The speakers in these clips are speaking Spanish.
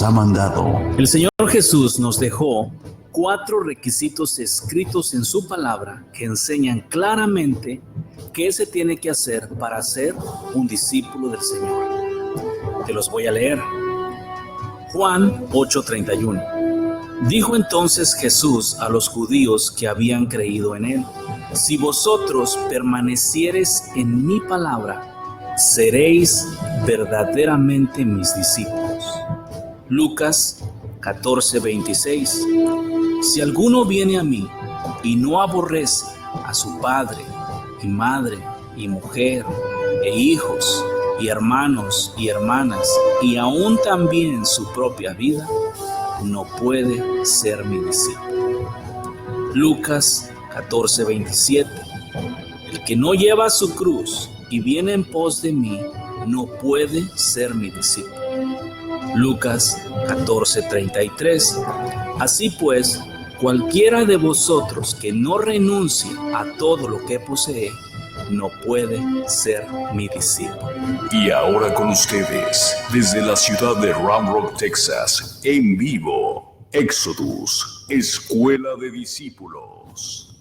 ha mandado. El Señor Jesús nos dejó 4 requisitos escritos en su palabra que enseñan claramente qué se tiene que hacer para ser un discípulo del Señor. Te los voy a leer. Juan 8:31. Dijo entonces Jesús a los judíos que habían creído en él: si vosotros permaneciereis en mi palabra, seréis verdaderamente mis discípulos. Lucas 14:26. Si alguno viene a mí y no aborrece a su padre y madre y mujer e hijos y hermanos y hermanas y aún también su propia vida, no puede ser mi discípulo. Lucas 14:27. El que no lleva su cruz y viene en pos de mí, no puede ser mi discípulo. Lucas 14:33. Así pues, cualquiera de vosotros que no renuncie a todo lo que posee, no puede ser mi discípulo. Y ahora con ustedes, desde la ciudad de Round Rock, Texas, en vivo, Exodus, Escuela de Discípulos.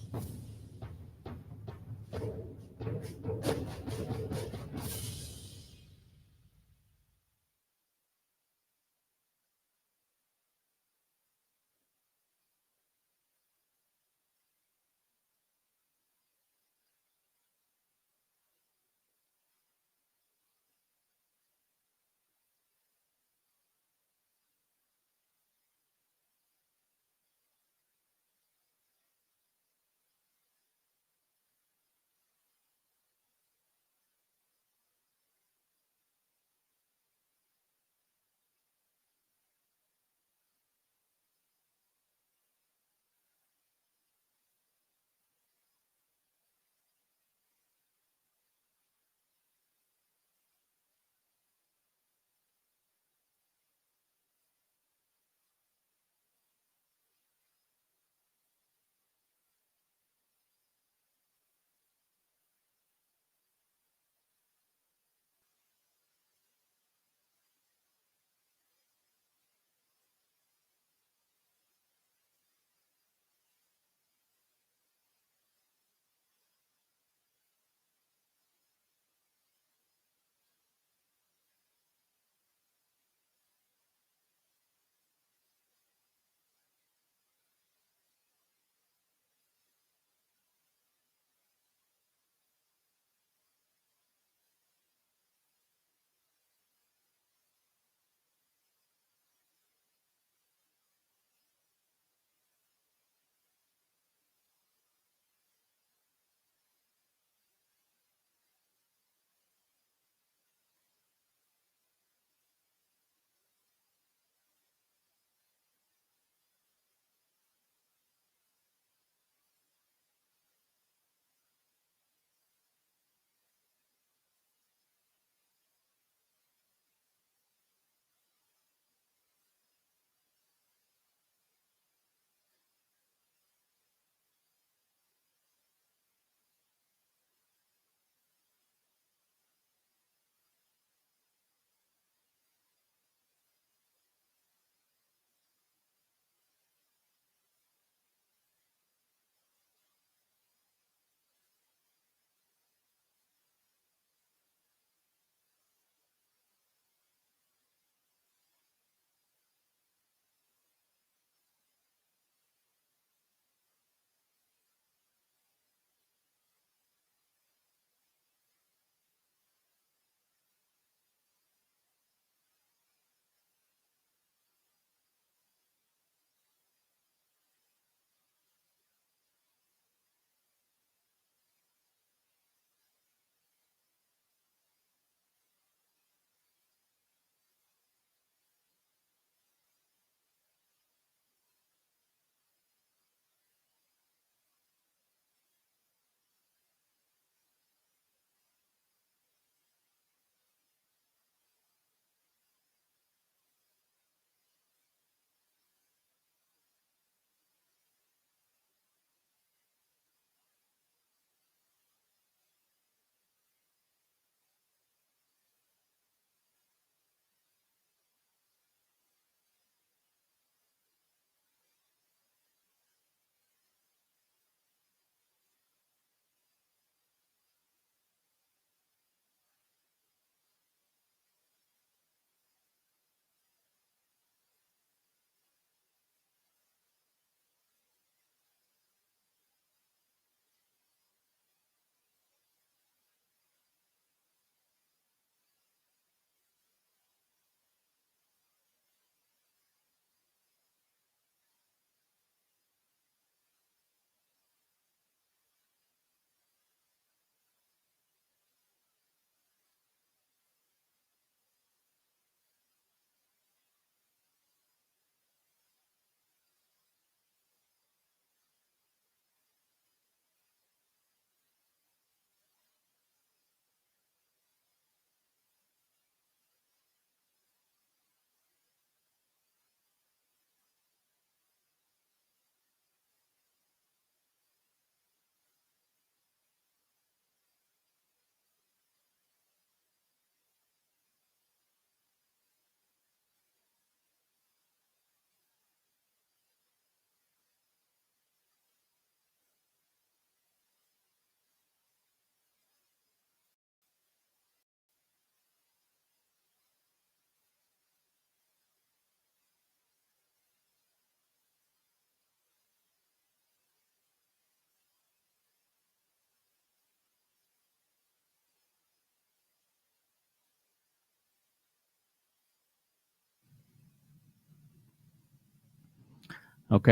Ok,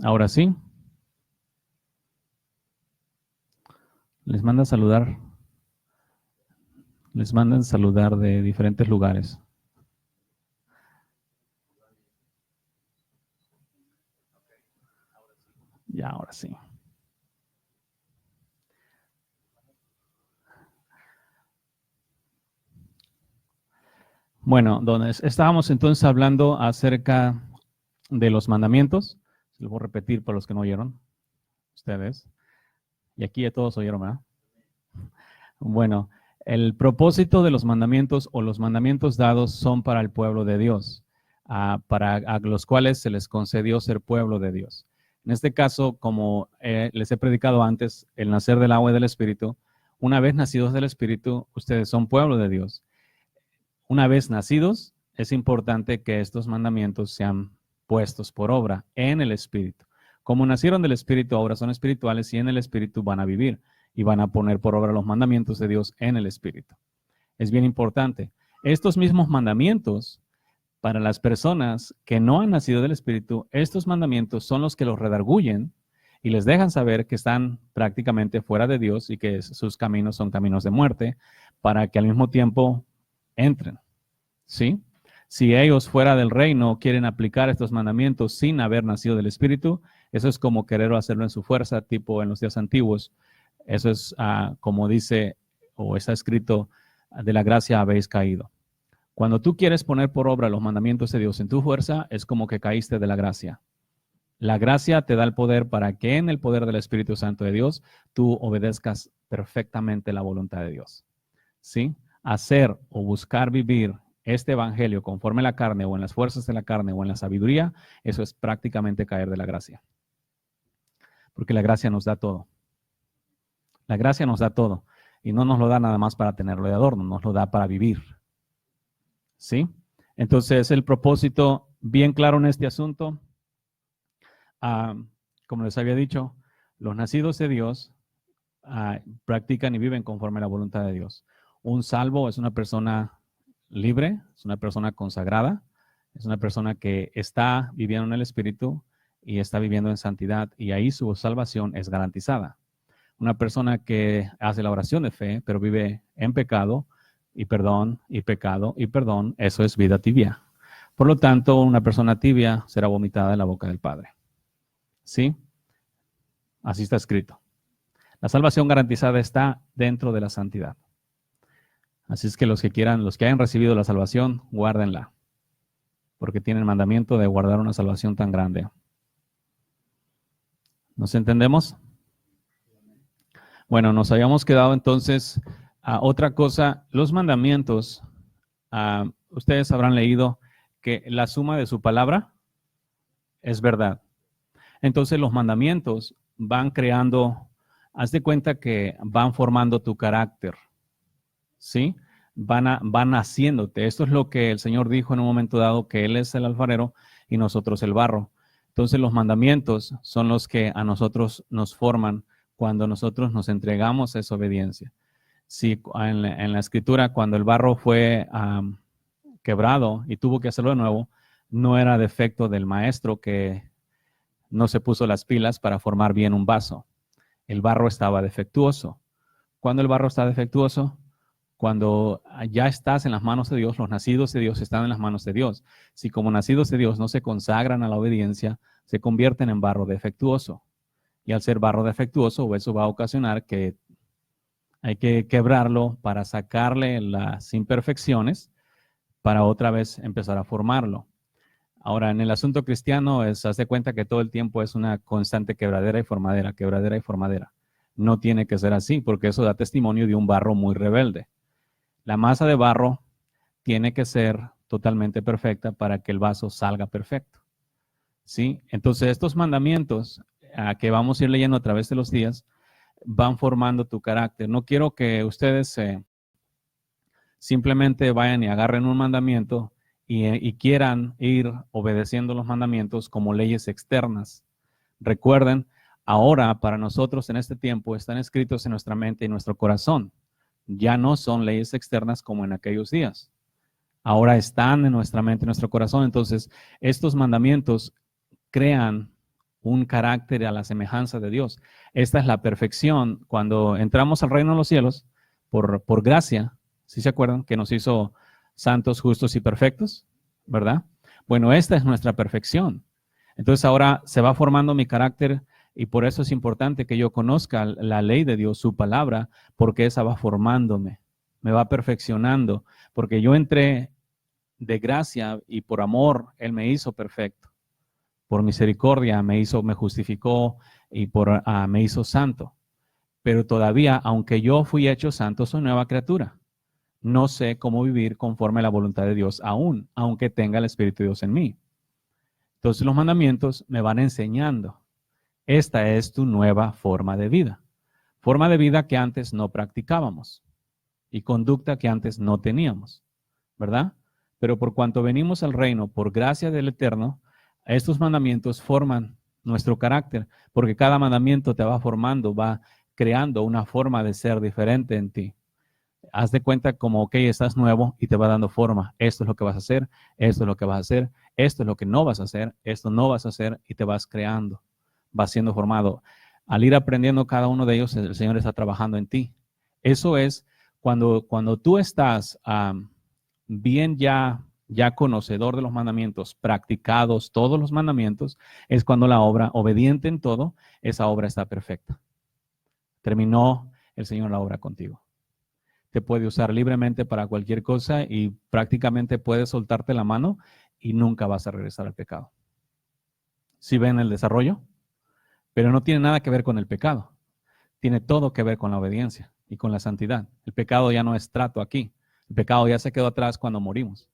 ahora sí. Les mandan saludar. Les mandan saludar de diferentes lugares. Ya, ahora sí. Bueno, donde estábamos entonces hablando acerca de los mandamientos. Se lo voy a repetir para los que no oyeron, ustedes. Y aquí ya todos oyeron, ¿verdad? Bueno, el propósito de los mandamientos o los mandamientos dados son para el pueblo de Dios, para a los cuales se les concedió ser pueblo de Dios. En este caso, como les he predicado antes, el nacer del agua y del Espíritu, una vez nacidos del Espíritu, ustedes son pueblo de Dios. Una vez nacidos, es importante que estos mandamientos sean puestos por obra en el Espíritu. Como nacieron del Espíritu, ahora son espirituales y en el Espíritu van a vivir y van a poner por obra los mandamientos de Dios en el Espíritu. Es bien importante. Estos mismos mandamientos, para las personas que no han nacido del Espíritu, estos mandamientos son los que los redarguyen y les dejan saber que están prácticamente fuera de Dios y que sus caminos son caminos de muerte, para que al mismo tiempo entren. ¿Sí? Si ellos fuera del reino quieren aplicar estos mandamientos sin haber nacido del Espíritu, eso es como querer hacerlo en su fuerza, tipo en los días antiguos. Eso es como dice o está escrito, de la gracia habéis caído. Cuando tú quieres poner por obra los mandamientos de Dios en tu fuerza, es como que caíste de la gracia. La gracia te da el poder para que en el poder del Espíritu Santo de Dios tú obedezcas perfectamente la voluntad de Dios. ¿Sí? Hacer o buscar vivir este evangelio conforme a la carne o en las fuerzas de la carne o en la sabiduría, eso es prácticamente caer de la gracia. Porque la gracia nos da todo. La gracia nos da todo. Y no nos lo da nada más para tenerlo de adorno, nos lo da para vivir. ¿Sí? Entonces, el propósito bien claro en este asunto, como les había dicho, los nacidos de Dios practican y viven conforme a la voluntad de Dios. Un salvo es una persona libre, es una persona consagrada, es una persona que está viviendo en el Espíritu y está viviendo en santidad, y ahí su salvación es garantizada. Una persona que hace la oración de fe, pero vive en pecado, y perdón, y pecado, y perdón, eso es vida tibia. Por lo tanto, una persona tibia será vomitada en la boca del Padre. ¿Sí? Así está escrito. La salvación garantizada está dentro de la santidad. Así es que los que quieran, los que hayan recibido la salvación, guárdenla, porque tienen mandamiento de guardar una salvación tan grande. ¿Nos entendemos? Bueno, nos habíamos quedado entonces a otra cosa. Los mandamientos, ustedes habrán leído que la suma de su palabra es verdad. Entonces los mandamientos van creando, haz de cuenta que van formando tu carácter, ¿sí? Van haciéndote. Esto es lo que el Señor dijo en un momento dado, que Él es el alfarero y nosotros el barro. Entonces los mandamientos son los que a nosotros nos forman cuando nosotros nos entregamos a esa obediencia. Si en la Escritura, cuando el barro fue quebrado y tuvo que hacerlo de nuevo, no era defecto del maestro que no se puso las pilas para formar bien un vaso. El barro estaba defectuoso. ¿Cuándo el barro está defectuoso? Cuando ya estás en las manos de Dios, los nacidos de Dios están en las manos de Dios. Si como nacidos de Dios no se consagran a la obediencia, se convierten en barro defectuoso. Y al ser barro defectuoso, eso va a ocasionar que hay que quebrarlo para sacarle las imperfecciones para otra vez empezar a formarlo. Ahora, en el asunto cristiano, haz de cuenta que todo el tiempo es una constante quebradera y formadera, quebradera y formadera. No tiene que ser así, porque eso da testimonio de un barro muy rebelde. La masa de barro tiene que ser totalmente perfecta para que el vaso salga perfecto. ¿Sí? Entonces, estos mandamientos que vamos a ir leyendo a través de los días van formando tu carácter. No quiero que ustedes simplemente vayan y agarren un mandamiento y quieran ir obedeciendo los mandamientos como leyes externas. Recuerden, ahora para nosotros en este tiempo están escritos en nuestra mente y nuestro corazón. Ya no son leyes externas como en aquellos días. Ahora están en nuestra mente y nuestro corazón. Entonces, estos mandamientos crean un carácter a la semejanza de Dios. Esta es la perfección. Cuando entramos al reino de los cielos, por gracia, ¿sí se acuerdan? Que nos hizo santos, justos y perfectos, ¿verdad? Bueno, esta es nuestra perfección. Entonces ahora se va formando mi carácter y por eso es importante que yo conozca la ley de Dios, su palabra, porque esa va formándome, me va perfeccionando, porque yo entré de gracia y por amor Él me hizo perfecto. Por misericordia me justificó y me hizo santo. Pero todavía, aunque yo fui hecho santo, soy nueva criatura. No sé cómo vivir conforme a la voluntad de Dios aún, aunque tenga el Espíritu de Dios en mí. Entonces los mandamientos me van enseñando. Esta es tu nueva forma de vida. Forma de vida que antes no practicábamos y conducta que antes no teníamos, ¿verdad? Pero por cuanto venimos al reino por gracia del Eterno, estos mandamientos forman nuestro carácter, porque cada mandamiento te va formando, va creando una forma de ser diferente en ti. Haz de cuenta como, ok, estás nuevo y te va dando forma. Esto es lo que vas a hacer, esto es lo que vas a hacer, esto es lo que no vas a hacer, esto no vas a hacer y te vas creando, vas siendo formado. Al ir aprendiendo cada uno de ellos, el Señor está trabajando en ti. Eso es cuando tú estás bien ya conocedor de los mandamientos, practicados todos los mandamientos, es cuando la obra, obediente en todo, esa obra está perfecta. Terminó el Señor la obra contigo. Te puede usar libremente para cualquier cosa y prácticamente puedes soltarte la mano y nunca vas a regresar al pecado. ¿Sí ven el desarrollo? Pero no tiene nada que ver con el pecado. Tiene todo que ver con la obediencia y con la santidad. El pecado ya no es trato aquí. El pecado ya se quedó atrás cuando morimos.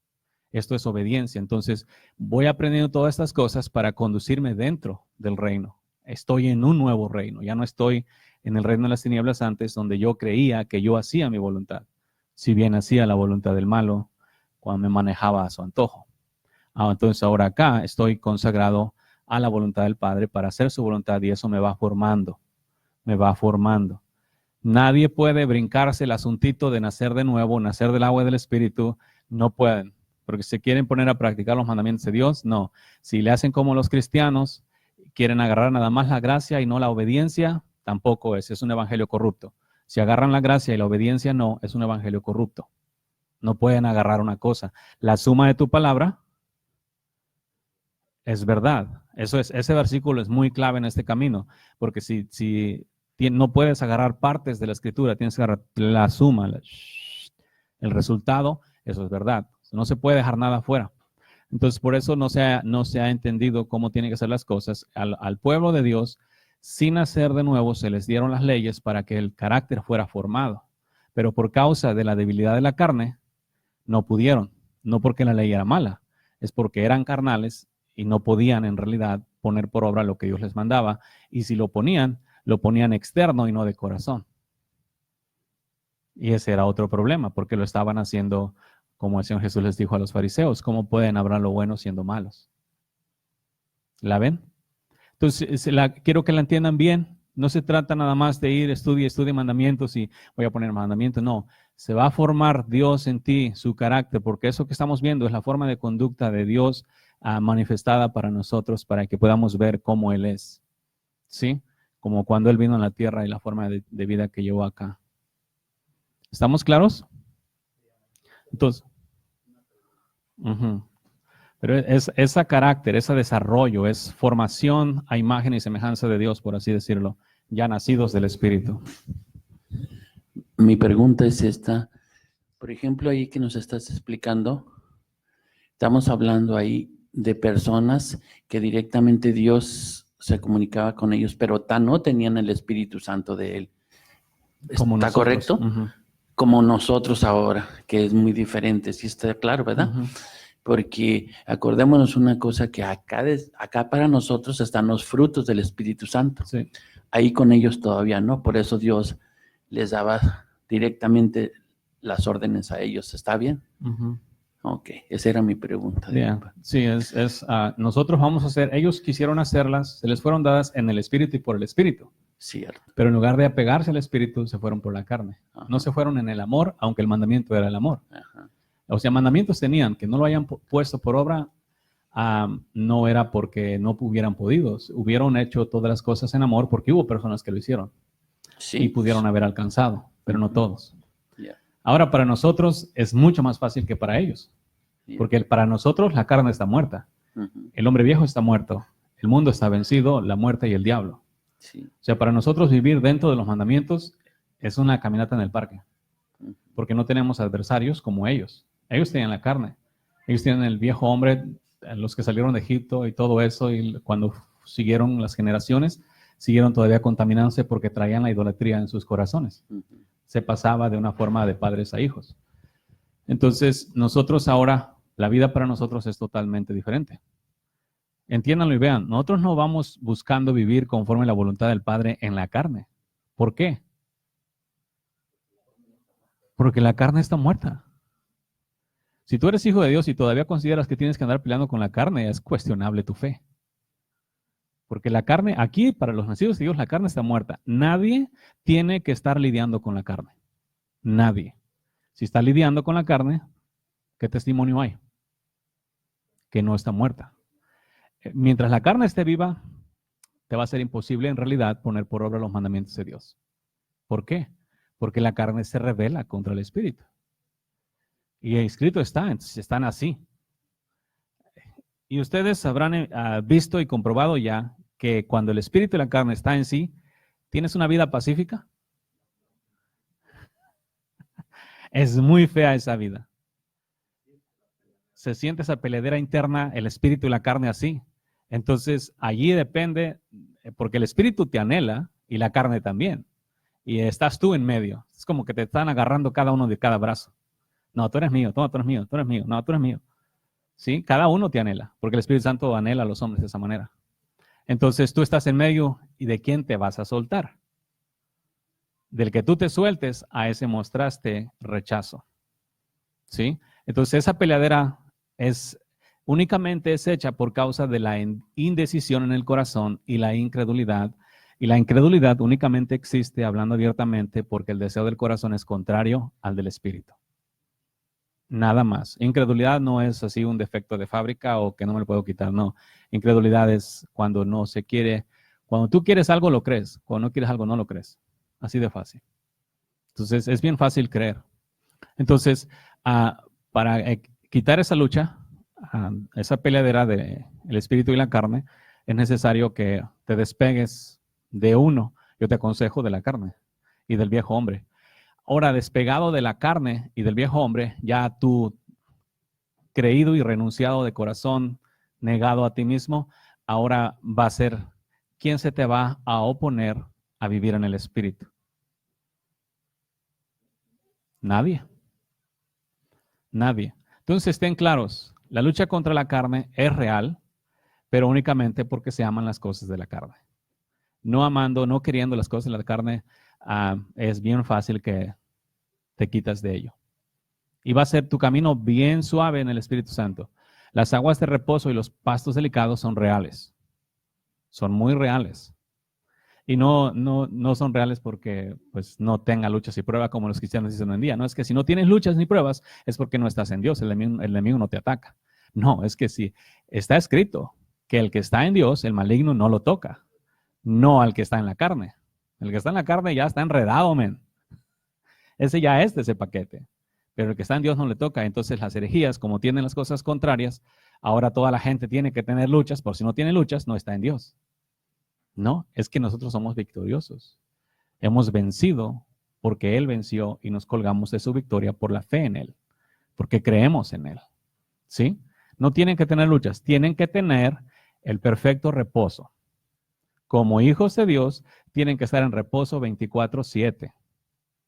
Esto es obediencia. Entonces, voy aprendiendo todas estas cosas para conducirme dentro del reino. Estoy en un nuevo reino. Ya no estoy en el reino de las tinieblas antes, donde yo creía que yo hacía mi voluntad. Si bien hacía la voluntad del malo, cuando me manejaba a su antojo. Entonces, ahora acá estoy consagrado a la voluntad del Padre para hacer su voluntad y eso me va formando. Me va formando. Nadie puede brincarse el asuntito de nacer de nuevo, nacer del agua y del Espíritu. No pueden. Porque si quieren poner a practicar los mandamientos de Dios, no. Si le hacen como los cristianos, quieren agarrar nada más la gracia y no la obediencia, tampoco es un evangelio corrupto. Si agarran la gracia y la obediencia, no, es un evangelio corrupto. No pueden agarrar una cosa. La suma de tu palabra es verdad. Ese versículo es muy clave en este camino, porque si no puedes agarrar partes de la escritura, tienes que agarrar la suma, el resultado, eso es verdad. No se puede dejar nada afuera. Entonces, por eso no se ha entendido cómo tienen que ser las cosas. Al pueblo de Dios, sin nacer de nuevo, se les dieron las leyes para que el carácter fuera formado. Pero por causa de la debilidad de la carne, no pudieron. No porque la ley era mala, es porque eran carnales y no podían en realidad poner por obra lo que Dios les mandaba. Y si lo ponían externo y no de corazón. Y ese era otro problema, porque lo estaban haciendo como el Señor Jesús les dijo a los fariseos. ¿Cómo pueden hablar lo bueno siendo malos? ¿La ven? Entonces, quiero que la entiendan bien. No se trata nada más de ir, estudie mandamientos y voy a poner mandamientos. No, se va a formar Dios en ti, su carácter, porque eso que estamos viendo es la forma de conducta de Dios manifestada para nosotros, para que podamos ver cómo Él es. ¿Sí? Como cuando Él vino a la tierra y la forma de vida que llevó acá. ¿Estamos claros? Entonces, pero ese carácter, ese desarrollo, es formación a imagen y semejanza de Dios, por así decirlo, ya nacidos del Espíritu. Mi pregunta es esta. Por ejemplo, ahí que nos estás explicando, estamos hablando ahí de personas que directamente Dios se comunicaba con ellos, pero no tenían el Espíritu Santo de Él. Como ¿Está nosotros. correcto? Como nosotros ahora, que es muy diferente. Sí está claro, ¿verdad? Porque acordémonos una cosa, que acá para nosotros están los frutos del Espíritu Santo. Sí. Ahí con ellos todavía no, por eso Dios les daba directamente las órdenes a ellos. ¿Está bien? Ok, esa era mi pregunta. Yeah. Sí, nosotros vamos a hacer, ellos quisieron hacerlas, se les fueron dadas en el Espíritu y por el Espíritu. Cierto. Pero en lugar de apegarse al Espíritu, se fueron por la carne. Ajá. No se fueron en el amor, aunque el mandamiento era el amor. Ajá. O sea, mandamientos tenían, que no lo hayan puesto por obra, no era porque no hubieran podido. Hubieron hecho todas las cosas en amor porque hubo personas que lo hicieron y pudieron haber alcanzado, pero no todos. Ahora, para nosotros es mucho más fácil que para ellos, porque para nosotros la carne está muerta, el hombre viejo está muerto, el mundo está vencido, la muerte y el diablo. O sea, para nosotros vivir dentro de los mandamientos es una caminata en el parque, porque no tenemos adversarios como ellos. Ellos tienen la carne, ellos tienen el viejo hombre, los que salieron de Egipto y todo eso, y cuando siguieron las generaciones, siguieron todavía contaminándose porque traían la idolatría en sus corazones. Se pasaba de una forma de padres a hijos. Entonces, nosotros ahora, la vida para nosotros es totalmente diferente. Entiéndanlo y vean, nosotros no vamos buscando vivir conforme a la voluntad del Padre en la carne. ¿Por qué? Porque la carne está muerta. Si tú eres hijo de Dios y todavía consideras que tienes que andar peleando con la carne, es cuestionable tu fe. Porque la carne, aquí para los nacidos de Dios, la carne está muerta. Nadie tiene que estar lidiando con la carne. Nadie. Si está lidiando con la carne, ¿qué testimonio hay? Que no está muerta. Mientras la carne esté viva, te va a ser imposible en realidad poner por obra los mandamientos de Dios. ¿Por qué? Porque la carne se rebela contra el espíritu. Y escrito está, entonces están así. Y ustedes habrán visto y comprobado ya que cuando el espíritu y la carne está en sí, ¿tienes una vida pacífica? Es muy fea esa vida. Se siente esa peleadera interna, el espíritu y la carne así. Entonces, allí depende, porque el espíritu te anhela y la carne también. Y estás tú en medio. Es como que te están agarrando cada uno de cada brazo. No, tú eres mío, tú eres mío, tú eres mío, no, tú eres mío. ¿Sí? Cada uno te anhela, porque el Espíritu Santo anhela a los hombres de esa manera. Entonces tú estás en medio y ¿de quién te vas a soltar? Del que tú te sueltes, a ese mostraste rechazo. ¿Sí? Entonces esa peleadera únicamente es hecha por causa de la indecisión en el corazón y la incredulidad. Y la incredulidad únicamente existe, hablando abiertamente, porque el deseo del corazón es contrario al del espíritu. Nada más. Incredulidad no es así un defecto de fábrica o que no me lo puedo quitar, no. Incredulidad es cuando no se quiere, cuando tú quieres algo lo crees, cuando no quieres algo no lo crees. Así de fácil. Entonces es bien fácil creer. Entonces, para quitar esa lucha, esa peleadera del espíritu y la carne, es necesario que te despegues de uno. Yo te aconsejo de la carne y del viejo hombre. Ahora, despegado de la carne y del viejo hombre, ya tú creído y renunciado de corazón, negado a ti mismo, ahora va a ser ¿quién se te va a oponer a vivir en el espíritu? Nadie. Nadie. Entonces estén claros, la lucha contra la carne es real, pero únicamente porque se aman las cosas de la carne. No amando, no queriendo las cosas de la carne, es bien fácil que te quitas de ello. Y va a ser tu camino bien suave en el Espíritu Santo. Las aguas de reposo y los pastos delicados son reales. Son muy reales. Y no son reales porque pues, no tenga luchas y pruebas como los cristianos dicen hoy en día. No es que si no tienes luchas ni pruebas es porque no estás en Dios, el enemigo no te ataca. No, es que si está escrito que el que está en Dios, el maligno no lo toca. No al que está en la carne. El que está en la carne ya está enredado, men. Ese ya es de ese paquete. Pero el que está en Dios no le toca. Entonces las herejías, como tienen las cosas contrarias, ahora toda la gente tiene que tener luchas. Por si no tiene luchas, no está en Dios. No, es que nosotros somos victoriosos. Hemos vencido porque Él venció y nos colgamos de su victoria por la fe en Él. Porque creemos en Él. ¿Sí? No tienen que tener luchas. Tienen que tener el perfecto reposo. Como hijos de Dios, tienen que estar en reposo 24/7.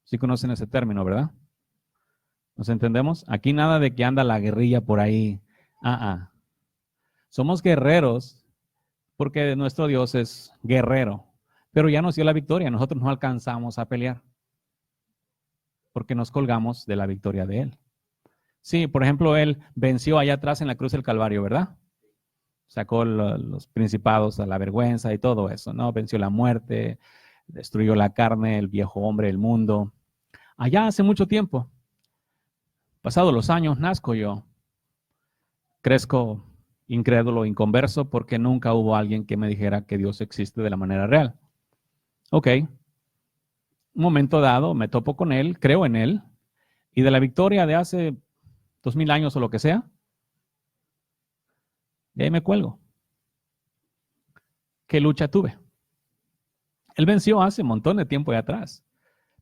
Sí conocen ese término, ¿verdad? ¿Nos entendemos? Aquí nada de que anda la guerrilla por ahí. Somos guerreros porque nuestro Dios es guerrero. Pero ya nos dio la victoria. Nosotros no alcanzamos a pelear porque nos colgamos de la victoria de Él. Sí, por ejemplo, Él venció allá atrás en la cruz del Calvario, ¿verdad? Sacó los principados a la vergüenza y todo eso, ¿no? Venció la muerte, destruyó la carne, el viejo hombre, el mundo. Allá hace mucho tiempo, pasados los años, nazco yo, crezco incrédulo, inconverso, porque nunca hubo alguien que me dijera que Dios existe de la manera real. Ok, un momento dado me topo con Él, creo en Él, y de la victoria de hace 2000 años o lo que sea, de ahí me cuelgo. ¿Qué lucha tuve? Él venció hace un montón de tiempo de atrás,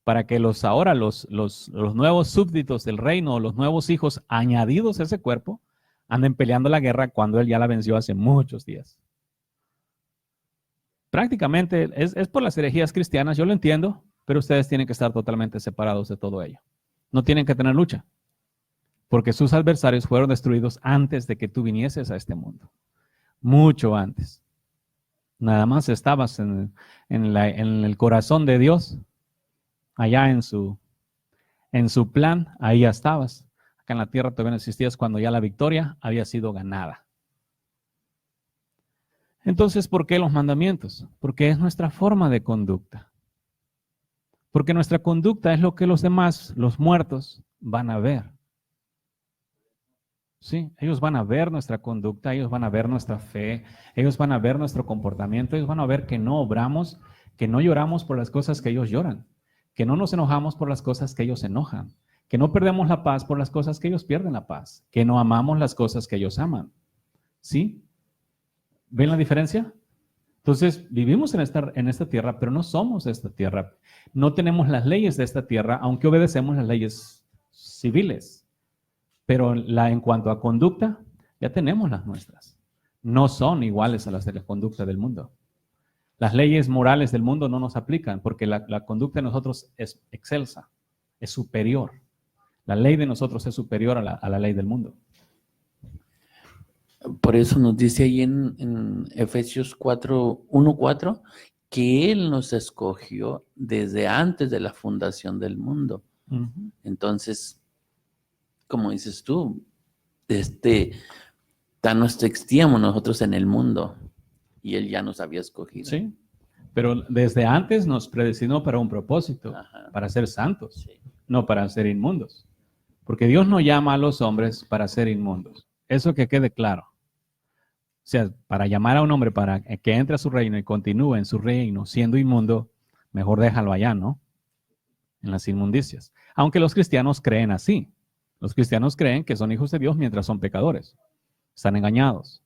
para que los nuevos súbditos del reino, los nuevos hijos añadidos a ese cuerpo, anden peleando la guerra cuando Él ya la venció hace muchos días. Prácticamente es por las herejías cristianas, yo lo entiendo, pero ustedes tienen que estar totalmente separados de todo ello. No tienen que tener lucha, porque sus adversarios fueron destruidos antes de que tú vinieses a este mundo, mucho antes. Nada más estabas en el corazón de Dios, allá en su plan, ahí ya estabas. Acá en la tierra todavía no existías cuando ya la victoria había sido ganada. Entonces, ¿por qué los mandamientos? Porque es nuestra forma de conducta. Porque nuestra conducta es lo que los demás, los muertos, van a ver. Sí, ellos van a ver nuestra conducta, ellos van a ver nuestra fe, ellos van a ver nuestro comportamiento, ellos van a ver que no obramos, que no lloramos por las cosas que ellos lloran, que no nos enojamos por las cosas que ellos se enojan, que no perdemos la paz por las cosas que ellos pierden la paz, que no amamos las cosas que ellos aman. ¿Sí? ¿Ven la diferencia? Entonces, vivimos en esta tierra, pero no somos de esta tierra. No tenemos las leyes de esta tierra, aunque obedecemos las leyes civiles. Pero en cuanto a conducta, ya tenemos las nuestras. No son iguales a las de la conducta del mundo. Las leyes morales del mundo no nos aplican porque la conducta de nosotros es excelsa, es superior. La ley de nosotros es superior a la ley del mundo. Por eso nos dice ahí en Efesios 1:4 que Él nos escogió desde antes de la fundación del mundo. Uh-huh. Entonces, como dices tú, no existíamos nosotros en el mundo y Él ya nos había escogido. Sí, pero desde antes nos predestinó para un propósito, ajá, para ser santos, sí, no para ser inmundos. Porque Dios no llama a los hombres para ser inmundos. Eso que quede claro. O sea, para llamar a un hombre para que entre a su reino y continúe en su reino siendo inmundo, mejor déjalo allá, ¿no? En las inmundicias. Aunque los cristianos creen así. Los cristianos creen que son hijos de Dios mientras son pecadores. Están engañados.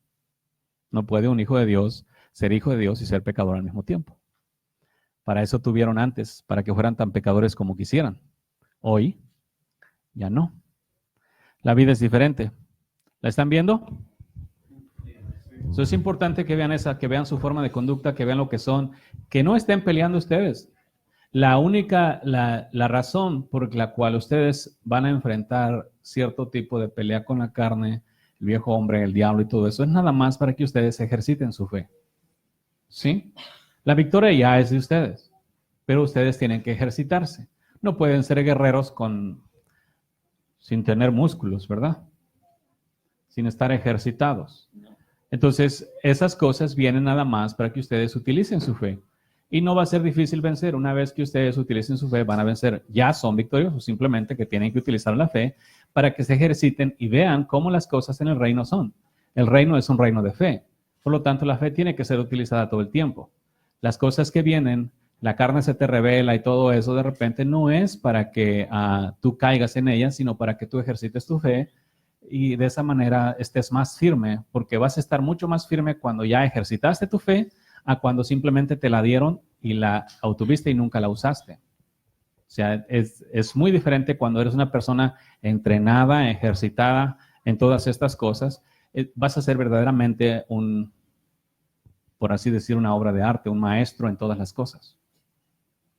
No puede un hijo de Dios ser hijo de Dios y ser pecador al mismo tiempo. Para eso tuvieron antes, para que fueran tan pecadores como quisieran. Hoy, ya no. La vida es diferente. ¿La están viendo? Eso es importante que vean que vean su forma de conducta, que vean lo que son, que no estén peleando ustedes. La razón por la cual ustedes van a enfrentar cierto tipo de pelea con la carne, el viejo hombre, el diablo y todo eso, es nada más para que ustedes ejerciten su fe. ¿Sí? La victoria ya es de ustedes, pero ustedes tienen que ejercitarse. No pueden ser guerreros sin tener músculos, ¿verdad? Sin estar ejercitados. Entonces, esas cosas vienen nada más para que ustedes utilicen su fe. Y no va a ser difícil vencer. Una vez que ustedes utilicen su fe, van a vencer. Ya son victoriosos, simplemente que tienen que utilizar la fe para que se ejerciten y vean cómo las cosas en el reino son. El reino es un reino de fe. Por lo tanto, la fe tiene que ser utilizada todo el tiempo. Las cosas que vienen, la carne se te revela y todo eso de repente no es para que tú caigas en ellas, sino para que tú ejercites tu fe y de esa manera estés más firme, porque vas a estar mucho más firme cuando ya ejercitaste tu fe a cuando simplemente te la dieron y la obtuviste y nunca la usaste. O sea, es muy diferente cuando eres una persona entrenada, ejercitada en todas estas cosas. Vas a ser verdaderamente por así decir, una obra de arte, un maestro en todas las cosas.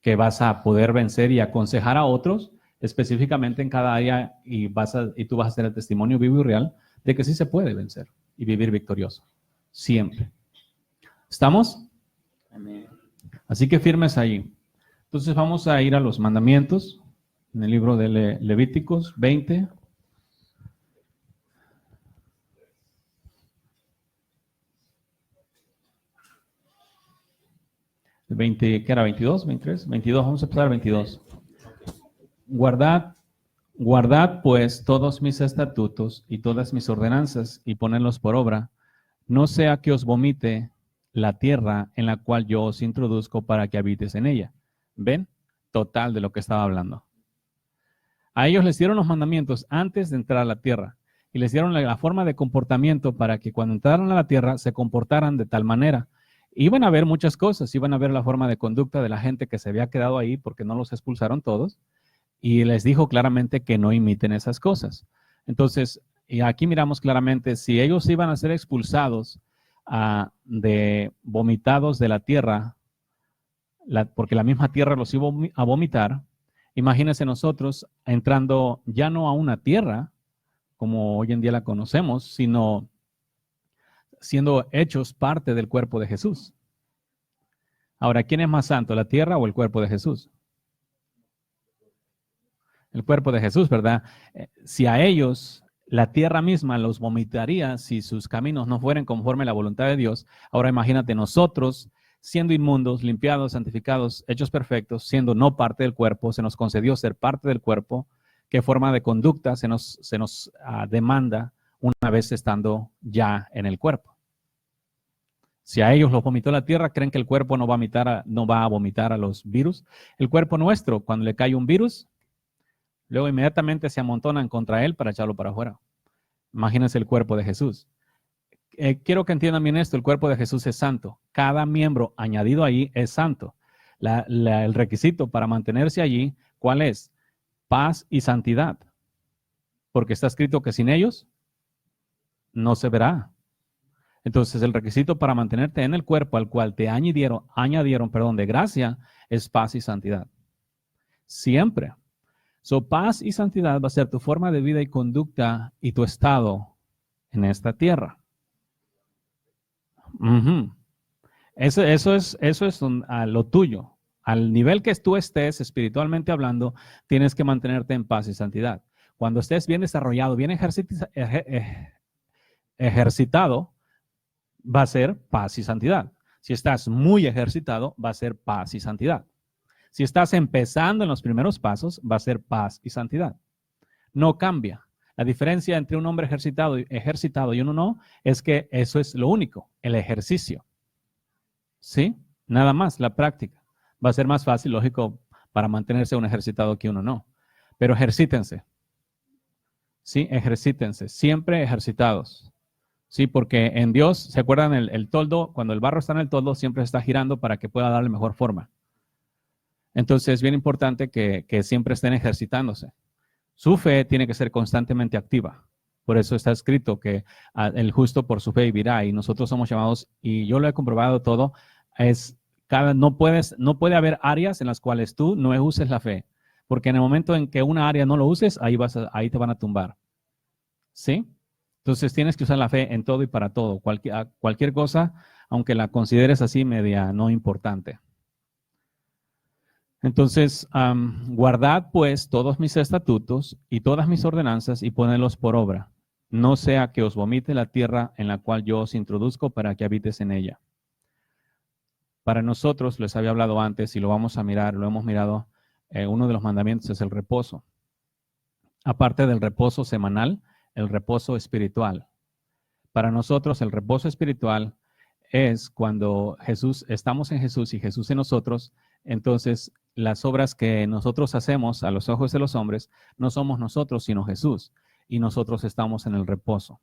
Que vas a poder vencer y aconsejar a otros específicamente en cada área y tú vas a ser el testimonio vivo y real de que sí se puede vencer y vivir victorioso. Siempre. ¿Estamos? Amén. Así que firmes ahí. Entonces vamos a ir a los mandamientos en el libro de Levíticos 20. ¿Qué era? ¿22? ¿23? 22, vamos a empezar al 22. Guardad pues todos mis estatutos y todas mis ordenanzas y ponedlos por obra, no sea que os vomite la tierra en la cual yo os introduzco para que habites en ella. ¿Ven? Total de lo que estaba hablando. A ellos les dieron los mandamientos antes de entrar a la tierra y les dieron la forma de comportamiento para que cuando entraran a la tierra se comportaran de tal manera. Iban a ver muchas cosas, iban a ver la forma de conducta de la gente que se había quedado ahí porque no los expulsaron todos y les dijo claramente que no imiten esas cosas. Entonces, y aquí miramos claramente, si ellos iban a ser expulsados vomitados de la tierra, porque la misma tierra los iba a vomitar, imagínense nosotros entrando ya no a una tierra, como hoy en día la conocemos, sino siendo hechos parte del cuerpo de Jesús. Ahora, ¿quién es más santo, la tierra o el cuerpo de Jesús? El cuerpo de Jesús, ¿verdad? Si a ellos la tierra misma los vomitaría si sus caminos no fueran conforme a la voluntad de Dios, ahora imagínate nosotros siendo inmundos, limpiados, santificados, hechos perfectos, siendo no parte del cuerpo, se nos concedió ser parte del cuerpo, qué forma de conducta se nos demanda una vez estando ya en el cuerpo. Si a ellos los vomitó la tierra, ¿creen que el cuerpo no va a vomitar a los virus? El cuerpo nuestro, cuando le cae un virus, luego inmediatamente se amontonan contra él para echarlo para afuera. Imagínense el cuerpo de Jesús. Quiero que entiendan bien esto, el cuerpo de Jesús es santo. Cada miembro añadido ahí es santo. El requisito para mantenerse allí, ¿cuál es? Paz y santidad. Porque está escrito que sin ellos no se verá. Entonces el requisito para mantenerte en el cuerpo al cual te añadieron de gracia es paz y santidad. Siempre. Paz y santidad va a ser tu forma de vida y conducta y tu estado en esta tierra. Eso es lo tuyo. Al nivel que tú estés espiritualmente hablando, tienes que mantenerte en paz y santidad. Cuando estés bien desarrollado, bien ejercitado, va a ser paz y santidad. Si estás muy ejercitado, va a ser paz y santidad. Si estás empezando en los primeros pasos, va a ser paz y santidad. No cambia. La diferencia entre un hombre ejercitado y uno no es que eso es lo único, el ejercicio. ¿Sí? Nada más, la práctica. Va a ser más fácil, lógico, para mantenerse un ejercitado que uno no. Pero ejercítense. ¿Sí? Ejercítense. Siempre ejercitados. Sí, porque en Dios, ¿se acuerdan el toldo? Cuando el barro está en el toldo, siempre está girando para que pueda darle mejor forma. Entonces es bien importante que siempre estén ejercitándose. Su fe tiene que ser constantemente activa. Por eso está escrito que el justo por su fe vivirá y nosotros somos llamados, y yo lo he comprobado todo, no puede haber áreas en las cuales tú no uses la fe. Porque en el momento en que una área no lo uses, ahí te van a tumbar. ¿Sí? Entonces tienes que usar la fe en todo y para todo. Cualquier cosa, aunque la consideres así media no importante. Entonces, guardad pues todos mis estatutos y todas mis ordenanzas y ponedlos por obra. No sea que os vomite la tierra en la cual yo os introduzco para que habites en ella. Para nosotros, les había hablado antes y lo vamos a mirar, lo hemos mirado, uno de los mandamientos es el reposo. Aparte del reposo semanal, el reposo espiritual. Para nosotros, el reposo espiritual es cuando estamos en Jesús y Jesús en nosotros. Entonces, las obras que nosotros hacemos a los ojos de los hombres no somos nosotros, sino Jesús. Y nosotros estamos en el reposo.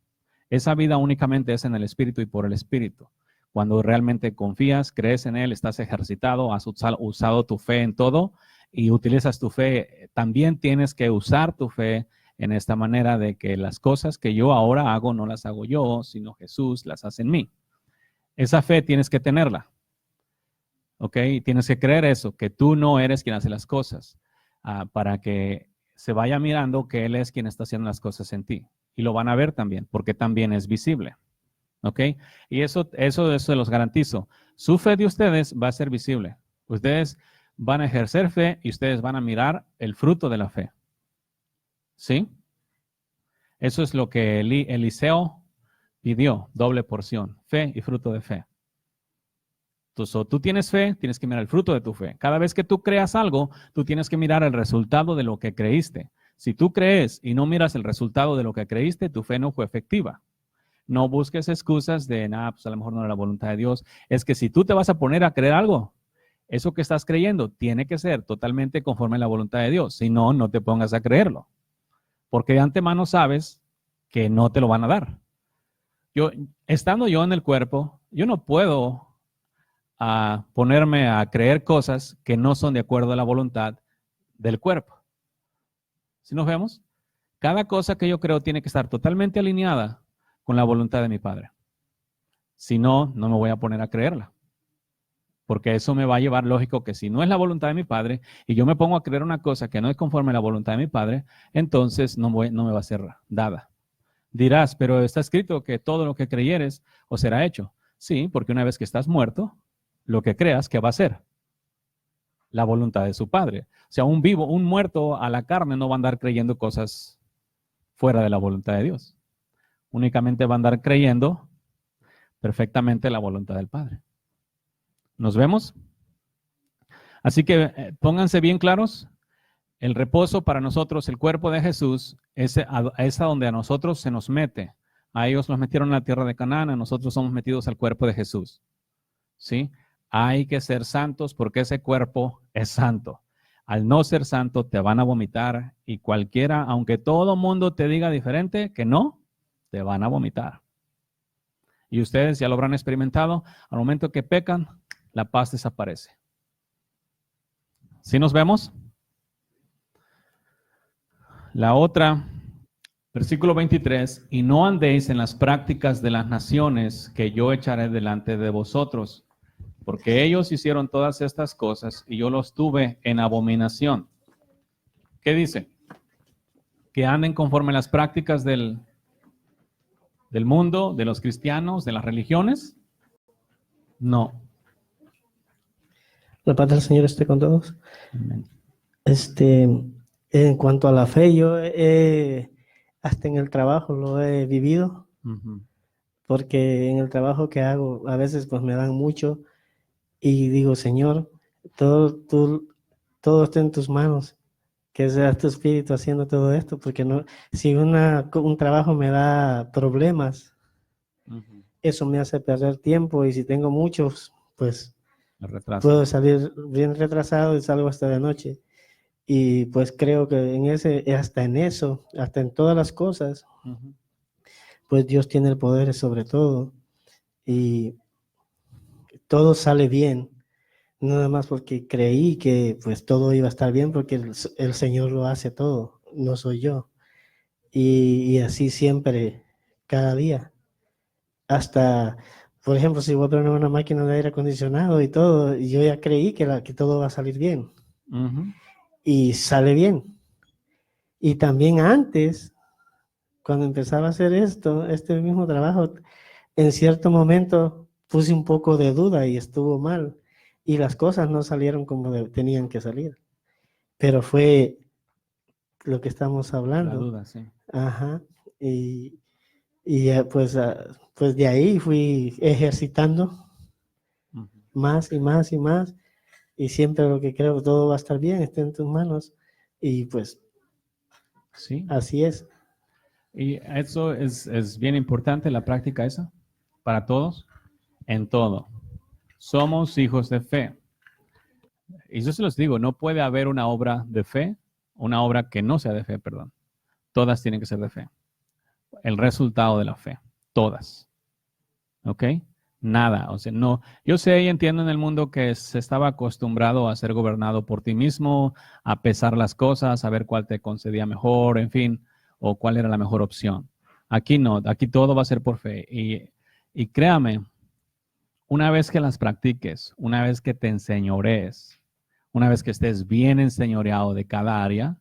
Esa vida únicamente es en el Espíritu y por el Espíritu. Cuando realmente confías, crees en Él, estás ejercitado, has usado tu fe en todo y utilizas tu fe, también tienes que usar tu fe en esta manera de que las cosas que yo ahora hago no las hago yo, sino Jesús las hace en mí. Esa fe tienes que tenerla. ¿Ok? Tienes que creer eso, que tú no eres quien hace las cosas, para que se vaya mirando que Él es quien está haciendo las cosas en ti. Y lo van a ver también, porque también es visible. ¿Ok? Y eso se los garantizo. Su fe de ustedes va a ser visible. Ustedes van a ejercer fe y ustedes van a mirar el fruto de la fe. ¿Sí? Eso es lo que Eliseo pidió, doble porción, fe y fruto de fe. Entonces, tú tienes fe, tienes que mirar el fruto de tu fe. Cada vez que tú creas algo, tú tienes que mirar el resultado de lo que creíste. Si tú crees y no miras el resultado de lo que creíste, tu fe no fue efectiva. No busques excusas de, nada, pues a lo mejor no era la voluntad de Dios. Es que si tú te vas a poner a creer algo, eso que estás creyendo tiene que ser totalmente conforme a la voluntad de Dios. Si no, no te pongas a creerlo. Porque de antemano sabes que no te lo van a dar. Estando yo en el cuerpo, yo no puedo ponerme a creer cosas que no son de acuerdo a la voluntad del cuerpo. ¿Sí nos vemos? Cada cosa que yo creo tiene que estar totalmente alineada con la voluntad de mi Padre. Si no, no me voy a poner a creerla. Porque eso me va a llevar, lógico, que si no es la voluntad de mi Padre y yo me pongo a creer una cosa que no es conforme a la voluntad de mi Padre, entonces no me va a ser dada. Dirás, pero está escrito que todo lo que creyeres os será hecho. Sí, porque una vez que estás muerto, lo que creas, ¿qué va a ser? La voluntad de su Padre. O sea, un muerto a la carne no va a andar creyendo cosas fuera de la voluntad de Dios. Únicamente va a andar creyendo perfectamente la voluntad del Padre. ¿Nos vemos? Así que pónganse bien claros, el reposo para nosotros, el cuerpo de Jesús, es a donde a nosotros se nos mete. A ellos los metieron en la tierra de Canaán, a nosotros somos metidos al cuerpo de Jesús. ¿Sí? Hay que ser santos porque ese cuerpo es santo. Al no ser santo te van a vomitar y cualquiera, aunque todo mundo te diga diferente, que no, te van a vomitar. Y ustedes ya lo habrán experimentado, al momento que pecan, la paz desaparece. ¿Sí nos vemos? La otra, versículo 23, y no andéis en las prácticas de las naciones que yo echaré delante de vosotros, porque ellos hicieron todas estas cosas y yo los tuve en abominación. ¿Qué dice? Que anden conforme a las prácticas del mundo, de los cristianos, de las religiones. No. La paz del Señor esté con todos. Amén. En cuanto a la fe, yo hasta en el trabajo lo he vivido, porque en el trabajo que hago a veces pues me dan mucho y digo, Señor, todo está en tus manos, que sea tu espíritu haciendo todo esto, porque no, si un trabajo me da problemas, eso me hace perder tiempo y si tengo muchos, pues puedo salir bien retrasado y salgo hasta de noche. Y pues creo que hasta en todas las cosas, pues Dios tiene el poder sobre todo. Y todo sale bien, nada más porque creí que pues todo iba a estar bien, porque el Señor lo hace todo, no soy yo. Y así siempre, cada día. Hasta, por ejemplo, si voy a poner una máquina de aire acondicionado y todo, yo ya creí que todo va a salir bien. Y sale bien. Y también antes, cuando empezaba a hacer este mismo trabajo, en cierto momento puse un poco de duda y estuvo mal. Y las cosas no salieron como tenían que salir. Pero fue lo que estamos hablando. La duda, sí. Ajá. Y pues de ahí fui ejercitando más y más y más. Y siempre lo que creo, todo va a estar bien, está en tus manos. Y pues sí, así es. Y eso es bien importante, la práctica esa, para todos, en todo. Somos hijos de fe. Y yo se los digo, no puede haber una obra de fe, una obra que no sea de fe, perdón. Todas tienen que ser de fe. El resultado de la fe, todas. ¿Ok? Nada, o sea, no. Yo sé y entiendo en el mundo que se estaba acostumbrado a ser gobernado por ti mismo, a pesar las cosas, a ver cuál te concedía mejor, en fin, o cuál era la mejor opción. Aquí no, aquí todo va a ser por fe. Y créame, una vez que las practiques, una vez que te enseñorees, una vez que estés bien enseñoreado de cada área,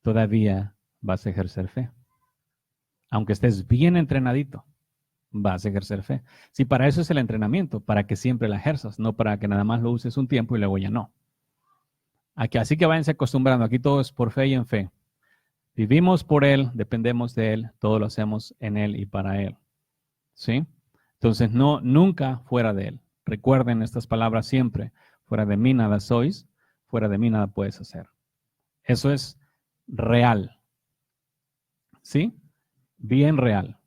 todavía vas a ejercer fe. Aunque estés bien entrenadito, vas a ejercer fe. Sí, para eso es el entrenamiento, para que siempre la ejerzas, no para que nada más lo uses un tiempo y luego ya no. Aquí, así que váyanse acostumbrando, aquí todo es por fe y en fe. Vivimos por Él, dependemos de Él, todo lo hacemos en Él y para Él. ¿Sí? Entonces, no, nunca fuera de Él. Recuerden estas palabras siempre. Fuera de mí nada sois, fuera de mí nada puedes hacer. Eso es real. ¿Sí? Bien real.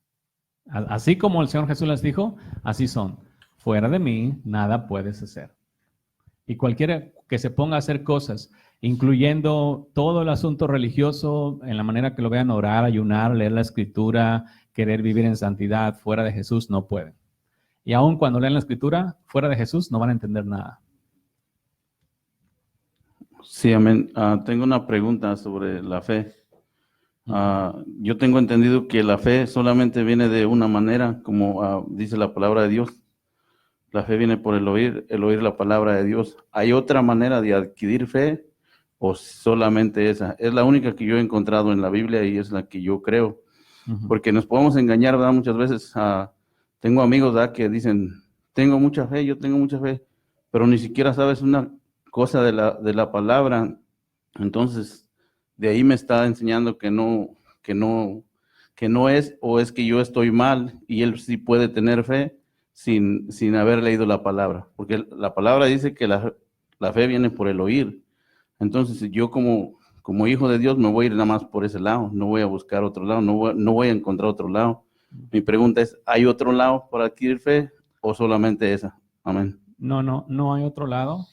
Así como el Señor Jesús les dijo, así son. Fuera de mí, nada puedes hacer. Y cualquiera que se ponga a hacer cosas, incluyendo todo el asunto religioso, en la manera que lo vean, orar, ayunar, leer la Escritura, querer vivir en santidad, fuera de Jesús, no pueden. Y aun cuando lean la Escritura, fuera de Jesús, no van a entender nada. Sí, amén. Tengo una pregunta sobre la fe. Yo tengo entendido que la fe solamente viene de una manera, como dice la palabra de Dios. La fe viene por el oír la palabra de Dios. ¿Hay otra manera de adquirir fe o solamente esa? Es la única que yo he encontrado en la Biblia y es la que yo creo. Porque nos podemos engañar, ¿verdad? Muchas veces tengo amigos, ¿verdad? Que dicen, tengo mucha fe, yo tengo mucha fe, pero ni siquiera sabes una cosa de la palabra. Entonces, de ahí me está enseñando que no es, o es que yo estoy mal y él sí puede tener fe sin haber leído la palabra. Porque la palabra dice que la fe viene por el oír. Entonces, yo como hijo de Dios me voy a ir nada más por ese lado, no voy a buscar otro lado, no voy a encontrar otro lado. Mi pregunta es, ¿hay otro lado para adquirir fe o solamente esa? Amén. No hay otro lado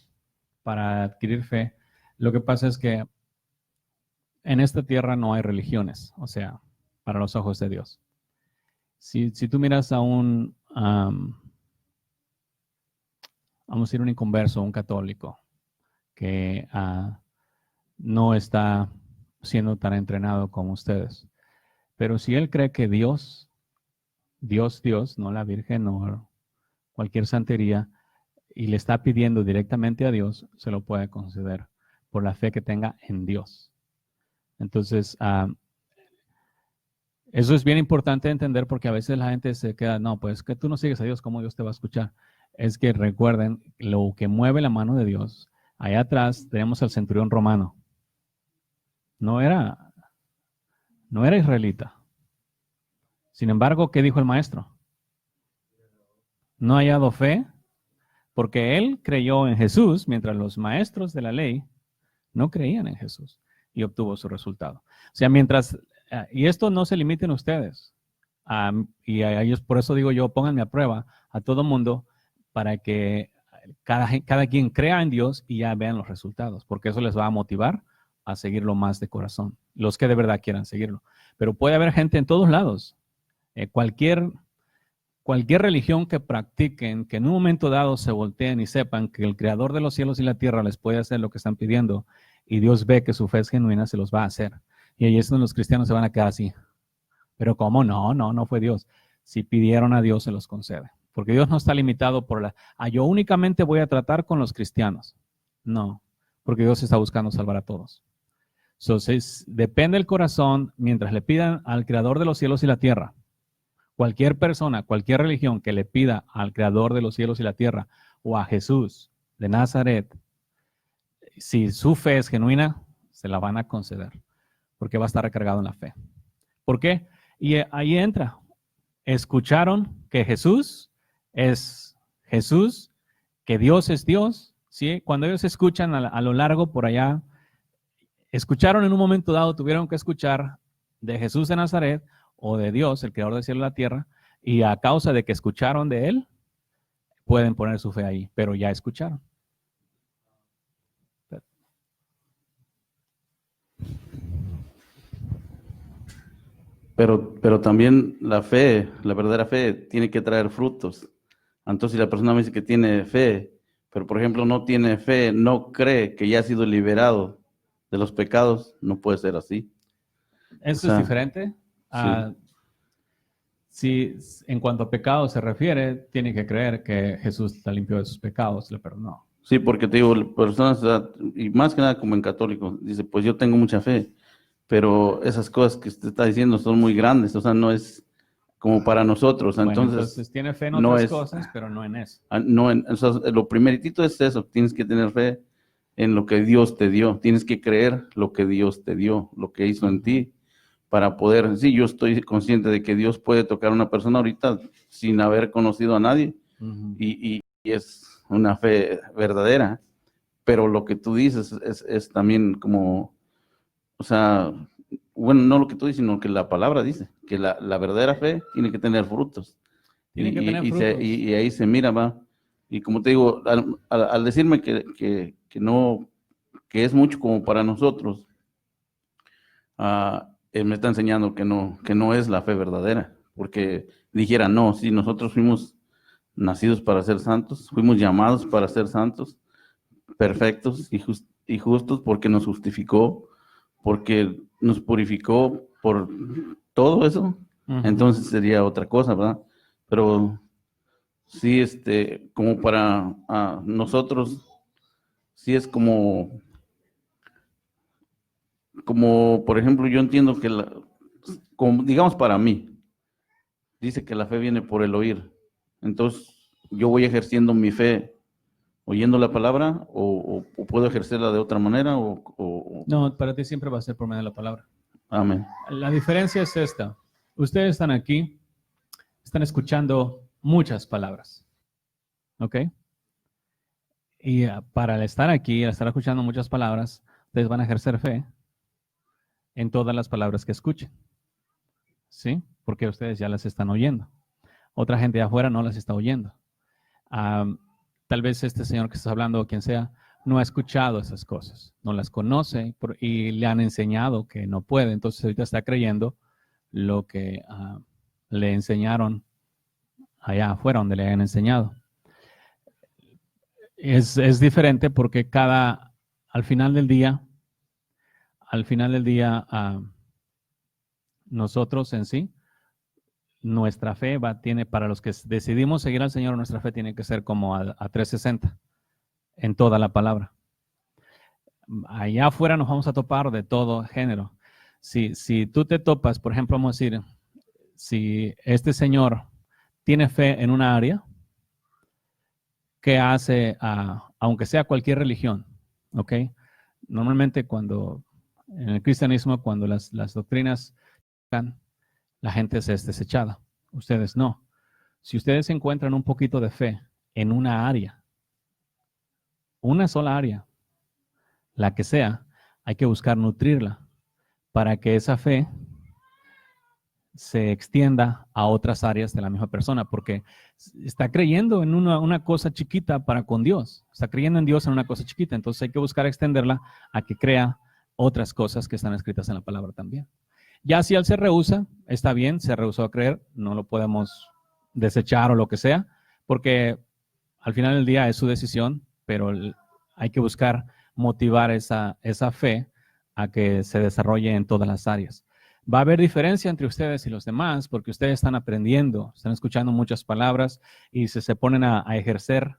para adquirir fe. Lo que pasa es que en esta tierra no hay religiones, o sea, para los ojos de Dios. Si tú miras a vamos a decir un inconverso, un católico, que no está siendo tan entrenado como ustedes, pero si él cree que Dios, no la Virgen, no cualquier santería, y le está pidiendo directamente a Dios, se lo puede conceder por la fe que tenga en Dios. Entonces, eso es bien importante entender porque a veces la gente se queda, no, pues que tú no sigues a Dios, ¿cómo Dios te va a escuchar? Es que recuerden, lo que mueve la mano de Dios, allá atrás tenemos al centurión romano. No era israelita. Sin embargo, ¿qué dijo el maestro? No ha hallado fe porque él creyó en Jesús, mientras los maestros de la ley no creían en Jesús y obtuvo su resultado. O sea, y esto no se limiten ustedes. Y a ellos, por eso digo yo, pónganme a prueba a todo mundo para que cada quien crea en Dios y ya vean los resultados, porque eso les va a motivar a seguirlo más de corazón, los que de verdad quieran seguirlo. Pero puede haber gente en todos lados, cualquier religión que practiquen, que en un momento dado se volteen y sepan que el Creador de los cielos y la tierra les puede hacer lo que están pidiendo y Dios ve que su fe es genuina, se los va a hacer. Y ahí es donde los cristianos se van a quedar así. Pero ¿cómo? No fue Dios. Si pidieron a Dios, se los concede. Porque Dios no está limitado por yo únicamente voy a tratar con los cristianos. No, porque Dios está buscando salvar a todos. Entonces, depende del corazón, mientras le pidan al Creador de los cielos y la tierra. Cualquier persona, cualquier religión que le pida al Creador de los cielos y la tierra o a Jesús de Nazaret, si su fe es genuina, se la van a conceder, porque va a estar recargado en la fe. ¿Por qué? Y ahí entra. Escucharon que Jesús es Jesús, que Dios es Dios, ¿sí? Cuando ellos escuchan a lo largo por allá, escucharon en un momento dado, tuvieron que escuchar de Jesús de Nazaret o de Dios, el creador del cielo y la tierra, y a causa de que escucharon de él, pueden poner su fe ahí, pero ya escucharon. Pero también la fe, la verdadera fe, tiene que traer frutos. Entonces, si la persona me dice que tiene fe, pero por ejemplo no tiene fe, no cree que ya ha sido liberado de los pecados, no puede ser así. Eso es diferente. Si en cuanto a pecado se refiere, tiene que creer que Jesús la limpió de sus pecados, le perdonó. Sí, porque te digo, personas, y más que nada como en católico, dice, pues yo tengo mucha fe, pero esas cosas que usted está diciendo son muy grandes, o sea, no es como para nosotros. Bueno, entonces tiene fe en otras cosas, pero no en eso. O sea, lo primeritito es eso, tienes que tener fe en lo que Dios te dio, tienes que creer lo que Dios te dio, lo que hizo en ti, para poder, sí, yo estoy consciente de que Dios puede tocar a una persona ahorita sin haber conocido a nadie, y es una fe verdadera, pero lo que tú dices es también como, o sea, bueno, no lo que tú dices, sino que la palabra dice, que la verdadera fe tiene que tener frutos. Tiene que tener frutos. Y ahí se mira, va. Y como te digo, al decirme que no, que es mucho como para nosotros, él me está enseñando que no es la fe verdadera. Porque dijera, no, si nosotros fuimos nacidos para ser santos, fuimos llamados para ser santos, perfectos y justos, porque nos justificó, porque nos purificó por todo eso, entonces sería otra cosa, ¿verdad? Pero sí, como para nosotros, sí es como, por ejemplo, yo entiendo que, como, digamos para mí, dice que la fe viene por el oír. Entonces, yo voy ejerciendo mi fe oyendo la palabra o puedo ejercerla de otra manera No, para ti siempre va a ser por medio de la palabra. Amén. La diferencia es esta. Ustedes están aquí, están escuchando muchas palabras. ¿Ok? Y para estar aquí, al estar escuchando muchas palabras, ustedes van a ejercer fe en todas las palabras que escuchen. ¿Sí? Porque ustedes ya las están oyendo. Otra gente de afuera no las está oyendo. Tal vez este señor que está hablando, o quien sea, no ha escuchado esas cosas, no las conoce y le han enseñado que no puede. Entonces ahorita está creyendo lo que le enseñaron allá afuera, donde le han enseñado. Es diferente porque al final del día, nosotros en sí, nuestra fe tiene, para los que decidimos seguir al Señor, nuestra fe tiene que ser como a 360 en toda la palabra. Allá afuera nos vamos a topar de todo género. Si tú te topas, por ejemplo, vamos a decir, si este señor tiene fe en una área, ¿qué hace, aunque sea cualquier religión? ¿Ok? Normalmente en el cristianismo, cuando las doctrinas están, la gente es desechada. Ustedes no. Si ustedes encuentran un poquito de fe en una área, una sola área, la que sea, hay que buscar nutrirla para que esa fe se extienda a otras áreas de la misma persona, porque está creyendo en una cosa chiquita para con Dios. Está creyendo en Dios en una cosa chiquita. Entonces hay que buscar extenderla a que crea otras cosas que están escritas en la palabra también. Ya si él se rehúsa, está bien, se rehusó a creer, no lo podemos desechar o lo que sea, porque al final del día es su decisión, pero hay que buscar motivar esa fe a que se desarrolle en todas las áreas. Va a haber diferencia entre ustedes y los demás, porque ustedes están aprendiendo, están escuchando muchas palabras y si se ponen a ejercer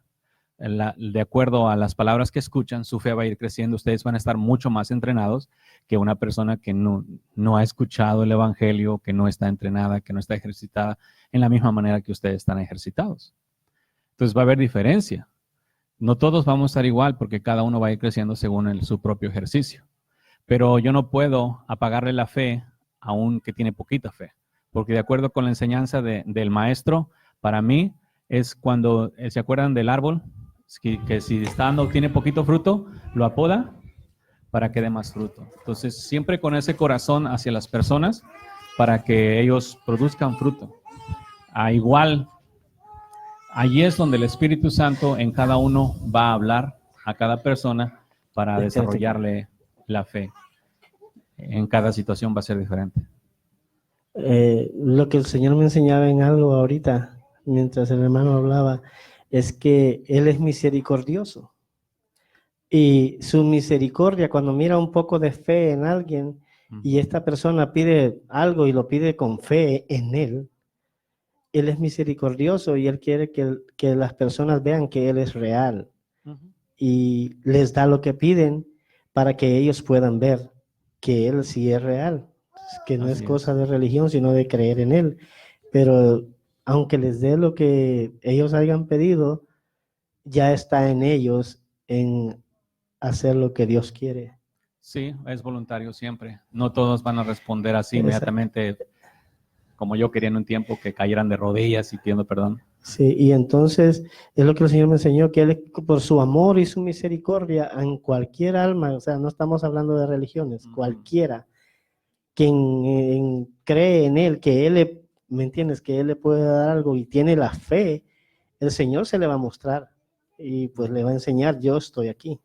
de acuerdo a las palabras que escuchan, su fe va a ir creciendo. Ustedes van a estar mucho más entrenados que una persona que no ha escuchado el evangelio, que no está entrenada, que no está ejercitada en la misma manera que ustedes están ejercitados. Entonces va a haber diferencia. No todos vamos a estar igual porque cada uno va a ir creciendo según su propio ejercicio. Pero yo no puedo apagarle la fe a un que tiene poquita fe, porque de acuerdo con la enseñanza del maestro, para mí es cuando, ¿se acuerdan del árbol? Que si tiene poquito fruto, lo apoda para que dé más fruto. Entonces, siempre con ese corazón hacia las personas para que ellos produzcan fruto. Igual, allí es donde el Espíritu Santo en cada uno va a hablar a cada persona para desarrollarle la fe. En cada situación va a ser diferente. Lo que el Señor me enseñaba en algo ahorita, mientras el hermano hablaba, es que Él es misericordioso. Y su misericordia, cuando mira un poco de fe en alguien y esta persona pide algo y lo pide con fe en Él, Él es misericordioso y Él quiere que las personas vean que Él es real. Y les da lo que piden para que ellos puedan ver que Él sí es real, que no es cosa de religión, sino de creer en Él. Pero aunque les dé lo que ellos hayan pedido, ya está en ellos en hacer lo que Dios quiere. Sí, es voluntario siempre. No todos van a responder así inmediatamente, como yo quería en un tiempo, que cayeran de rodillas y pidiendo perdón. Sí, y entonces es lo que el Señor me enseñó, que Él por su amor y su misericordia en cualquier alma, o sea, no estamos hablando de religiones, cualquiera quien cree en Él, que Él le, ¿me entiendes? Que Él le puede dar algo y tiene la fe, el Señor se le va a mostrar y pues le va a enseñar, yo estoy aquí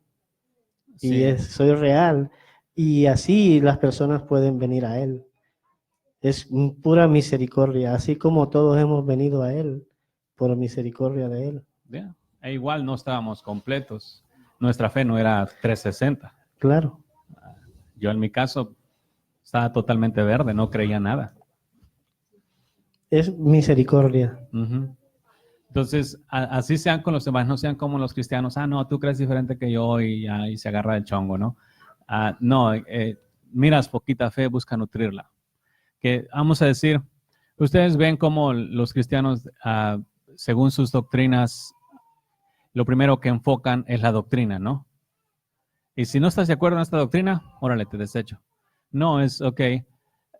Sí. y soy real, y así las personas pueden venir a Él. Es pura misericordia, así como todos hemos venido a Él, por misericordia de Él. Yeah. E igual no estábamos completos. Nuestra fe no era 360. Claro. Yo en mi caso estaba totalmente verde, no creía nada. Es misericordia. Uh-huh. Entonces, así sean con los demás, no sean como los cristianos. Ah, no, tú crees diferente que yo y se agarra el chongo, ¿no? No, miras poquita fe, busca nutrirla. Que vamos a decir, ustedes ven cómo los cristianos, según sus doctrinas, lo primero que enfocan es la doctrina, ¿no? Y si no estás de acuerdo en esta doctrina, órale, te desecho. No, es, ok,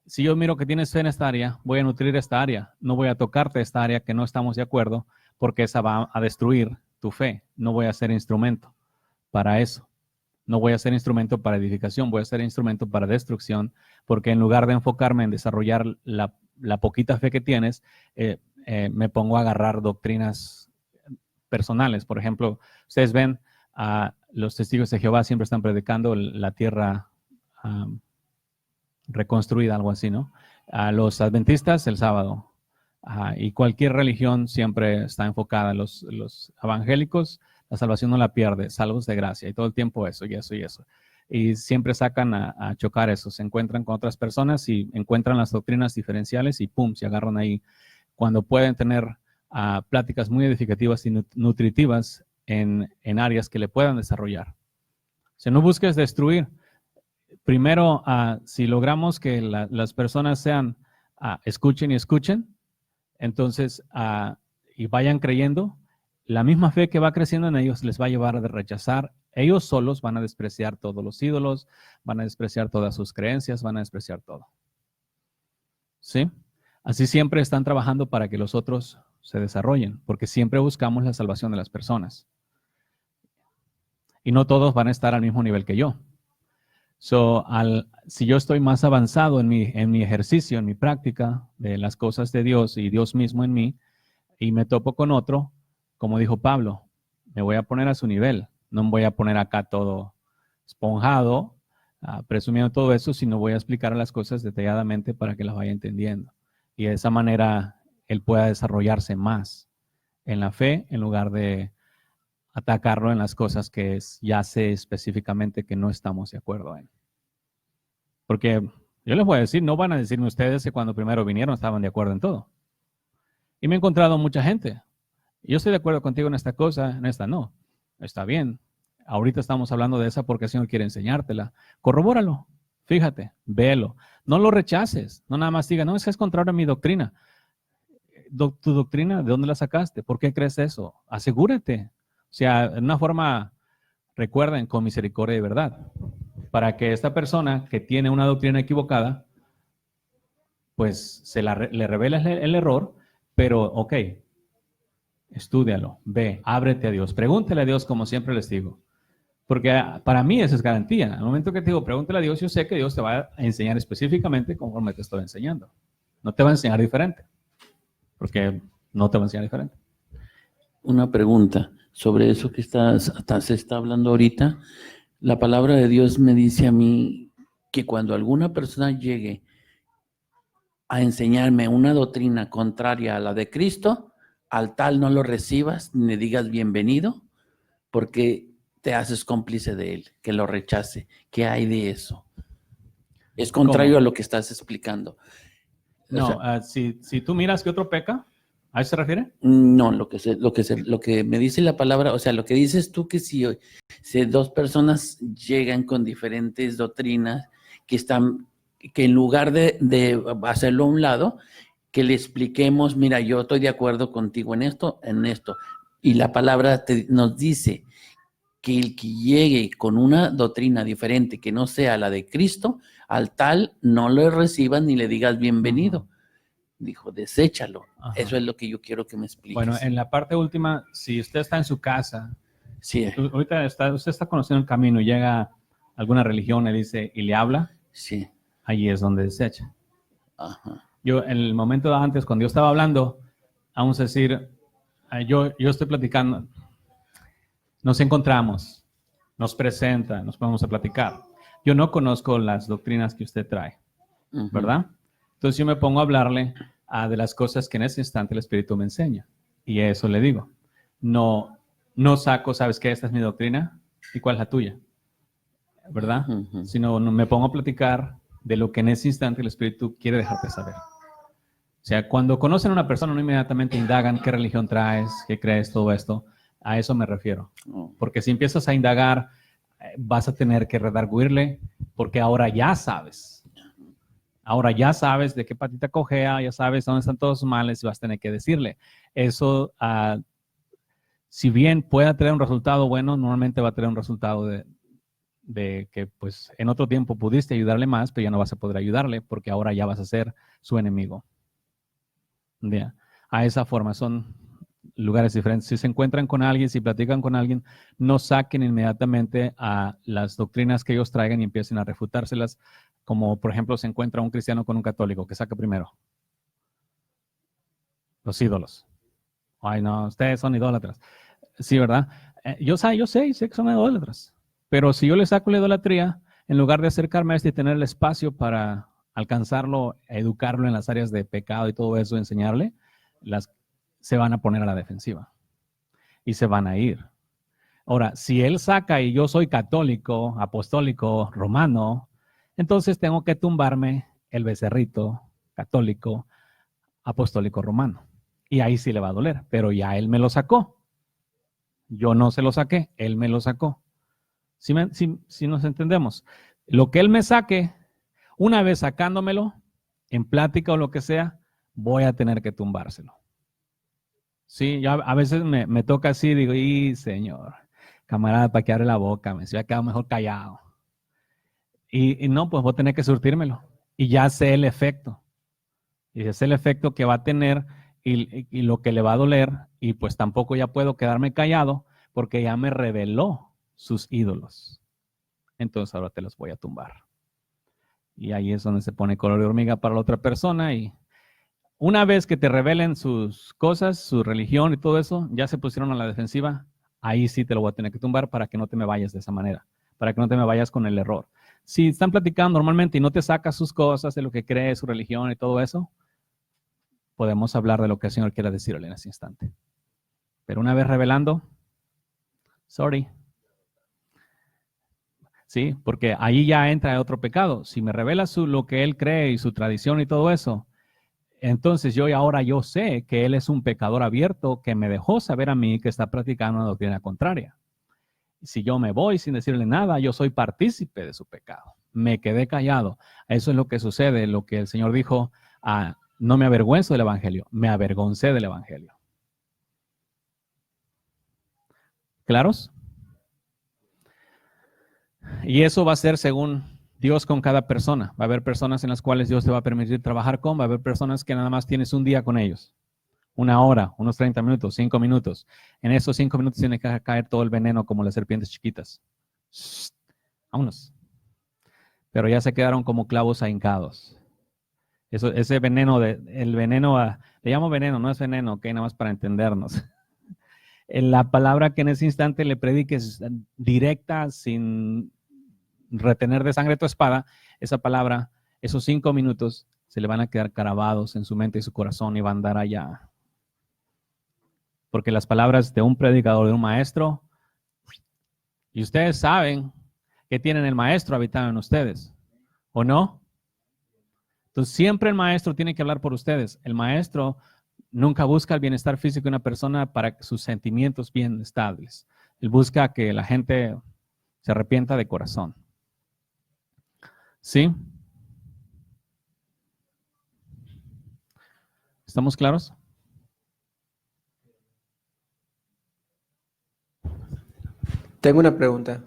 si yo miro que tienes fe en esta área, voy a nutrir esta área. No voy a tocarte esta área que no estamos de acuerdo, porque esa va a destruir tu fe. No voy a ser instrumento para eso. No voy a ser instrumento para edificación, voy a ser instrumento para destrucción, porque en lugar de enfocarme en desarrollar la poquita fe que tienes, me pongo a agarrar doctrinas personales. Por ejemplo, ustedes ven a los testigos de Jehová siempre están predicando la tierra reconstruida, algo así, ¿no? A los adventistas el sábado. Y cualquier religión siempre está enfocada. Los evangélicos, la salvación no la pierde, salvos de gracia. Y todo el tiempo eso y eso y eso. Y siempre sacan a chocar eso. Se encuentran con otras personas y encuentran las doctrinas diferenciales y pum, se agarran ahí. Cuando pueden tener pláticas muy edificativas y nutritivas en áreas que le puedan desarrollar. Si no busques destruir, primero, si logramos que las personas sean, escuchen y escuchen, entonces, y vayan creyendo, la misma fe que va creciendo en ellos les va a llevar a rechazar. Ellos solos van a despreciar todos los ídolos, van a despreciar todas sus creencias, van a despreciar todo. ¿Sí? Así siempre están trabajando para que los otros se desarrollen, porque siempre buscamos la salvación de las personas. Y no todos van a estar al mismo nivel que yo. Si yo estoy más avanzado en mi ejercicio, en mi práctica de las cosas de Dios y Dios mismo en mí, y me topo con otro, como dijo Pablo, me voy a poner a su nivel. No me voy a poner acá todo esponjado, presumiendo todo eso, sino voy a explicar las cosas detalladamente para que las vaya entendiendo. Y de esa manera él pueda desarrollarse más en la fe en lugar de atacarlo en las cosas que ya sé específicamente que no estamos de acuerdo en. Porque yo les voy a decir, no van a decirme ustedes que cuando primero vinieron estaban de acuerdo en todo. Y me he encontrado mucha gente. Yo estoy de acuerdo contigo en esta cosa, en esta no. Está bien. Ahorita estamos hablando de esa porque el Señor quiere enseñártela. Corrobóralo. Fíjate, véelo. No lo rechaces. No nada más diga, no, es que es contrario a mi doctrina. ¿Tu doctrina? ¿De dónde la sacaste? ¿Por qué crees eso? Asegúrate. O sea, en una forma, recuerden, con misericordia y verdad, para que esta persona que tiene una doctrina equivocada, pues le revele el error, pero ok, estúdialo, ve, ábrete a Dios, pregúntale a Dios como siempre les digo, porque para mí esa es garantía. Al momento que te digo, pregúntale a Dios, yo sé que Dios te va a enseñar específicamente conforme te estoy enseñando. No te va a enseñar diferente, porque no te va a enseñar diferente. Una pregunta sobre eso que se está hablando ahorita. La palabra de Dios me dice a mí que cuando alguna persona llegue a enseñarme una doctrina contraria a la de Cristo, al tal no lo recibas ni le digas bienvenido, porque te haces cómplice de él, que lo rechace. ¿Qué hay de eso? Es contrario ¿Cómo? a lo que estás explicando. No, si tú miras que otro peca, ¿a eso se refiere? No, lo que me dice la palabra, o sea, lo que dices tú, que si dos personas llegan con diferentes doctrinas que en lugar de hacerlo a un lado, que le expliquemos, mira, yo estoy de acuerdo contigo en esto. Y la palabra nos dice que el que llegue con una doctrina diferente que no sea la de Cristo, al tal no lo recibas ni le digas bienvenido. Uh-huh. Dijo, deséchalo. Ajá. Eso es lo que yo quiero que me expliques. Bueno, en la parte última, si usted está en su casa, sí. Ahorita usted está conociendo el camino y llega a alguna religión y le habla, sí. Ahí es donde desecha. Ajá. Yo, en el momento antes, cuando yo estaba hablando, vamos a decir, yo estoy platicando, nos encontramos, nos presenta, nos ponemos a platicar. Yo no conozco las doctrinas que usted trae, ¿verdad? Entonces yo me pongo a hablarle de las cosas que en ese instante el Espíritu me enseña. Y eso le digo. No saco, ¿sabes qué? Esta es mi doctrina. ¿Y cuál es la tuya? ¿Verdad? Sino me pongo a platicar de lo que en ese instante el Espíritu quiere dejarte saber. O sea, cuando conocen a una persona, no inmediatamente indagan qué religión traes, qué crees, todo esto. A eso me refiero. Porque si empiezas a indagar, vas a tener que redarguirle, porque ahora ya sabes. Ahora ya sabes de qué patita cojea, ya sabes dónde están todos sus males y vas a tener que decirle. Eso, si bien pueda tener un resultado bueno, normalmente va a tener un resultado de que pues en otro tiempo pudiste ayudarle más, pero ya no vas a poder ayudarle porque ahora ya vas a ser su enemigo. Yeah. A esa forma son lugares diferentes. Si se encuentran con alguien, si platican con alguien, no saquen inmediatamente a las doctrinas que ellos traigan y empiecen a refutárselas, como por ejemplo se encuentra un cristiano con un católico, que saca primero los ídolos. Ay, no, ustedes son idólatras. Sí, ¿verdad? Yo sé que son idólatras. Pero si yo le saco la idolatría, en lugar de acercarme a este y tener el espacio para alcanzarlo, educarlo en las áreas de pecado y todo eso, enseñarle, se van a poner a la defensiva y se van a ir. Ahora, si él saca y yo soy católico, apostólico, romano, entonces tengo que tumbarme el becerrito católico, apostólico, romano. Y ahí sí le va a doler, pero ya él me lo sacó. Yo no se lo saqué, él me lo sacó. Si nos entendemos, lo que él me saque, una vez sacándomelo, en plática o lo que sea, voy a tener que tumbárselo. Sí, ya a veces me toca así, digo, y señor, camarada, para que abre la boca, me se hubiera quedado mejor callado. Y no, pues voy a tener que surtírmelo. Y ya sé el efecto. Y sé el efecto que va a tener y lo que le va a doler. Y pues tampoco ya puedo quedarme callado porque ya me reveló sus ídolos. Entonces ahora te los voy a tumbar. Y ahí es donde se pone color de hormiga para la otra persona. Y una vez que te revelen sus cosas, su religión y todo eso, ya se pusieron a la defensiva. Ahí sí te lo voy a tener que tumbar para que no te me vayas de esa manera. Para que no te me vayas con el error. Si están platicando normalmente y no te sacas sus cosas, de lo que cree, su religión y todo eso, podemos hablar de lo que el Señor quiera decirle en ese instante. Pero una vez revelando, sorry. Sí, porque ahí ya entra otro pecado. Si me revela lo que él cree y su tradición y todo eso, entonces ahora yo sé que él es un pecador abierto que me dejó saber a mí que está practicando una doctrina contraria. Si yo me voy sin decirle nada, yo soy partícipe de su pecado. Me quedé callado. Eso es lo que sucede, lo que el Señor dijo, no me avergüenzo del Evangelio, me avergoncé del Evangelio. ¿Claros? Y eso va a ser según Dios con cada persona. Va a haber personas en las cuales Dios te va a permitir trabajar con, va a haber personas que nada más tienes un día con ellos. Una hora, unos 30 minutos, 5 minutos. En esos 5 minutos tiene que caer todo el veneno como las serpientes chiquitas. Shh, vámonos. Pero ya se quedaron como clavos ahincados. Ese veneno, el veneno, le llamo veneno, no es veneno, ok, nada más para entendernos. La palabra que en ese instante le prediques directa, sin retener de sangre tu espada, esa palabra, esos 5 minutos se le van a quedar grabados en su mente y su corazón y va a andar allá. Porque las palabras de un predicador, de un maestro, y ustedes saben que tienen el maestro habitado en ustedes, ¿o no? Entonces siempre el maestro tiene que hablar por ustedes. El maestro nunca busca el bienestar físico de una persona para sus sentimientos bien estables. Él busca que la gente se arrepienta de corazón. ¿Sí? ¿Estamos claros? Tengo una pregunta.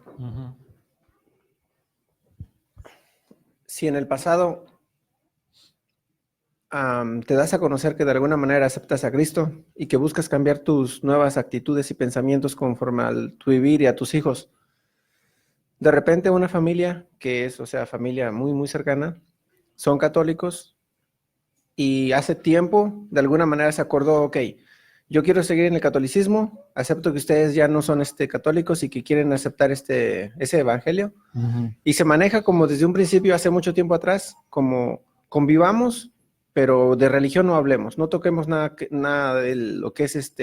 Si en el pasado te das a conocer que de alguna manera aceptas a Cristo y que buscas cambiar tus nuevas actitudes y pensamientos conforme a tu vivir y a tus hijos, de repente una familia que es, o sea, familia muy, muy cercana, son católicos y hace tiempo, de alguna manera se acordó, ok, yo quiero seguir en el catolicismo, acepto que ustedes ya no son católicos y que quieren aceptar ese evangelio. Y se maneja como desde un principio, hace mucho tiempo atrás, como convivamos, pero de religión no hablemos, no toquemos nada de lo que es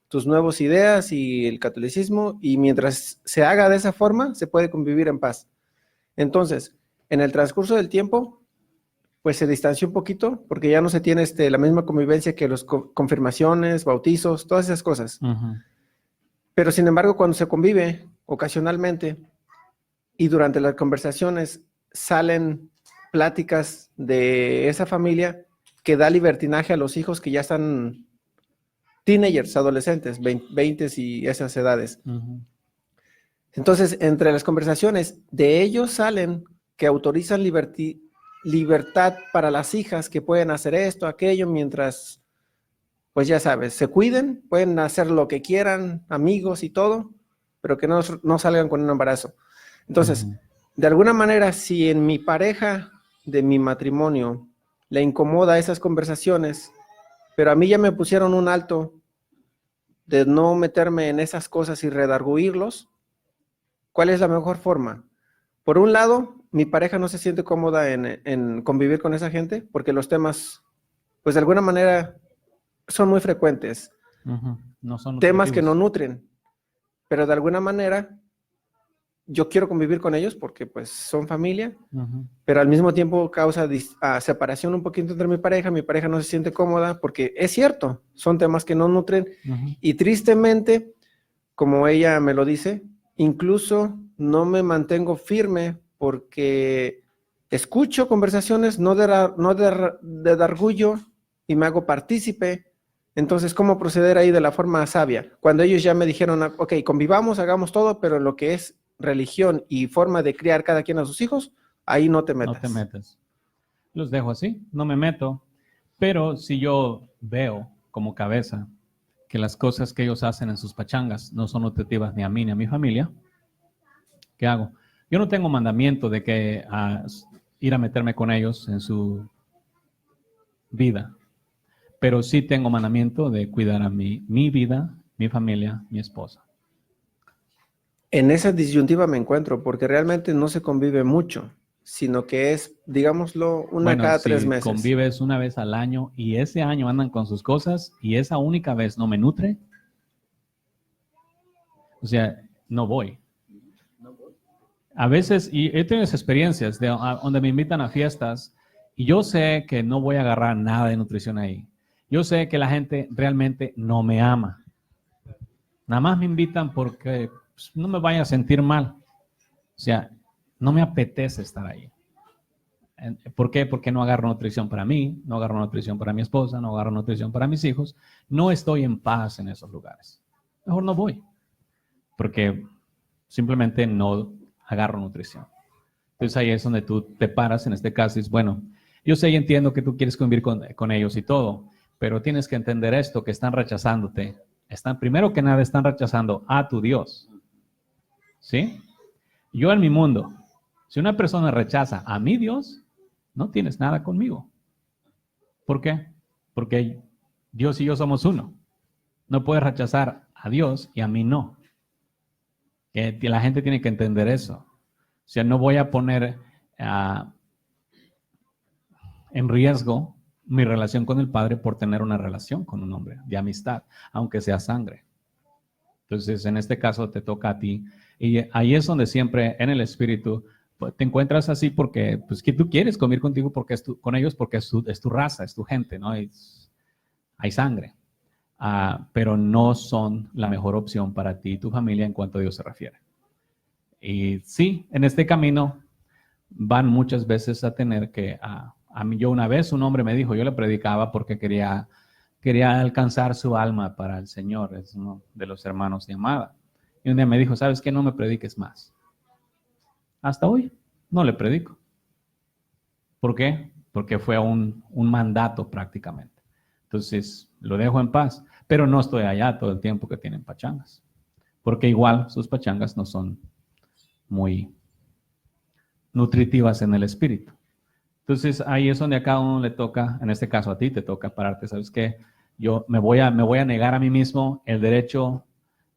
tus nuevas ideas y el catolicismo, y mientras se haga de esa forma, se puede convivir en paz. Entonces, en el transcurso del tiempo, pues se distanció un poquito, porque ya no se tiene la misma convivencia que los confirmaciones, bautizos, todas esas cosas. Pero sin embargo, cuando se convive ocasionalmente y durante las conversaciones salen pláticas de esa familia que da libertinaje a los hijos que ya están teenagers, adolescentes, 20 y esas edades. Entonces, entre las conversaciones de ellos salen que autorizan libertad para las hijas, que pueden hacer esto, aquello, mientras, pues ya sabes, se cuiden, pueden hacer lo que quieran, amigos y todo, pero que no salgan con un embarazo. Entonces, de alguna manera, si en mi pareja de mi matrimonio le incomoda esas conversaciones, pero a mí ya me pusieron un alto de no meterme en esas cosas y redarguirlos, ¿cuál es la mejor forma? Por un lado, mi pareja no se siente cómoda en convivir con esa gente porque los temas, pues de alguna manera, son muy frecuentes. No son temas que no nutren, pero de alguna manera yo quiero convivir con ellos porque pues son familia, pero al mismo tiempo causa separación un poquito entre mi pareja no se siente cómoda porque es cierto, son temas que no nutren y tristemente, como ella me lo dice, incluso no me mantengo firme porque escucho conversaciones no de orgullo y me hago partícipe. Entonces, ¿cómo proceder ahí de la forma sabia? Cuando ellos ya me dijeron, ok, convivamos, hagamos todo, pero lo que es religión y forma de criar cada quien a sus hijos, ahí no te metas. No te metas. Los dejo así, no me meto. Pero si yo veo como cabeza que las cosas que ellos hacen en sus pachangas no son nutritivas ni a mí ni a mi familia, ¿qué hago? Yo no tengo mandamiento de que ir a meterme con ellos en su vida, pero sí tengo mandamiento de cuidar a mi vida, mi familia, mi esposa. En esa disyuntiva me encuentro, porque realmente no se convive mucho, sino que es, digámoslo, cada 3 meses. Convives una vez al año y ese año andan con sus cosas y esa única vez no me nutre, o sea, no voy. A veces, y he tenido experiencias donde me invitan a fiestas y yo sé que no voy a agarrar nada de nutrición ahí. Yo sé que la gente realmente no me ama. Nada más me invitan porque pues, no me vaya a sentir mal. O sea, no me apetece estar ahí. ¿Por qué? Porque no agarro nutrición para mí, no agarro nutrición para mi esposa, no agarro nutrición para mis hijos. No estoy en paz en esos lugares. Mejor no voy. Porque simplemente no agarro nutrición. Entonces ahí es donde tú te paras en este caso y dices, bueno, yo sé y entiendo que tú quieres convivir con ellos y todo, pero tienes que entender esto, que están rechazándote. Primero que nada, están rechazando a tu Dios. ¿Sí? Yo en mi mundo, si una persona rechaza a mi Dios, no tienes nada conmigo. ¿Por qué? Porque Dios y yo somos uno. No puedes rechazar a Dios y a mí no. La gente tiene que entender eso. O sea, no voy a poner en riesgo mi relación con el Padre por tener una relación con un hombre de amistad, aunque sea sangre. Entonces, en este caso te toca a ti. Y ahí es donde siempre en el espíritu pues, te encuentras así porque pues, que tú quieres convivir contigo porque con ellos porque es tu raza, es tu gente, ¿no? Hay sangre. Pero no son la mejor opción para ti y tu familia en cuanto a Dios se refiere. Y sí, en este camino van muchas veces a tener que... A mí, yo una vez un hombre me dijo, yo le predicaba porque quería alcanzar su alma para el Señor, es uno de los hermanos de Amada. Y un día me dijo, ¿sabes qué? No me prediques más. Hasta hoy no le predico. ¿Por qué? Porque fue un mandato prácticamente. Entonces, lo dejo en paz, pero no estoy allá todo el tiempo que tienen pachangas. Porque igual sus pachangas no son muy nutritivas en el espíritu. Entonces ahí es donde a cada uno le toca, en este caso a ti te toca pararte. ¿Sabes qué? Yo me voy a negar a mí mismo el derecho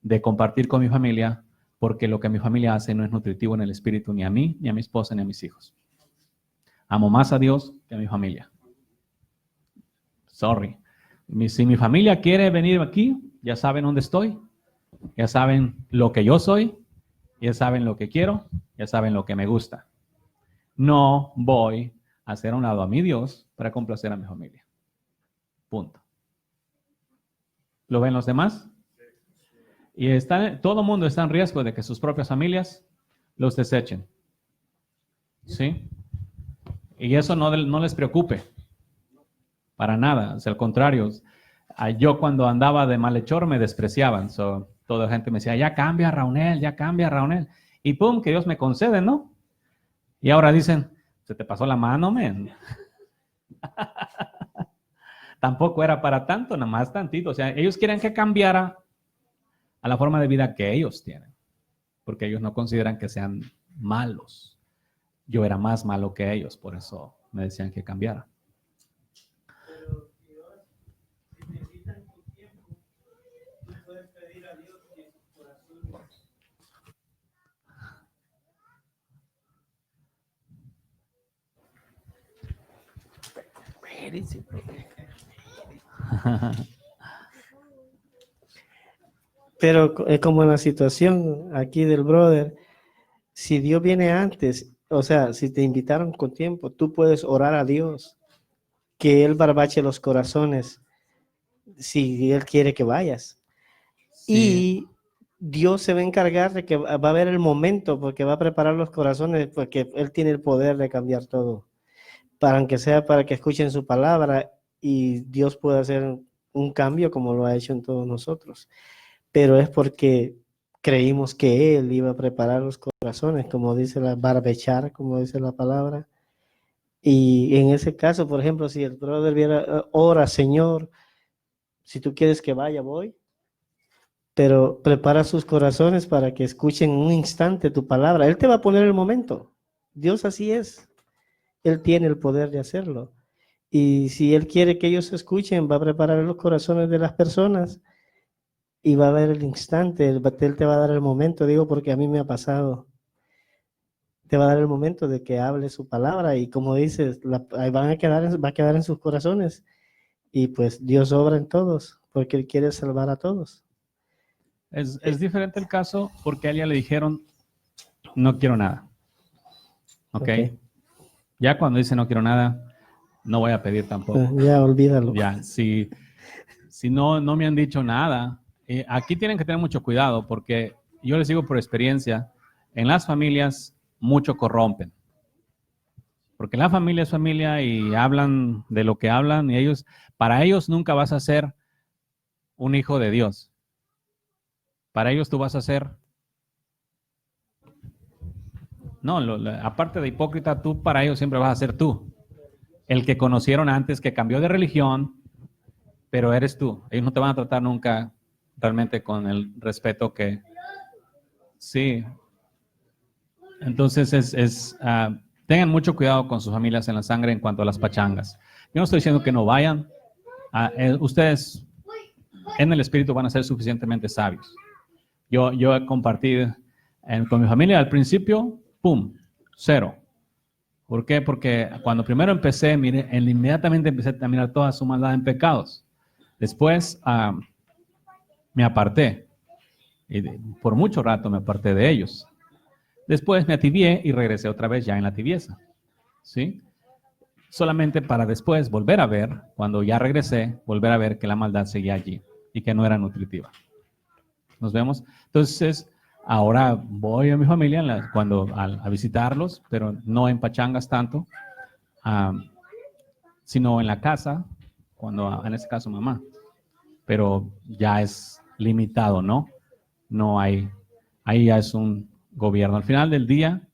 de compartir con mi familia, porque lo que mi familia hace no es nutritivo en el espíritu, ni a mí, ni a mi esposa, ni a mis hijos. Amo más a Dios que a mi familia. Sorry. Si mi familia quiere venir aquí, ya saben dónde estoy, ya saben lo que yo soy, ya saben lo que quiero, ya saben lo que me gusta. No voy a hacer a un lado a mi Dios para complacer a mi familia. Punto. ¿Lo ven los demás? Y todo el mundo está en riesgo de que sus propias familias los desechen. ¿Sí? Y eso no les preocupe. Para nada. O sea, al contrario. Yo cuando andaba de malhechor me despreciaban. Toda la gente me decía, ya cambia Raunel, ya cambia Raunel. Y pum, que Dios me concede, ¿no? Y ahora dicen, se te pasó la mano, men. Tampoco era para tanto, nada más tantito. O sea, ellos quieren que cambiara a la forma de vida que ellos tienen. Porque ellos no consideran que sean malos. Yo era más malo que ellos, por eso me decían que cambiara. Pero es como en la situación aquí del brother, si Dios viene antes, o sea, si te invitaron con tiempo, tú puedes orar a Dios, que Él barbache los corazones, si Él quiere que vayas. Sí. Y Dios se va a encargar de que va a haber el momento, porque va a preparar los corazones, porque Él tiene el poder de cambiar todo, para aunque sea para que escuchen su palabra y Dios pueda hacer un cambio como lo ha hecho en todos nosotros. Pero es porque creímos que Él iba a preparar los corazones, como dice barbechar, como dice la palabra. Y en ese caso, por ejemplo, si el brother viera, ora, Señor, si tú quieres que vaya, voy. Pero prepara sus corazones para que escuchen un instante tu palabra. Él te va a poner el momento. Dios así es. Él tiene el poder de hacerlo. Y si Él quiere que ellos escuchen, va a preparar los corazones de las personas y va a haber el instante. Él te va a dar el momento, digo, porque a mí me ha pasado. Te va a dar el momento de que hable su palabra y como dices, va a quedar en sus corazones. Y pues Dios obra en todos, porque Él quiere salvar a todos. Es diferente el caso porque a ella le dijeron, no quiero nada. Okay. Ya cuando dice no quiero nada, no voy a pedir tampoco. Ya, olvídalo. Ya, si no me han dicho nada, aquí tienen que tener mucho cuidado porque yo les digo por experiencia, en las familias mucho corrompen. Porque la familia es familia y hablan de lo que hablan y para ellos nunca vas a ser un hijo de Dios. Para ellos tú vas a ser... No, aparte de hipócrita, tú para ellos siempre vas a ser tú. El que conocieron antes, que cambió de religión, pero eres tú. Ellos no te van a tratar nunca realmente con el respeto que... Sí. Entonces, tengan mucho cuidado con sus familias en la sangre en cuanto a las pachangas. Yo no estoy diciendo que no vayan. Ustedes en el espíritu van a ser suficientemente sabios. Yo he compartido con mi familia al principio, ¡pum!, 0. ¿Por qué? Porque cuando primero empecé, inmediatamente empecé a mirar toda su maldad en pecados. Después me aparté. Y por mucho rato me aparté de ellos. Después me atibié y regresé otra vez ya en la tibieza. ¿Sí? Solamente para después volver a ver, cuando ya regresé, volver a ver que la maldad seguía allí y que no era nutritiva. ¿Nos vemos? Entonces, ahora voy a mi familia a visitarlos, pero no en pachangas tanto, sino en la casa, cuando en este caso mamá. Pero ya es limitado, ¿no? No hay, ahí ya es un gobierno. Al final del día,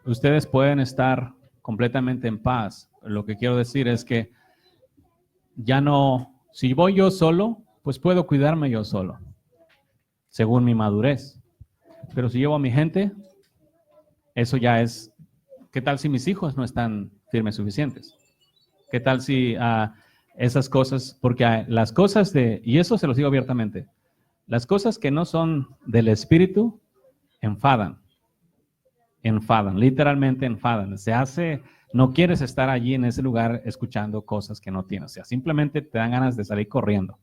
ustedes pueden estar completamente en paz. Lo que quiero decir es que ya no, si voy yo solo, pues puedo cuidarme yo solo, según mi madurez. Pero si llevo a mi gente, eso ya es ¿qué tal si mis hijos no están firmes suficientes? ¿Qué tal si esas cosas, porque las cosas y eso se los digo abiertamente, las cosas que no son del espíritu enfadan, literalmente enfadan. No quieres estar allí en ese lugar escuchando cosas que no tienes, o sea, simplemente te dan ganas de salir corriendo.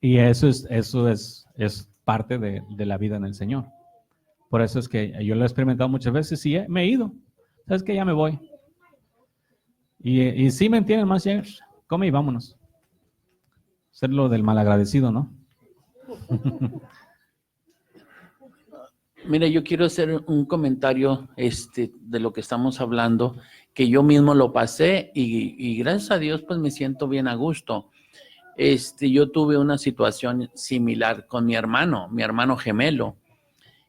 Y eso es parte de la vida en el Señor. Por eso es que yo lo he experimentado muchas veces y me he ido. ¿Sabes qué? Ya me voy. Y sí me entienden más, ya, come y vámonos. Ser lo del malagradecido, ¿no? Mira, yo quiero hacer un comentario de lo que estamos hablando, que yo mismo lo pasé y gracias a Dios pues me siento bien a gusto. Yo tuve una situación similar con mi hermano gemelo.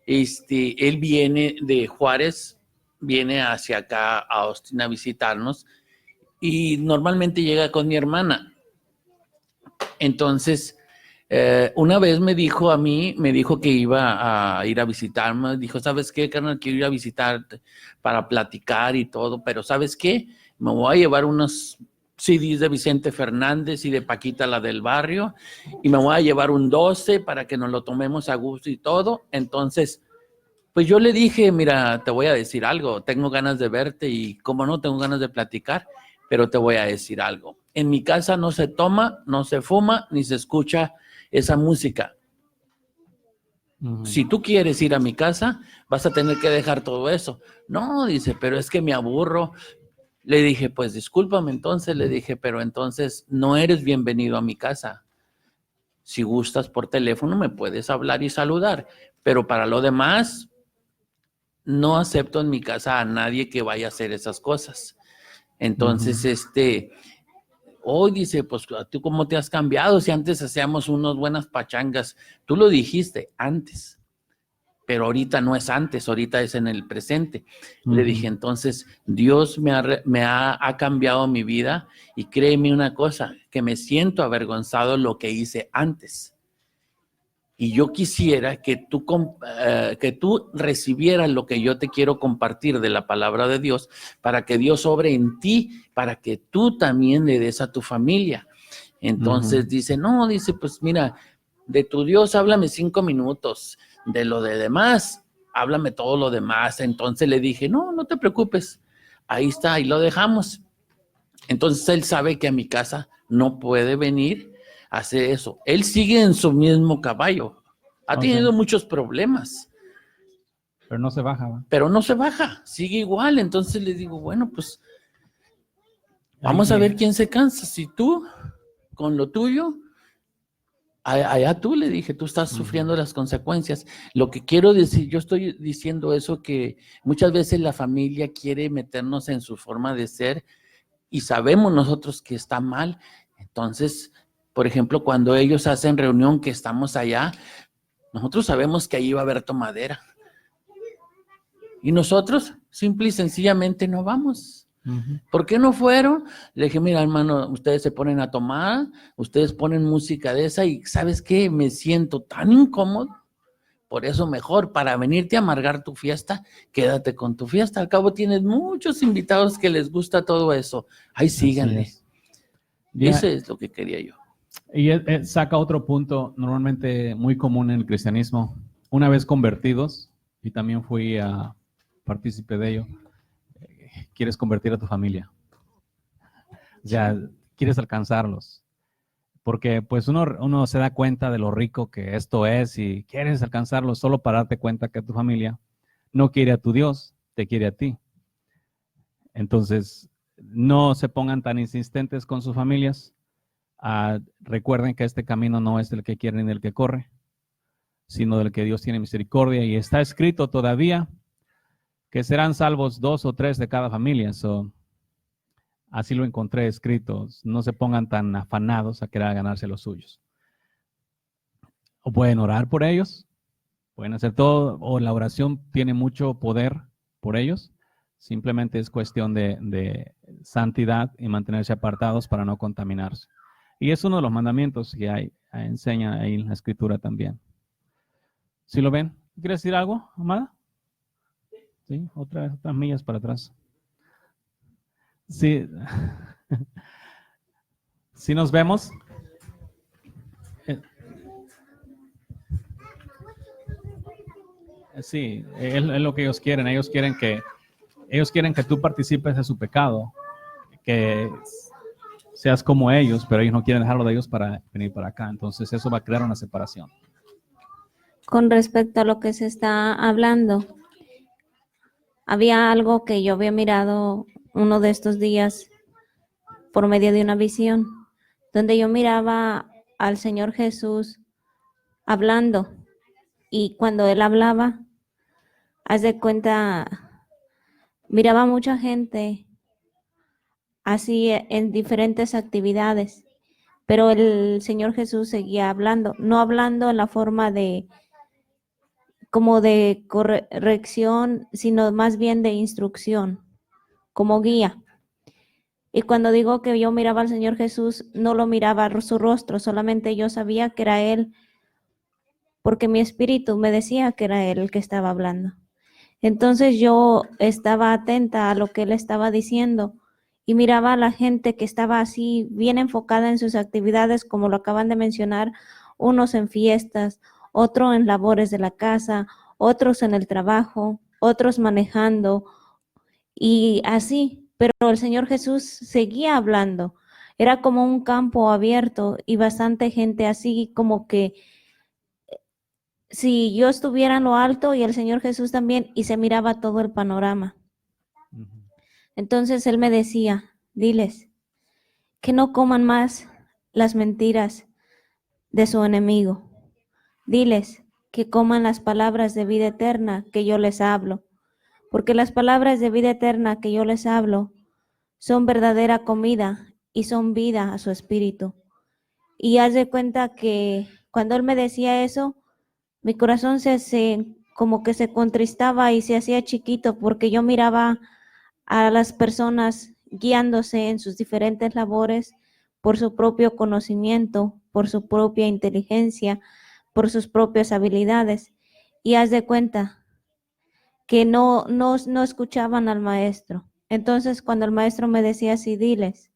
Él viene de Juárez, viene hacia acá a Austin a visitarnos y normalmente llega con mi hermana. Entonces, una vez me dijo que iba a ir a visitarme, dijo, ¿sabes qué, carnal? Quiero ir a visitarte para platicar y todo, pero ¿sabes qué? Me voy a llevar unos CDs de Vicente Fernández y de Paquita, la del barrio, y me voy a llevar un 12 para que nos lo tomemos a gusto y todo. Entonces, pues yo le dije, mira, te voy a decir algo, tengo ganas de verte y como no, tengo ganas de platicar, pero te voy a decir algo. En mi casa no se toma, no se fuma, ni se escucha esa música. Si tú quieres ir a mi casa, vas a tener que dejar todo eso. No, dice, pero es que me aburro. Le dije, pues discúlpame entonces, le dije, pero entonces no eres bienvenido a mi casa. Si gustas por teléfono me puedes hablar y saludar, pero para lo demás, no acepto en mi casa a nadie que vaya a hacer esas cosas. Entonces, hoy dice, pues, ¿tú cómo te has cambiado? Si antes hacíamos unas buenas pachangas. Tú lo dijiste antes, pero ahorita no es antes, ahorita es en el presente. Le dije, entonces, Dios me ha cambiado mi vida y créeme una cosa, que me siento avergonzado de lo que hice antes. Y yo quisiera que tú recibieras lo que yo te quiero compartir de la palabra de Dios para que Dios obre en ti, para que tú también le des a tu familia. Entonces dice, pues mira, de tu Dios háblame 5 minutos, de lo de demás, háblame todo lo demás. Entonces le dije, no te preocupes, ahí está, ahí lo dejamos. Entonces él sabe que a mi casa no puede venir a hacer eso. Él sigue en su mismo caballo. Ha tenido muchos problemas. Pero no se baja, ¿va? Pero no se baja, sigue igual. Entonces le digo, bueno, pues vamos a ver quién se cansa. Si tú, con lo tuyo, allá tú, le dije, tú estás sufriendo las consecuencias. Lo que quiero decir, yo estoy diciendo eso, que muchas veces la familia quiere meternos en su forma de ser y sabemos nosotros que está mal. Entonces, por ejemplo, cuando ellos hacen reunión que estamos allá, nosotros sabemos que ahí va a haber tomadera. Y nosotros, simple y sencillamente, no vamos. ¿Por qué no fueron? Le dije, mira, hermano, ustedes se ponen a tomar, ustedes ponen música de esa y ¿sabes qué? Me siento tan incómodo. Por eso mejor, para venirte a amargar tu fiesta, quédate con tu fiesta. Al cabo tienes muchos invitados que les gusta todo eso. Ahí síganle. Eso es lo que quería yo. Y saca otro punto normalmente muy común en el cristianismo. Una vez convertidos, y también fui partícipe de ello, quieres convertir a tu familia. O sea, quieres alcanzarlos. Porque pues uno se da cuenta de lo rico que esto es y quieres alcanzarlos solo para darte cuenta que tu familia no quiere a tu Dios, te quiere a ti. Entonces, no se pongan tan insistentes con sus familias. Recuerden que este camino no es del que quiere ni del que corre, sino del que Dios tiene misericordia. Y está escrito todavía que serán salvos 2 o 3 de cada familia. Así lo encontré escrito. No se pongan tan afanados a querer ganarse los suyos. O pueden orar por ellos, pueden hacer todo, o la oración tiene mucho poder por ellos. Simplemente es cuestión de santidad y mantenerse apartados para no contaminarse. Y es uno de los mandamientos que enseña ahí en la Escritura también. ¿Sí lo ven? ¿Quieres decir algo, amada? Sí, otras millas para atrás. Sí. ¿Sí nos vemos? Sí, es lo que ellos quieren. Ellos quieren que tú participes de su pecado, que seas como ellos, pero ellos no quieren dejarlo de ellos para venir para acá. Entonces eso va a crear una separación. Con respecto a lo que se está hablando, había algo que yo había mirado uno de estos días por medio de una visión, donde yo miraba al Señor Jesús hablando, y cuando Él hablaba, haz de cuenta, miraba mucha gente así en diferentes actividades, pero el Señor Jesús seguía hablando, no hablando en la forma de como de corrección, sino más bien de instrucción, como guía. Y cuando digo que yo miraba al Señor Jesús, no lo miraba su rostro, solamente yo sabía que era Él, porque mi espíritu me decía que era Él el que estaba hablando. Entonces yo estaba atenta a lo que Él estaba diciendo y miraba a la gente que estaba así bien enfocada en sus actividades, como lo acaban de mencionar, unos en fiestas, otros en labores de la casa, otros en el trabajo, otros manejando y así. Pero el Señor Jesús seguía hablando. Era como un campo abierto y bastante gente así como que si yo estuviera en lo alto y el Señor Jesús también, y se miraba todo el panorama. Entonces Él me decía, diles que no coman más las mentiras de su enemigo. Diles que coman las palabras de vida eterna que yo les hablo, porque las palabras de vida eterna que yo les hablo son verdadera comida y son vida a su espíritu. Y haz de cuenta que cuando Él me decía eso, mi corazón como que se contristaba y se hacía chiquito, porque yo miraba a las personas guiándose en sus diferentes labores por su propio conocimiento, por su propia inteligencia, por sus propias habilidades. Y haz de cuenta que no escuchaban al maestro. Entonces, cuando el maestro me decía así, diles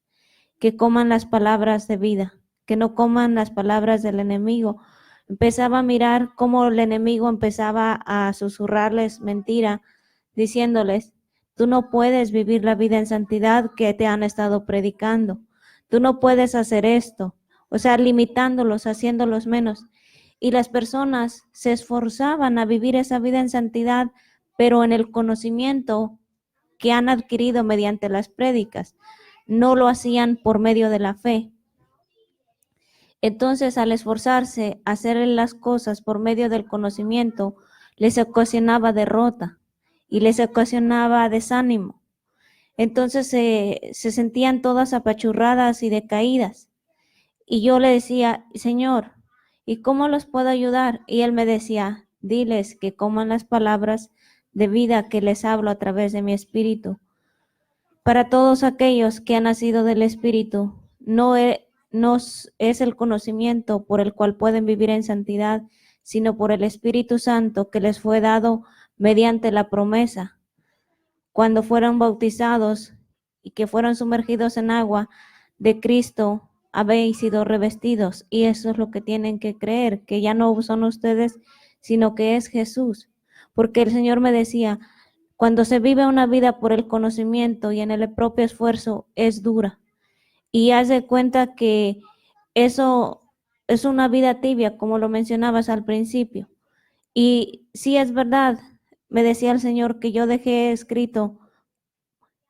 que coman las palabras de vida, que no coman las palabras del enemigo, empezaba a mirar cómo el enemigo empezaba a susurrarles mentira, diciéndoles, tú no puedes vivir la vida en santidad que te han estado predicando, tú no puedes hacer esto, o sea, limitándolos, haciéndolos menos. Y las personas se esforzaban a vivir esa vida en santidad, pero en el conocimiento que han adquirido mediante las prédicas, no lo hacían por medio de la fe. Entonces, al esforzarse a hacer las cosas por medio del conocimiento, les ocasionaba derrota y les ocasionaba desánimo. Entonces se sentían todas apachurradas y decaídas. Y yo le decía, Señor, ¿y cómo los puedo ayudar? Y Él me decía, diles que coman las palabras de vida que les hablo a través de mi espíritu. Para todos aquellos que han nacido del espíritu, no es el conocimiento por el cual pueden vivir en santidad, sino por el Espíritu Santo que les fue dado mediante la promesa. Cuando fueron bautizados y que fueron sumergidos en agua de Cristo, habéis sido revestidos. Y eso es lo que tienen que creer, que ya no son ustedes, sino que es Jesús. Porque el Señor me decía, cuando se vive una vida por el conocimiento y en el propio esfuerzo, es dura. Y haz de cuenta que eso es una vida tibia, como lo mencionabas al principio. Y sí es verdad, me decía el Señor que yo dejé escrito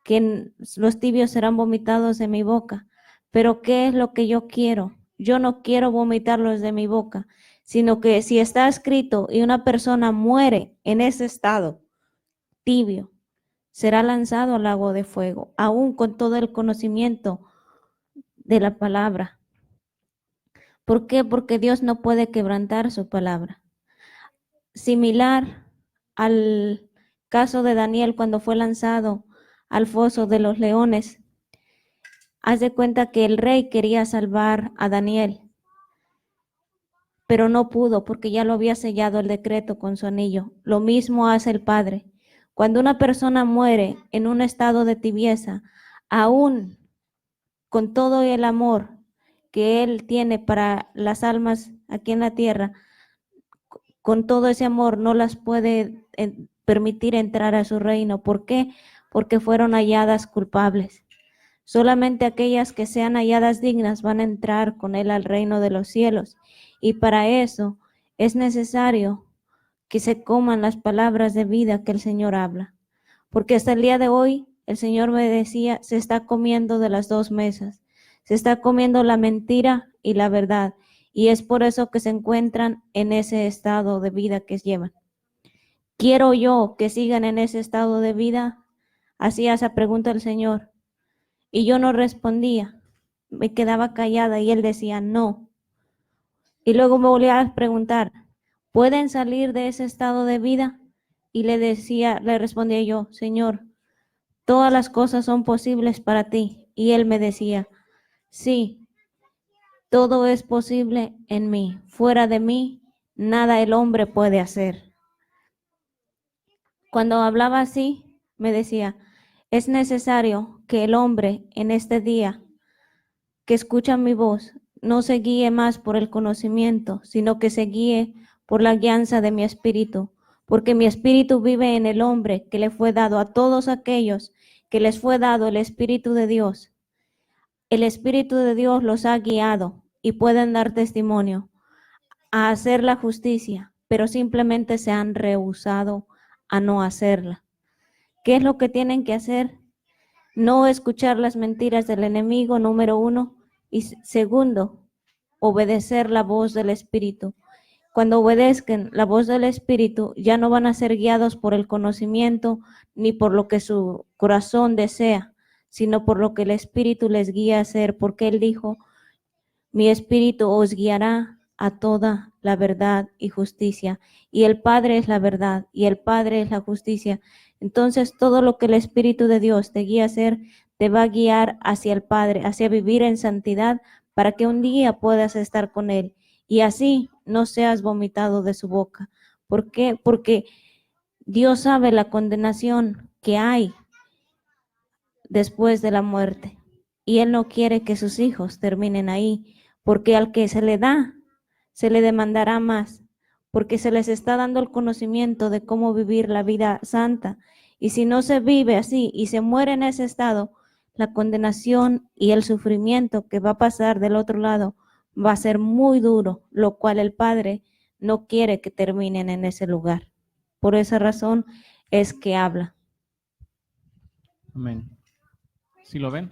que los tibios serán vomitados de mi boca. Pero ¿qué es lo que yo quiero? Yo no quiero vomitarlos de mi boca, sino que si está escrito y una persona muere en ese estado tibio, será lanzado al lago de fuego, aún con todo el conocimiento de la palabra. ¿Por qué? Porque Dios no puede quebrantar su palabra. Similar al caso de Daniel cuando fue lanzado al foso de los leones. Haz de cuenta que el rey quería salvar a Daniel, pero no pudo porque ya lo había sellado el decreto con su anillo. Lo mismo hace el Padre. Cuando una persona muere en un estado de tibieza, aún con todo el amor que Él tiene para las almas aquí en la tierra, con todo ese amor no las puede permitir entrar a su reino. ¿Por qué? Porque fueron halladas culpables. Solamente aquellas que sean halladas dignas van a entrar con Él al reino de los cielos. Y para eso es necesario que se coman las palabras de vida que el Señor habla. Porque hasta el día de hoy el Señor me decía, se está comiendo de las dos mesas. Se está comiendo la mentira y la verdad. Y es por eso que se encuentran en ese estado de vida que llevan. ¿Quiero yo que sigan en ese estado de vida? Hacía esa pregunta el Señor. Y yo no respondía. Me quedaba callada y Él decía, no. Y luego me volvía a preguntar, ¿pueden salir de ese estado de vida? Y le respondía yo, Señor, todas las cosas son posibles para ti. Y Él me decía, sí, todo es posible en mí. Fuera de mí, nada el hombre puede hacer. Cuando hablaba así, me decía, es necesario que el hombre en este día que escucha mi voz no se guíe más por el conocimiento, sino que se guíe por la guianza de mi espíritu, porque mi espíritu vive en el hombre que le fue dado a todos aquellos que les fue dado el Espíritu de Dios. El Espíritu de Dios los ha guiado y pueden dar testimonio a hacer la justicia, pero simplemente se han rehusado a no hacerla. ¿Qué es lo que tienen que hacer? No escuchar las mentiras del enemigo, número uno, y segundo, obedecer la voz del Espíritu. Cuando obedezcan la voz del Espíritu, ya no van a ser guiados por el conocimiento ni por lo que su corazón desea, sino por lo que el Espíritu les guía a hacer, porque Él dijo, mi Espíritu os guiará a toda la verdad y justicia, y el Padre es la verdad, y el Padre es la justicia. Entonces, todo lo que el Espíritu de Dios te guía a hacer, te va a guiar hacia el Padre, hacia vivir en santidad, para que un día puedas estar con Él, y así no seas vomitado de su boca. ¿Por qué? Porque Dios sabe la condenación que hay después de la muerte, y Él no quiere que sus hijos terminen ahí, porque al que se le da, se le demandará más, porque se les está dando el conocimiento de cómo vivir la vida santa, y si no se vive así y se muere en ese estado, la condenación y el sufrimiento que va a pasar del otro lado va a ser muy duro, lo cual el Padre no quiere que terminen en ese lugar. Por esa razón es que habla. Amén. ¿Sí lo ven?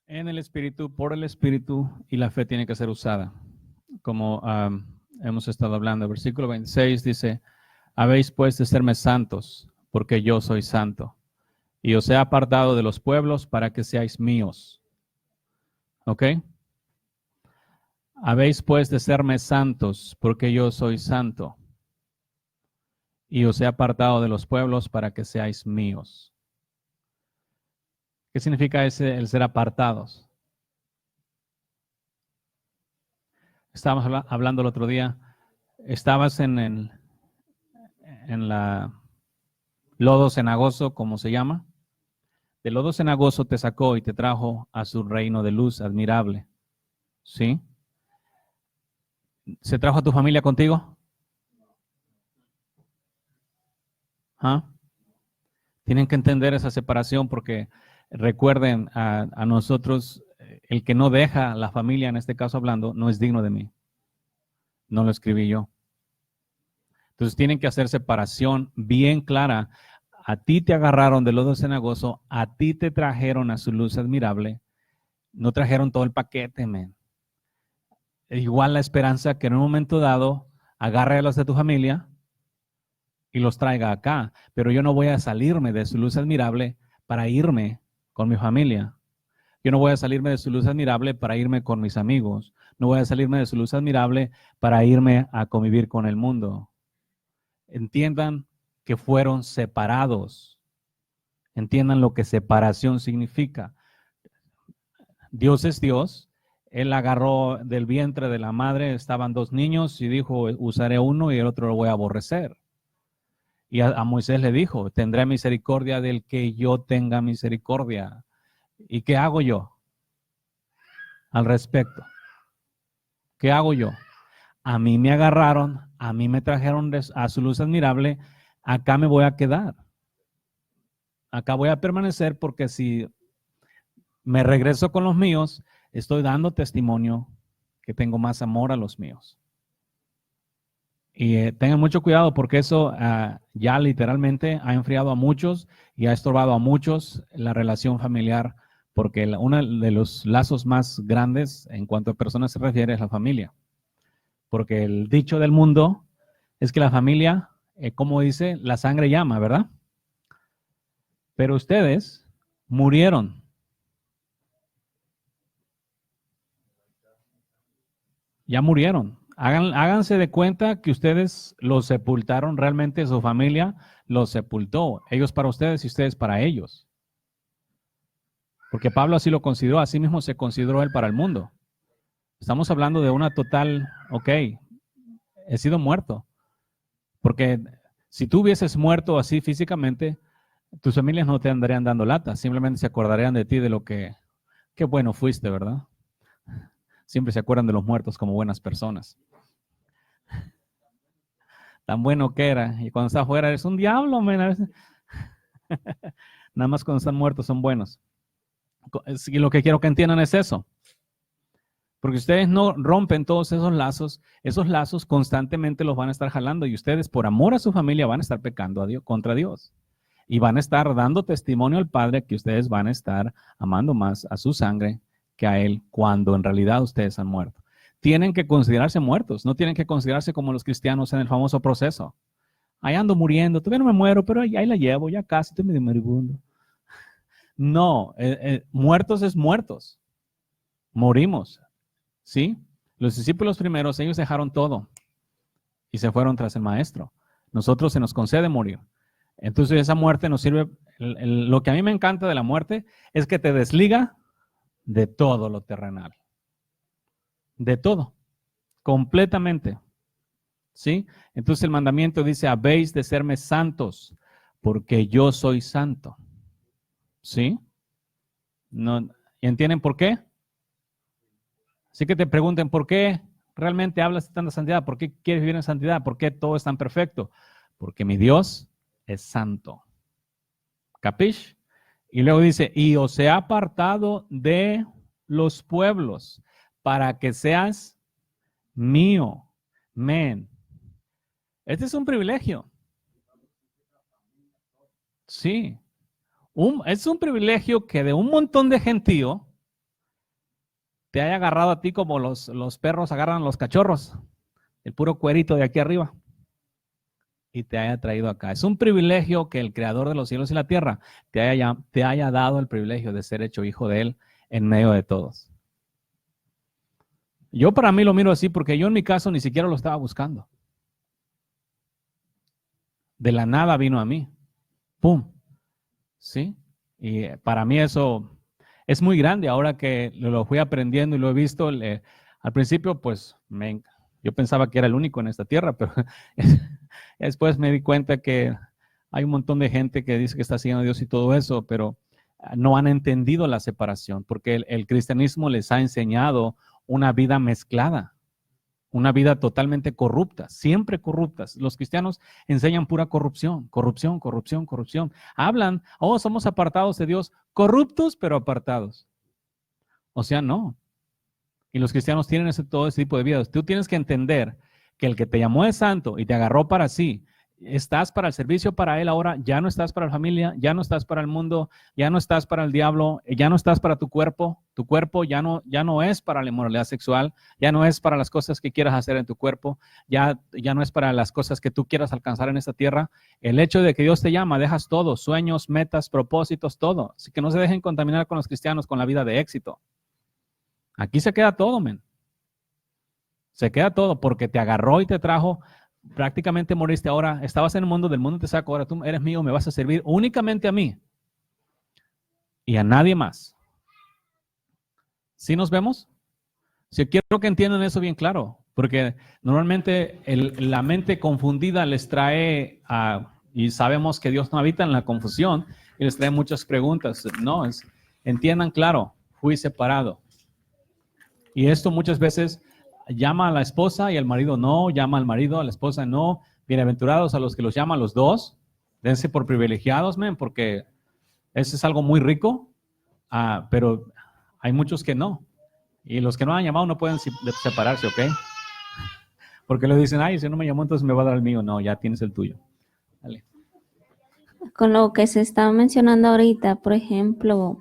En el Espíritu, por el Espíritu, y la fe tiene que ser usada. Como hemos estado hablando, versículo 26 dice, habéis pues de serme santos, porque yo soy santo, y os he apartado de los pueblos para que seáis míos. ¿Ok? Habéis pues de serme santos, porque yo soy santo, y os he apartado de los pueblos para que seáis míos. ¿Qué significa el ser apartados? Estábamos hablando el otro día, estabas en la lodo cenagoso, como se llama. Del lodo cenagoso te sacó y te trajo a su reino de luz admirable. ¿Sí? ¿Se trajo a tu familia contigo? ¿Ah? Tienen que entender esa separación porque recuerden a nosotros, el que no deja la familia, en este caso hablando, no es digno de mí. No lo escribí yo. Entonces tienen que hacer separación bien clara. A ti te agarraron del lodo cenagoso, a ti te trajeron a su luz admirable. No trajeron todo el paquete, man. Igual la esperanza que en un momento dado agarre a los de tu familia y los traiga acá. Pero yo no voy a salirme de su luz admirable para irme con mi familia. Yo no voy a salirme de su luz admirable para irme con mis amigos. No voy a salirme de su luz admirable para irme a convivir con el mundo. Entiendan que fueron separados. Entiendan lo que separación significa. Dios es Dios. Él agarró del vientre de la madre, estaban dos niños y dijo, usaré uno y el otro lo voy a aborrecer. Y a Moisés le dijo, tendré misericordia del que yo tenga misericordia. ¿Y qué hago yo al respecto? ¿Qué hago yo? A mí me agarraron, a mí me trajeron a su luz admirable, acá me voy a quedar. Acá voy a permanecer porque si me regreso con los míos, estoy dando testimonio que tengo más amor a los míos. Y tengan mucho cuidado porque eso ya literalmente ha enfriado a muchos y ha estorbado a muchos la relación familiar, porque uno de los lazos más grandes en cuanto a personas se refiere es la familia. Porque el dicho del mundo es que la familia, como dice, la sangre llama, ¿verdad? Pero ustedes murieron. Ya murieron. Háganse de cuenta que ustedes los sepultaron, realmente su familia los sepultó. Ellos para ustedes y ustedes para ellos. Porque Pablo así lo consideró, así mismo se consideró él para el mundo. Estamos hablando de una total, ok, he sido muerto. Porque si tú hubieses muerto así físicamente, tus familias no te andarían dando lata, simplemente se acordarían de ti de lo que, qué bueno fuiste, ¿verdad? Siempre se acuerdan de los muertos como buenas personas. Tan bueno que era. Y cuando está afuera eres un diablo, man. Nada más cuando están muertos son buenos. Y lo que quiero que entiendan es eso. Porque ustedes no rompen todos esos lazos constantemente los van a estar jalando y ustedes por amor a su familia van a estar pecando contra Dios. Y van a estar dando testimonio al Padre que ustedes van a estar amando más a su sangre que a Él, cuando en realidad ustedes han muerto. Tienen que considerarse muertos, no tienen que considerarse como los cristianos en el famoso proceso. Ahí ando muriendo, todavía no me muero, pero ahí la llevo, ya casi estoy medio moribundo. No, muertos es muertos. Morimos, ¿sí? Los discípulos primeros, ellos dejaron todo y se fueron tras el Maestro. Nosotros se nos concede morir. Entonces esa muerte nos sirve, lo que a mí me encanta de la muerte es que te desliga de todo lo terrenal. De todo. Completamente. ¿Sí? Entonces el mandamiento dice, habéis de serme santos, porque yo soy santo. ¿Sí? No, ¿entienden por qué? Así que te pregunten, ¿por qué realmente hablas de tanta santidad? ¿Por qué quieres vivir en santidad? ¿Por qué todo es tan perfecto? Porque mi Dios es santo. ¿Capish? Y luego dice, y os he apartado de los pueblos para que seas mío. Men. Este es un privilegio. Sí. Es un privilegio que de un montón de gentío te haya agarrado a ti como los perros agarran a los cachorros. El puro cuerito de aquí arriba. Y te haya traído acá. Es un privilegio que el creador de los cielos y la tierra te haya dado el privilegio de ser hecho hijo de Él en medio de todos. Yo para mí lo miro así porque yo en mi caso ni siquiera lo estaba buscando. De la nada vino a mí. ¡Pum! ¿Sí? Y para mí eso es muy grande ahora que lo fui aprendiendo y lo he visto. Al principio pues yo pensaba que era el único en esta tierra, pero después me di cuenta que hay un montón de gente que dice que está siguiendo a Dios y todo eso, pero no han entendido la separación, porque el cristianismo les ha enseñado una vida mezclada, una vida totalmente corrupta, siempre corruptas. Los cristianos enseñan pura corrupción, corrupción, corrupción, corrupción. Hablan, somos apartados de Dios, corruptos pero apartados. O sea, no. Y los cristianos tienen todo ese tipo de vida. Tú tienes que entender que el que te llamó de santo y te agarró para sí, estás para el servicio para Él ahora, ya no estás para la familia, ya no estás para el mundo, ya no estás para el diablo, ya no estás para tu cuerpo ya no es para la inmoralidad sexual, ya no es para las cosas que quieras hacer en tu cuerpo, ya no es para las cosas que tú quieras alcanzar en esta tierra. El hecho de que Dios te llama, dejas todo, sueños, metas, propósitos, todo. Así que no se dejen contaminar con los cristianos con la vida de éxito. Aquí se queda todo, men. Se queda todo porque te agarró y te trajo. Prácticamente moriste ahora. Estabas en el mundo, del mundo te saco. Ahora tú eres mío, me vas a servir únicamente a mí. Y a nadie más. ¿Sí nos vemos? Sí, quiero que entiendan eso bien claro. Porque normalmente la mente confundida les trae Y sabemos que Dios no habita en la confusión y les trae muchas preguntas. No, entiendan claro, fui separado. Y esto muchas veces llama a la esposa y al marido no, llama al marido, a la esposa no. Bienaventurados a los que los llaman los dos. Dense por privilegiados, porque eso es algo muy rico, pero hay muchos que no. Y los que no han llamado no pueden separarse, ¿ok? Porque le dicen, ay, si no me llamó, entonces me va a dar el mío. No, ya tienes el tuyo. Dale. Con lo que se está mencionando ahorita, por ejemplo,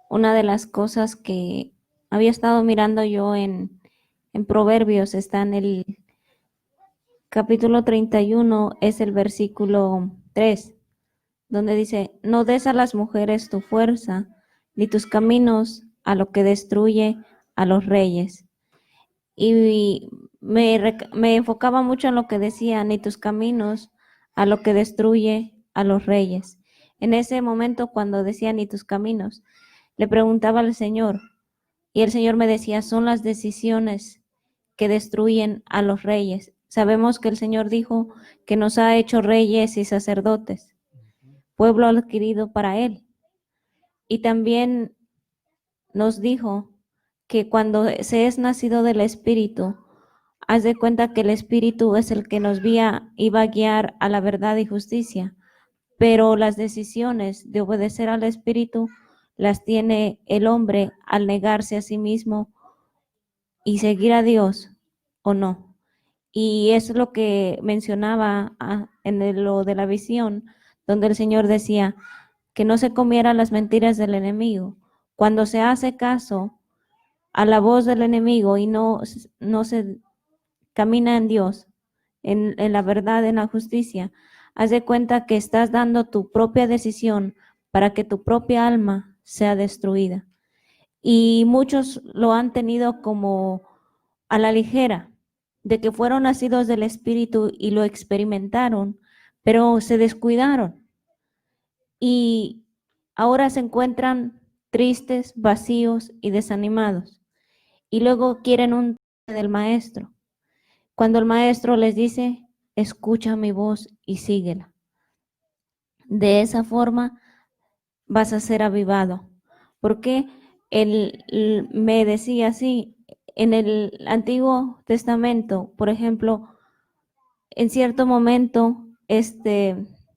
una de las cosas que había estado mirando yo en Proverbios, está en el capítulo 31, es el versículo 3, donde dice, no des a las mujeres tu fuerza, ni tus caminos a lo que destruye a los reyes. Y me enfocaba mucho en lo que decía, ni tus caminos a lo que destruye a los reyes. En ese momento, cuando decía ni tus caminos, le preguntaba al Señor, y el Señor me decía, son las decisiones que destruyen a los reyes. Sabemos que el Señor dijo que nos ha hecho reyes y sacerdotes, pueblo adquirido para Él. Y también nos dijo que cuando se es nacido del Espíritu, haz de cuenta que el Espíritu es el que nos iba a guiar a la verdad y justicia, pero las decisiones de obedecer al Espíritu las tiene el hombre al negarse a sí mismo y seguir a Dios o no. Y es lo que mencionaba en lo de la visión, donde el Señor decía que no se comieran las mentiras del enemigo. Cuando se hace caso a la voz del enemigo y no se camina en Dios, en la verdad, en la justicia, haz de cuenta que estás dando tu propia decisión para que tu propia alma sea destruida. Y muchos lo han tenido como a la ligera, de que fueron nacidos del Espíritu y lo experimentaron, pero se descuidaron. Y ahora se encuentran tristes, vacíos y desanimados. Y luego quieren un toque del maestro. Cuando el maestro les dice, escucha mi voz y síguela. De esa forma vas a ser avivado. Porque él me decía así, en el Antiguo Testamento, por ejemplo, en cierto momento,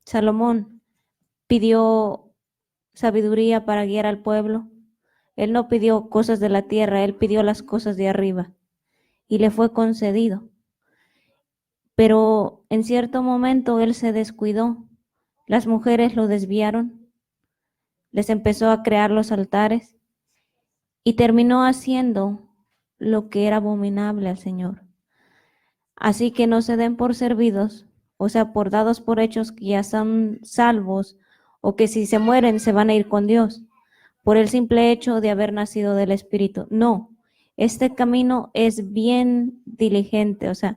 Salomón pidió sabiduría para guiar al pueblo. Él no pidió cosas de la tierra, él pidió las cosas de arriba y le fue concedido. Pero en cierto momento él se descuidó. Las mujeres lo desviaron, les empezó a crear los altares y terminó haciendo lo que era abominable al Señor. Así que no se den por servidos, o sea, por dados por hechos que ya son salvos, o que si se mueren se van a ir con Dios, por el simple hecho de haber nacido del Espíritu. No, este camino es bien diligente, o sea,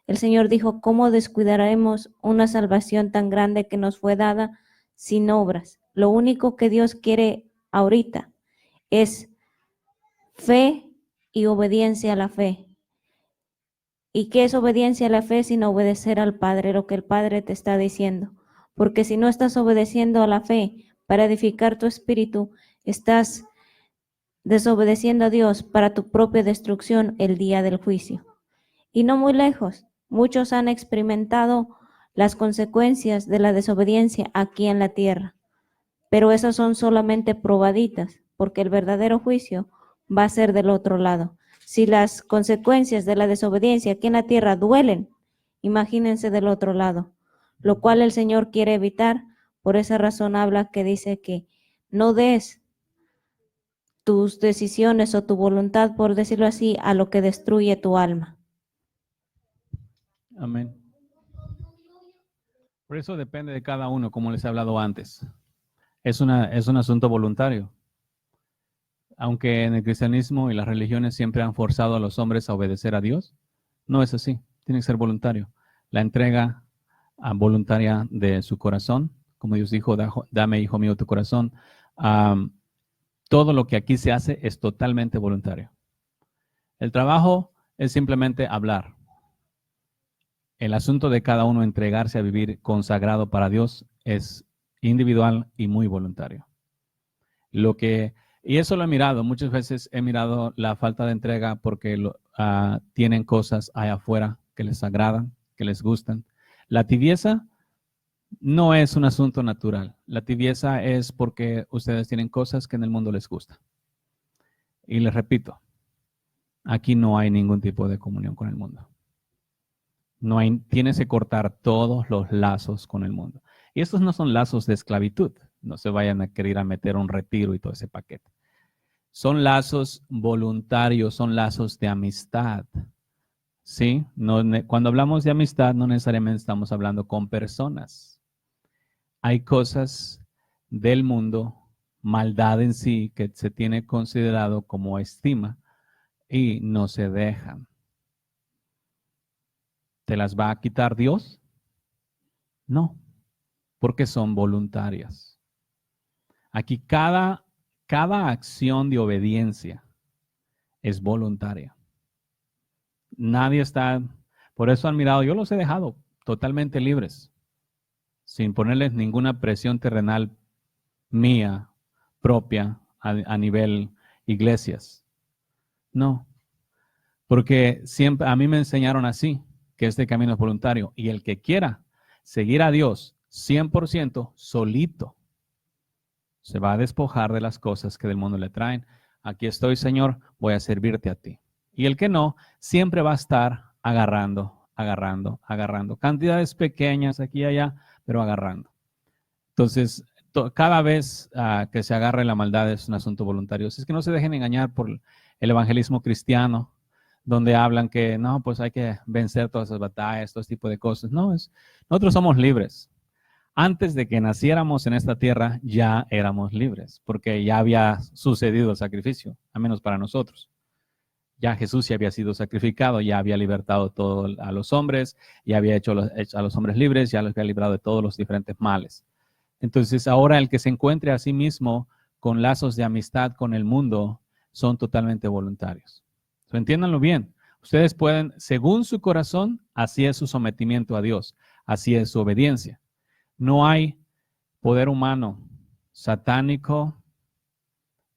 el Señor dijo, ¿cómo descuidaremos una salvación tan grande que nos fue dada sin obras? Lo único que Dios quiere ahorita es fe y obediencia a la fe. ¿Y qué es obediencia a la fe sino obedecer al Padre, lo que el Padre te está diciendo? Porque si no estás obedeciendo a la fe para edificar tu espíritu, estás desobedeciendo a Dios para tu propia destrucción el día del juicio. Y no muy lejos, muchos han experimentado las consecuencias de la desobediencia aquí en la tierra, pero esas son solamente probaditas, porque el verdadero juicio va a ser del otro lado. Si las consecuencias de la desobediencia aquí en la tierra duelen, imagínense del otro lado, lo cual el Señor quiere evitar. Por esa razón habla que dice que no des tus decisiones o tu voluntad, por decirlo así, a lo que destruye tu alma. Amén. Por eso depende de cada uno, como les he hablado antes. Es un asunto voluntario. Aunque en el cristianismo y las religiones siempre han forzado a los hombres a obedecer a Dios, no es así. Tiene que ser voluntario. La entrega voluntaria de su corazón, como Dios dijo, dame, hijo mío, tu corazón. Todo lo que aquí se hace es totalmente voluntario. El trabajo es simplemente hablar. el asunto de cada uno entregarse a vivir consagrado para Dios es individual y muy voluntario. Y eso lo he mirado, muchas veces he mirado la falta de entrega porque tienen cosas allá afuera que les agradan, que les gustan. La tibieza no es un asunto natural. La tibieza es porque ustedes tienen cosas que en el mundo les gusta. Y les repito, aquí no hay ningún tipo de comunión con el mundo. Tienes que cortar todos los lazos con el mundo. Y estos no son lazos de esclavitud. No se vayan a querer meter un retiro y todo ese paquete. Son lazos voluntarios, son lazos de amistad. ¿Sí? Cuando hablamos de amistad, no necesariamente estamos hablando con personas. Hay cosas del mundo, maldad en sí, que se tiene considerado como estima y no se dejan. ¿Te las va a quitar Dios? No, porque son voluntarias. Aquí cada acción de obediencia es voluntaria. Nadie está, por eso han mirado, yo los he dejado totalmente libres, sin ponerles ninguna presión terrenal mía, propia, a nivel iglesias. No, porque siempre a mí me enseñaron así, que este camino es voluntario, y el que quiera seguir a Dios 100% solito, se va a despojar de las cosas que del mundo le traen. Aquí estoy, Señor, voy a servirte a ti. Y el que no, siempre va a estar agarrando. Cantidades pequeñas aquí y allá, pero agarrando. Entonces, cada vez que se agarre la maldad es un asunto voluntario. Es que no se dejen engañar por el evangelismo cristiano, donde hablan que no, pues hay que vencer todas esas batallas, todo ese tipo de cosas. No, nosotros somos libres. Antes de que naciéramos en esta tierra, ya éramos libres, porque ya había sucedido el sacrificio, al menos para nosotros. Ya Jesús ya había sido sacrificado, ya había libertado a los hombres, ya había hecho a los hombres libres, ya los había librado de todos los diferentes males. Entonces, ahora el que se encuentre a sí mismo con lazos de amistad con el mundo son totalmente voluntarios. Entiéndanlo bien. Ustedes pueden, según su corazón, así es su sometimiento a Dios, así es su obediencia. No hay poder humano, satánico,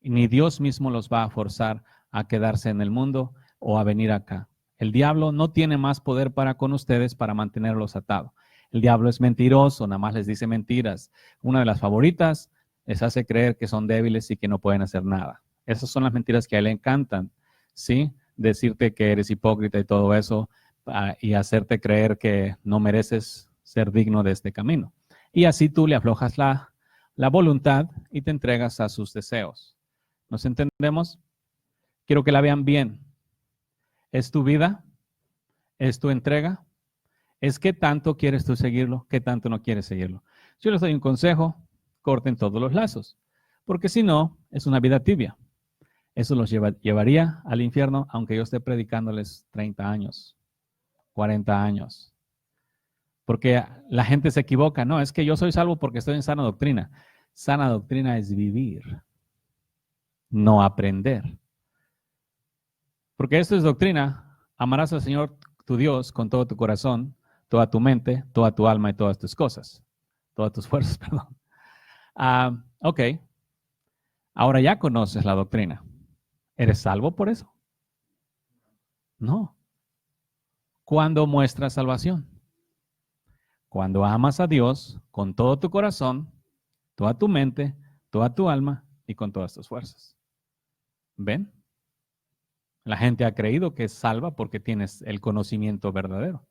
ni Dios mismo los va a forzar a quedarse en el mundo o a venir acá. El diablo no tiene más poder para con ustedes para mantenerlos atados. El diablo es mentiroso, nada más les dice mentiras. Una de las favoritas les hace creer que son débiles y que no pueden hacer nada. Esas son las mentiras que a él le encantan, ¿sí? Decirte que eres hipócrita y todo eso y hacerte creer que no mereces ser digno de este camino. Y así tú le aflojas la voluntad y te entregas a sus deseos. ¿Nos entendemos? Quiero que la vean bien. ¿Es tu vida? ¿Es tu entrega? ¿Es qué tanto quieres tú seguirlo? ¿Qué tanto no quieres seguirlo? Yo les doy un consejo, corten todos los lazos, porque si no, es una vida tibia. Eso los llevaría al infierno, aunque yo esté predicándoles 30 años, 40 años. Porque la gente se equivoca. No, es que yo soy salvo porque estoy en sana doctrina. Sana doctrina es vivir, no aprender. Porque esto es doctrina. Amarás al Señor tu Dios con todo tu corazón, toda tu mente, toda tu alma y todas tus cosas. Todas tus fuerzas, perdón. Ok. Ahora ya conoces la doctrina. ¿Eres salvo por eso? No. ¿Cuándo muestras salvación? Cuando amas a Dios con todo tu corazón, toda tu mente, toda tu alma y con todas tus fuerzas. ¿Ven? La gente ha creído que es salva porque tienes el conocimiento verdadero.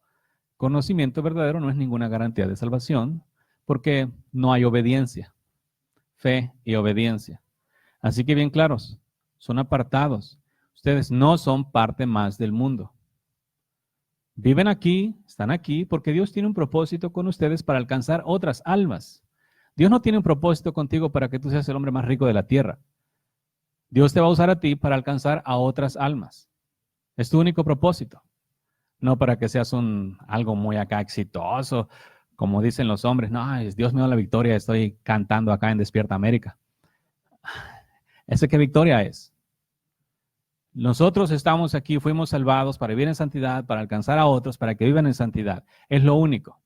Conocimiento verdadero no es ninguna garantía de salvación porque no hay obediencia, fe y obediencia. Así que bien claros, son apartados. Ustedes no son parte más del mundo. Viven aquí, están aquí, porque Dios tiene un propósito con ustedes para alcanzar otras almas. Dios no tiene un propósito contigo para que tú seas el hombre más rico de la tierra. Dios te va a usar a ti para alcanzar a otras almas. Es tu único propósito. No para que seas algo muy acá exitoso, como dicen los hombres. No, Dios me dio la victoria, estoy cantando acá en Despierta América. ¿Ese qué victoria es? Nosotros estamos aquí, fuimos salvados para vivir en santidad, para alcanzar a otros, para que vivan en santidad. Es lo único.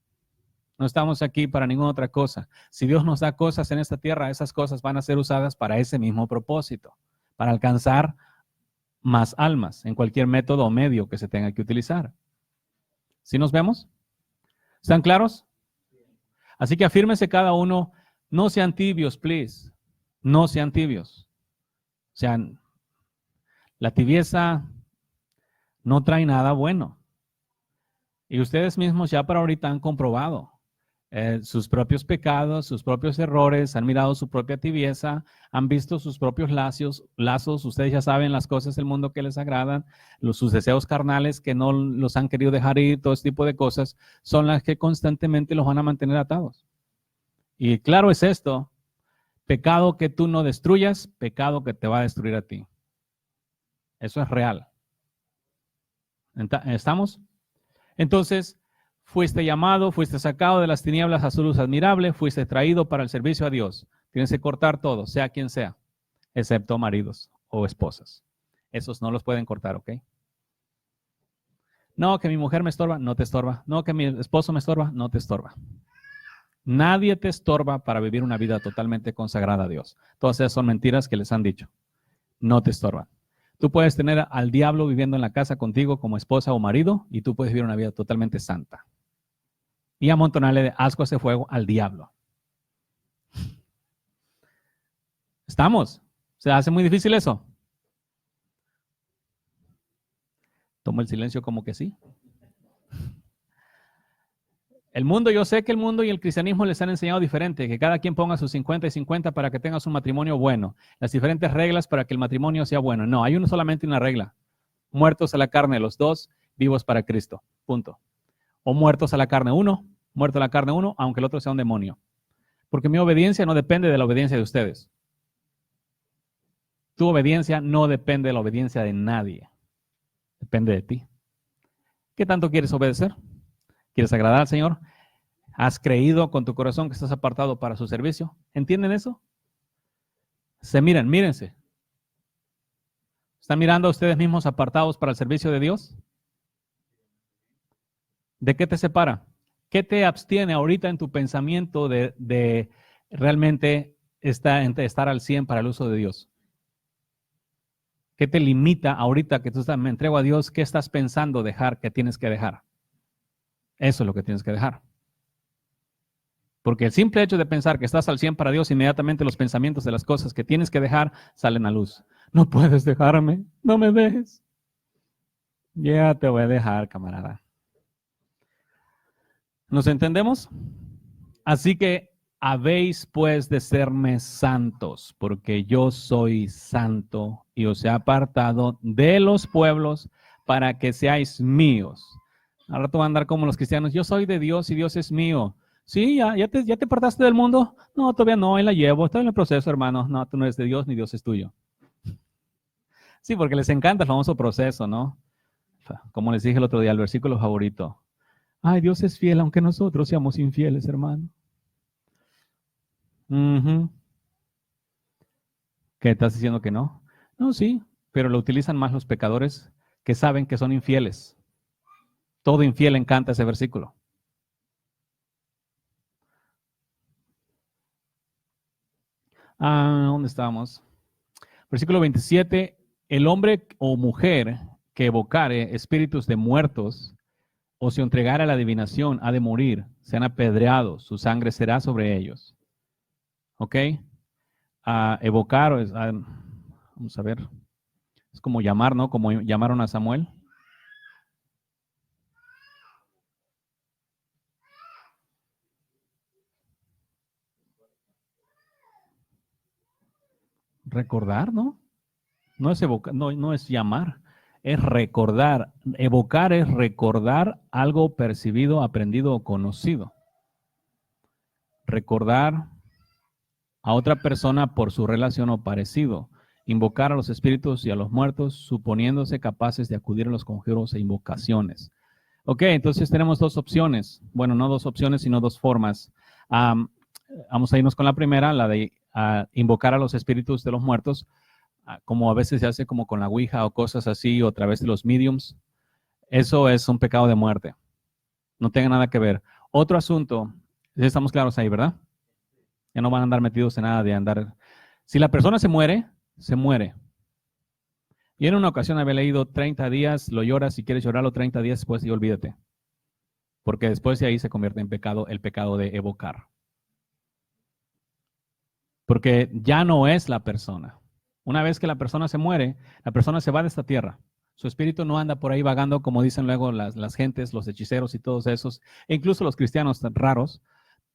No estamos aquí para ninguna otra cosa. Si Dios nos da cosas en esta tierra, esas cosas van a ser usadas para ese mismo propósito, para alcanzar más almas en cualquier método o medio que se tenga que utilizar. ¿Sí nos vemos? ¿Están claros? Así que afírmense cada uno, no sean tibios, please. No sean tibios. Sean, la tibieza no trae nada bueno. Y ustedes mismos ya para ahorita han comprobado sus propios pecados, sus propios errores, han mirado su propia tibieza, han visto sus propios lazos, ustedes ya saben las cosas del mundo que les agradan, sus deseos carnales que no los han querido dejar ir, todo este tipo de cosas son las que constantemente los van a mantener atados. Y claro es esto, pecado que tú no destruyas, pecado que te va a destruir a ti. Eso es real. ¿Estamos? Entonces, fuiste llamado, fuiste sacado de las tinieblas a su luz admirable, fuiste traído para el servicio a Dios. Tienes que cortar todo, sea quien sea, excepto maridos o esposas. Esos no los pueden cortar, ¿ok? No, que mi mujer me estorba, no te estorba. No, que mi esposo me estorba, no te estorba. Nadie te estorba para vivir una vida totalmente consagrada a Dios. Todas esas son mentiras que les han dicho. No te estorban. Tú puedes tener al diablo viviendo en la casa contigo como esposa o marido y tú puedes vivir una vida totalmente santa. Y amontonarle de asco ese fuego al diablo. ¿Estamos? ¿Se hace muy difícil eso? Tomo el silencio como que sí. El mundo, yo sé que el mundo y el cristianismo les han enseñado diferente, que cada quien ponga sus 50 y 50 para que tengas un matrimonio bueno. Las diferentes reglas para que el matrimonio sea bueno. No, hay solamente una regla. Muertos a la carne los dos, vivos para Cristo. Punto. O muertos a la carne uno, muerto a la carne uno, aunque el otro sea un demonio. Porque mi obediencia no depende de la obediencia de ustedes. Tu obediencia no depende de la obediencia de nadie. Depende de ti. ¿Qué tanto quieres obedecer? ¿Quieres agradar al Señor? ¿Has creído con tu corazón que estás apartado para su servicio? ¿Entienden eso? Mírense. ¿Están mirando a ustedes mismos apartados para el servicio de Dios? ¿De qué te separa? ¿Qué te abstiene ahorita en tu pensamiento de realmente estar al 100 para el uso de Dios? ¿Qué te limita ahorita que me entrego a Dios? ¿Qué estás pensando dejar que tienes que dejar? Eso es lo que tienes que dejar. Porque el simple hecho de pensar que estás al 100 para Dios, inmediatamente los pensamientos de las cosas que tienes que dejar salen a luz. No puedes dejarme, no me dejes. Ya te voy a dejar, camarada. ¿Nos entendemos? Así que habéis pues de serme santos, porque yo soy santo y os he apartado de los pueblos para que seáis míos. Al rato van a andar como los cristianos, yo soy de Dios y Dios es mío. Sí, ya te apartaste del mundo. No, todavía no, ahí la llevo, estoy en el proceso, hermano. No, tú no eres de Dios ni Dios es tuyo. Sí, porque les encanta el famoso proceso, ¿no? Como les dije el otro día, el versículo favorito. Ay, Dios es fiel, aunque nosotros seamos infieles, hermano. ¿Qué estás diciendo que no? No, sí, pero lo utilizan más los pecadores que saben que son infieles. Todo infiel encanta ese versículo. ¿Dónde estamos? Versículo 27. El hombre o mujer que evocare espíritus de muertos o se entregara a la adivinación ha de morir, sean apedreados, su sangre será sobre ellos. ¿Ok? Evocar, vamos a ver, es como llamar, ¿no? Como llamaron a Samuel. Recordar, ¿no? No es evocar, no es llamar, es recordar. Evocar es recordar algo percibido, aprendido o conocido. Recordar a otra persona por su relación o parecido. Invocar a los espíritus y a los muertos, suponiéndose capaces de acudir a los conjuros e invocaciones. Ok, entonces tenemos dos opciones. Bueno, no dos opciones, sino dos formas. Vamos a irnos con la primera, la de invocar a los espíritus de los muertos. como a veces se hace como con la ouija o cosas así, o a través de los mediums, eso es un pecado de muerte. No tenga nada que ver. Otro asunto, estamos claros ahí, ¿verdad? Ya no van a andar metidos en nada de andar. Si la persona se muere, se muere. Y en una ocasión había leído 30 días, lo lloras, si quieres llorarlo 30 días después y olvídate. Porque después de ahí se convierte en pecado, el pecado de evocar. Porque ya no es la persona. Una vez que la persona se muere, la persona se va de esta tierra. Su espíritu no anda por ahí vagando, como dicen luego las gentes, los hechiceros y todos esos. E incluso los cristianos tan raros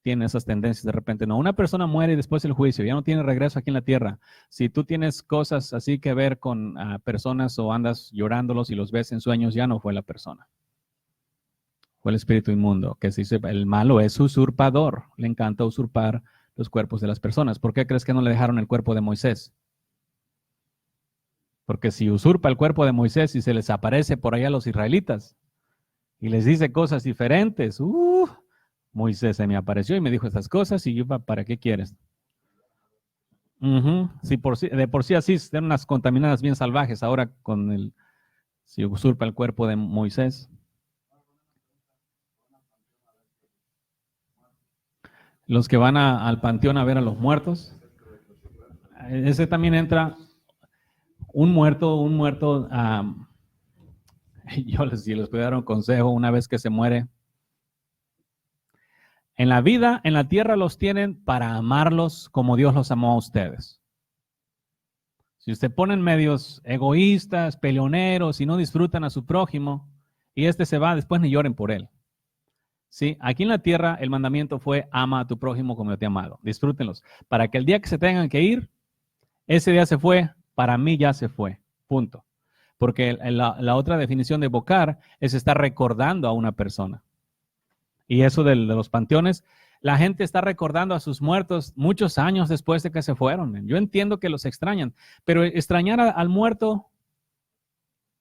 tienen esas tendencias de repente. No, una persona muere y después el juicio, ya no tiene regreso aquí en la tierra. Si tú tienes cosas así que ver con personas o andas llorándolos y los ves en sueños, ya no fue la persona. Fue el espíritu inmundo, que se dice, el malo es usurpador. Le encanta usurpar los cuerpos de las personas. ¿Por qué crees que no le dejaron el cuerpo de Moisés? Porque si usurpa el cuerpo de Moisés y se les aparece por allá a los israelitas y les dice cosas diferentes, Moisés se me apareció y me dijo estas cosas y yo, ¿para qué quieres? Sí, de por sí así, eran unas contaminadas bien salvajes, ahora si usurpa el cuerpo de Moisés. Los que van al panteón a ver a los muertos, ese también entra un muerto, si les puedo dar un consejo, una vez que se muere, en la vida, en la tierra los tienen para amarlos como Dios los amó a ustedes. Si usted ponen medios egoístas, peleoneros y no disfrutan a su prójimo y este se va, después ni lloren por él. Sí, aquí en la tierra el mandamiento fue ama a tu prójimo como yo te he amado. Disfrútenlos. Para que el día que se tengan que ir, ese día se fue, para mí ya se fue. Punto. Porque la otra definición de evocar es estar recordando a una persona. Y eso de los panteones, la gente está recordando a sus muertos muchos años después de que se fueron. Yo entiendo que los extrañan, pero extrañar al muerto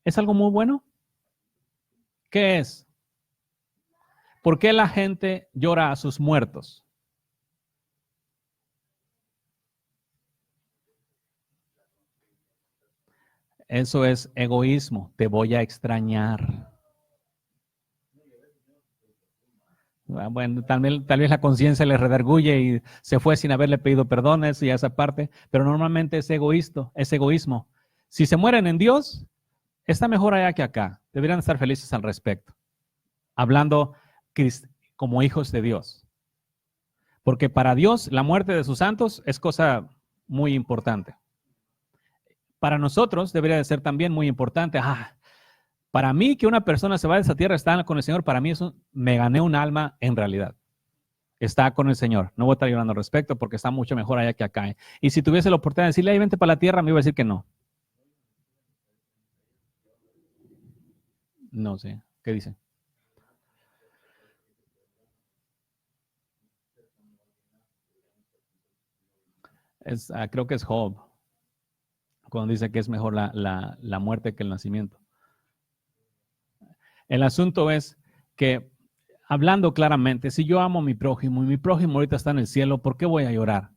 es algo muy bueno. ¿Qué es? ¿Por qué la gente llora a sus muertos? Eso es egoísmo. Te voy a extrañar. Bueno, tal vez la conciencia le redarguye y se fue sin haberle pedido perdón, eso y esa parte, pero normalmente es egoísmo. Si se mueren en Dios, está mejor allá que acá. Deberían estar felices al respecto. Hablando como hijos de Dios. Porque para Dios la muerte de sus santos es cosa muy importante. Para nosotros debería de ser también muy importante. Para mí que una persona se va de esa tierra, está con el Señor, para mí eso me gané un alma en realidad. Está con el Señor. No voy a estar llorando al respecto porque está mucho mejor allá que acá. Y si tuviese la oportunidad de decirle, vente para la tierra, me iba a decir que no. No sé. ¿Qué dice? Creo que es Job, cuando dice que es mejor la muerte que el nacimiento. El asunto es que, hablando claramente, si yo amo a mi prójimo y mi prójimo ahorita está en el cielo, ¿por qué voy a llorar?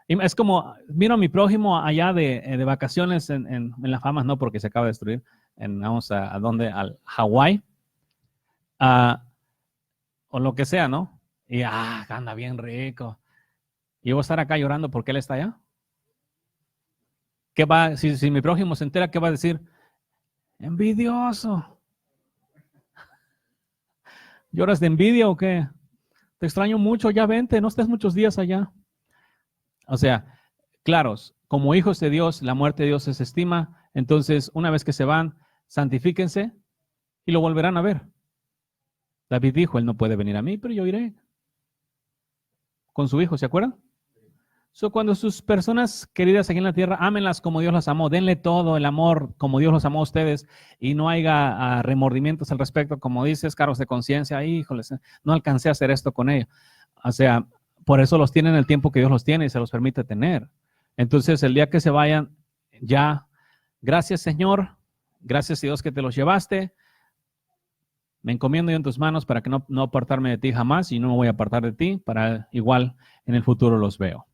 Y es como, miro a mi prójimo allá de vacaciones en las Bahamas, no porque se acaba de destruir, vamos a dónde, al Hawái, o lo que sea, ¿no? Y anda bien rico. Y yo voy a estar acá llorando porque él está allá. ¿Qué va? Si mi prójimo se entera, ¿qué va a decir? Envidioso. ¿Lloras de envidia o qué? Te extraño mucho, ya vente, no estés muchos días allá. O sea, claros, como hijos de Dios, la muerte de Dios se estima. Entonces, una vez que se van, santifíquense y lo volverán a ver. David dijo, él no puede venir a mí, pero yo iré. Con su hijo, ¿se acuerdan? Cuando sus personas queridas aquí en la tierra, ámenlas como Dios las amó, denle todo el amor como Dios los amó a ustedes y no haya remordimientos al respecto, como dices, cargos de conciencia, híjoles, no alcancé a hacer esto con ellos. O sea, por eso los tienen el tiempo que Dios los tiene y se los permite tener. Entonces, el día que se vayan, ya, gracias Señor, gracias Dios que te los llevaste, me encomiendo yo en tus manos para que no apartarme de ti jamás y no me voy a apartar de ti, para igual en el futuro los veo.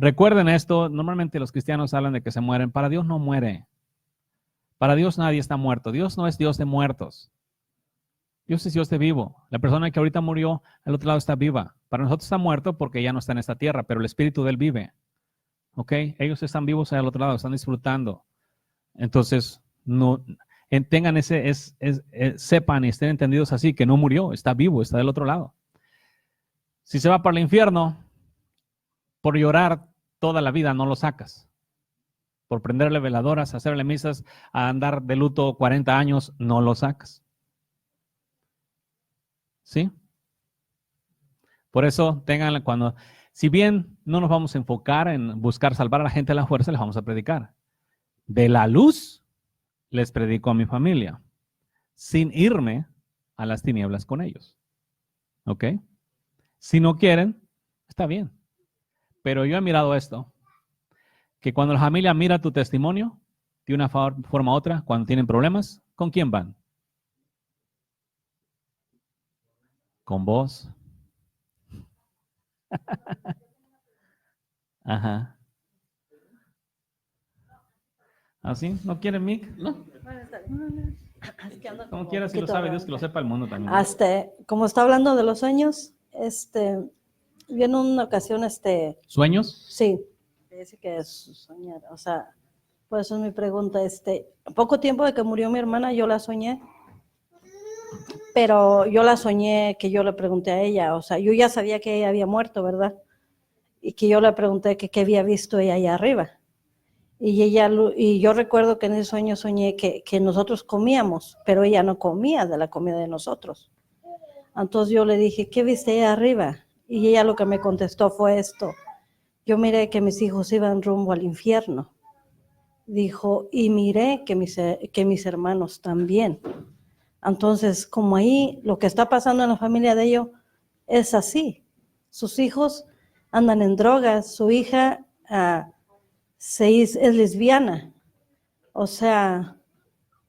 Recuerden esto, normalmente los cristianos hablan de que se mueren. Para Dios no muere. Para Dios nadie está muerto. Dios no es Dios de muertos. Dios es Dios de vivo. La persona que ahorita murió al otro lado está viva. Para nosotros está muerto porque ya no está en esta tierra, pero el espíritu de él vive. ¿Ok? Ellos están vivos al otro lado, están disfrutando. Entonces, no tengan sepan y estén entendidos así, que no murió, está vivo, está del otro lado. Si se va para el infierno, por llorar toda la vida no lo sacas. Por prenderle veladoras, hacerle misas, a andar de luto 40 años, no lo sacas. ¿Sí? Por eso, tengan si bien no nos vamos a enfocar en buscar salvar a la gente a la fuerza, les vamos a predicar. De la luz, les predico a mi familia, sin irme a las tinieblas con ellos. ¿Ok? Si no quieren, está bien. Pero yo he mirado esto, que cuando la familia mira tu testimonio, de una forma u otra, cuando tienen problemas, ¿con quién van? Con vos. Ajá. ¿Así? ¿No quieren mic? No. Como quieras, si lo sabe Dios, que lo sepa el mundo también. Como está hablando de los sueños, vi en una ocasión, ¿Sueños? Sí, dice que es soñar, o sea, por eso es mi pregunta, poco tiempo de que murió mi hermana, yo la soñé, pero yo la soñé que yo le pregunté a ella, o sea, yo ya sabía que ella había muerto, ¿verdad? Y que yo le pregunté que qué había visto ella allá arriba. Y yo recuerdo que en ese sueño soñé que nosotros comíamos, pero ella no comía de la comida de nosotros. Entonces yo le dije, ¿qué viste allá arriba? Y ella lo que me contestó fue esto: yo miré que mis hijos iban rumbo al infierno. Dijo, y miré que mis hermanos también. Entonces, como ahí lo que está pasando en la familia de ellos es así. Sus hijos andan en drogas, su hija es lesbiana. O sea,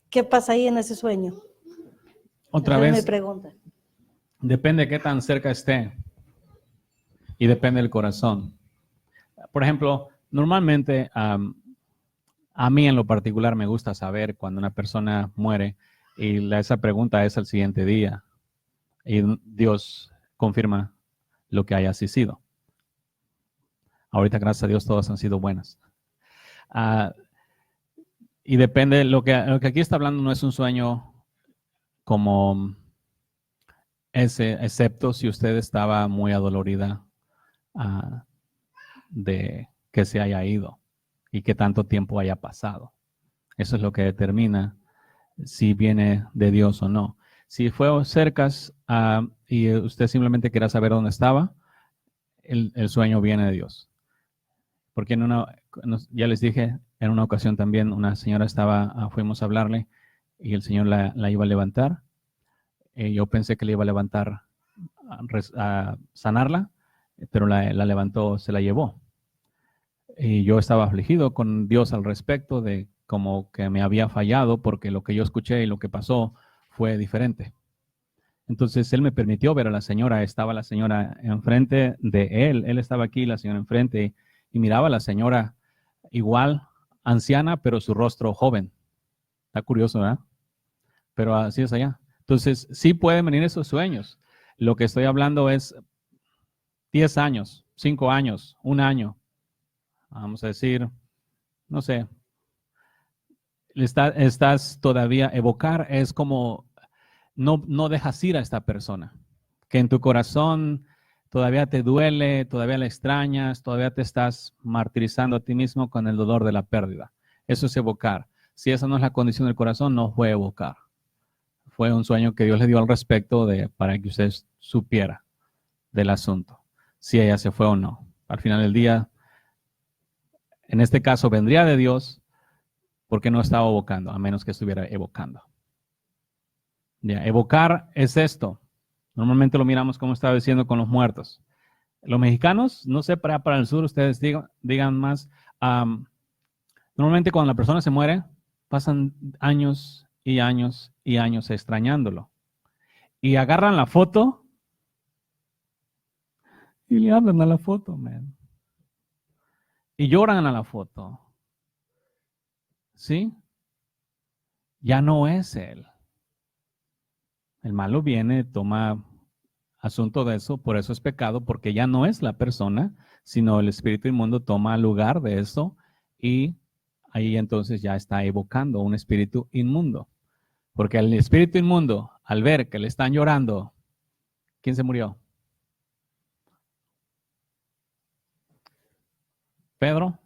¿qué pasa ahí en ese sueño? Otra Esa vez, es mi pregunta. depende de qué tan cerca esté y depende del corazón. Por ejemplo, normalmente a mí en lo particular me gusta saber cuando una persona muere y esa pregunta es al siguiente día y Dios confirma lo que haya sido. Ahorita, gracias a Dios, todas han sido buenas. Y depende, lo que aquí está hablando no es un sueño como ese, excepto si usted estaba muy adolorida de que se haya ido y que tanto tiempo haya pasado. Eso es lo que determina si viene de Dios o no. Si fue cerca y usted simplemente quería saber dónde estaba, el sueño viene de Dios. Porque ya les dije, en una ocasión también una señora fuimos a hablarle y el Señor la iba a levantar. Yo pensé que le iba a levantar a sanarla, pero la levantó, se la llevó. Y yo estaba afligido con Dios al respecto de como que me había fallado porque lo que yo escuché y lo que pasó fue diferente. Entonces él me permitió ver a la señora, estaba la señora enfrente de él estaba aquí, la señora enfrente, y miraba a la señora igual, anciana, pero su rostro joven. Está curioso, ¿verdad? Pero así es allá. Entonces sí pueden venir esos sueños. Lo que estoy hablando es 10 años, 5 años, 1 año. Vamos a decir, no sé, estás todavía, evocar es como no dejas ir a esta persona, que en tu corazón todavía te duele, todavía la extrañas, todavía te estás martirizando a ti mismo con el dolor de la pérdida. Eso es evocar. Si esa no es la condición del corazón, no fue evocar. Fue un sueño que Dios le dio al respecto para que usted supiera del asunto, si ella se fue o no. Al final del día, en este caso vendría de Dios porque no estaba evocando, a menos que estuviera evocando. Ya, evocar es esto. Normalmente lo miramos como estaba diciendo con los muertos. Los mexicanos, no sé, para el sur, ustedes digan más. Normalmente cuando la persona se muere, pasan años y años y años extrañándolo. Y agarran la foto y le hablan a la foto, man. y lloran a la foto. ¿Sí? Ya no es él. El malo viene, toma asunto de eso, por eso es pecado, porque ya no es la persona, sino el espíritu inmundo toma lugar de eso y ahí entonces ya está evocando un espíritu inmundo. Porque el espíritu inmundo, al ver que le están llorando, ¿quién se murió? ¿Pedro?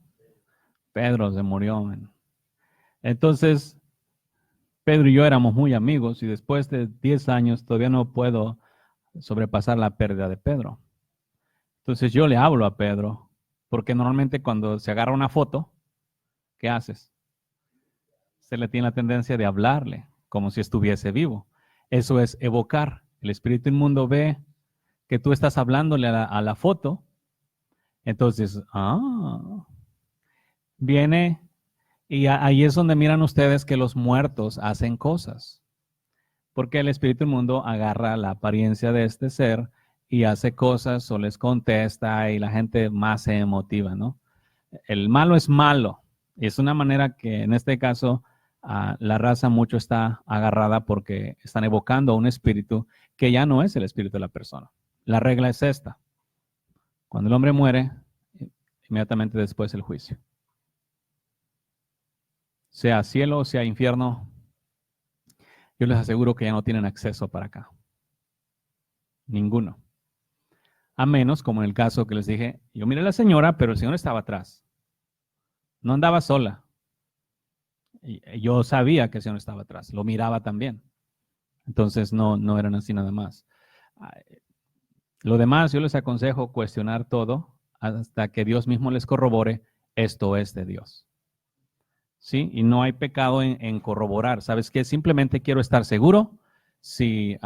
Pedro se murió. Man. Entonces, Pedro y yo éramos muy amigos y después de 10 años todavía no puedo sobrepasar la pérdida de Pedro. Entonces yo le hablo a Pedro, porque normalmente cuando se agarra una foto, ¿qué haces? Se le tiene la tendencia de hablarle, como si estuviese vivo. Eso es evocar. El espíritu inmundo ve que tú estás hablándole a la foto, entonces, viene y ahí es donde miran ustedes que los muertos hacen cosas. Porque el espíritu inmundo agarra la apariencia de este ser y hace cosas o les contesta y la gente más se emotiva, ¿no? El malo es malo. Es una manera que en este caso la raza mucho está agarrada porque están evocando a un espíritu que ya no es el espíritu de la persona. La regla es esta. Cuando el hombre muere, inmediatamente después el juicio. Sea cielo o sea infierno, yo les aseguro que ya no tienen acceso para acá. Ninguno. A menos, como en el caso que les dije, yo miré a la señora, pero el señor estaba atrás. No andaba sola. Y yo sabía que el señor estaba atrás. Lo miraba también. Entonces no eran así nada más. Lo demás yo les aconsejo cuestionar todo hasta que Dios mismo les corrobore, esto es de Dios. ¿Sí? Y no hay pecado en corroborar. ¿Sabes qué? Simplemente quiero estar seguro si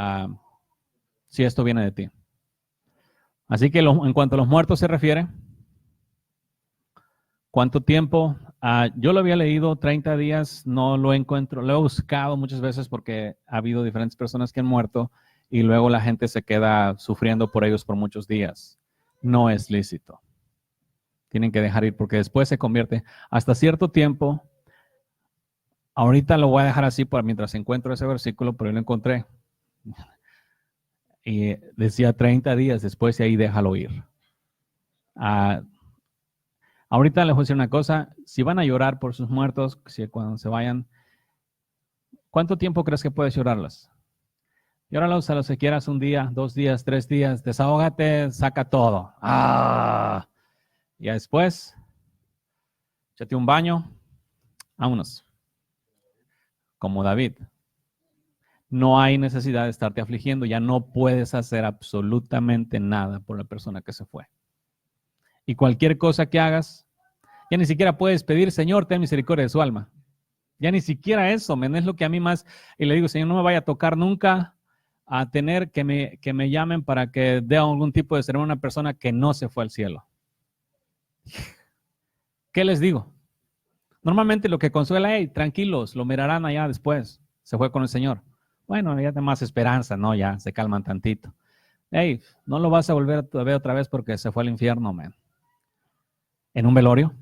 esto viene de ti. Así que en cuanto a los muertos se refiere, ¿cuánto tiempo? Yo lo había leído 30 días, no lo encuentro, lo he buscado muchas veces porque ha habido diferentes personas que han muerto y luego la gente se queda sufriendo por ellos por muchos días. No es lícito. Tienen que dejar ir porque después se convierte hasta cierto tiempo. Ahorita lo voy a dejar así para mientras encuentro ese versículo, pero yo lo encontré. Y decía 30 días después y ahí déjalo ir. Ahorita les voy a decir una cosa, si van a llorar por sus muertos, cuando se vayan, ¿cuánto tiempo crees que puedes llorarlas? Llóralos a los que quieras, 1 día, 2 días, 3 días, desahógate, saca todo. Y después, échate un baño, vámonos. Como David. No hay necesidad de estarte afligiendo, ya no puedes hacer absolutamente nada por la persona que se fue. Y cualquier cosa que hagas, ya ni siquiera puedes pedir, Señor, ten misericordia de su alma. Ya ni siquiera eso, es lo que a mí más, y le digo, Señor, no me vaya a tocar nunca a tener que me llamen para que dé algún tipo de ceremonia a una persona que no se fue al cielo. ¿Qué les digo? Normalmente lo que consuela, hey, tranquilos, lo mirarán allá después, se fue con el Señor. Bueno, ya hay más esperanza, ¿no? Ya se calman tantito. Hey, no lo vas a volver a ver otra vez porque se fue al infierno, man. ¿En un velorio?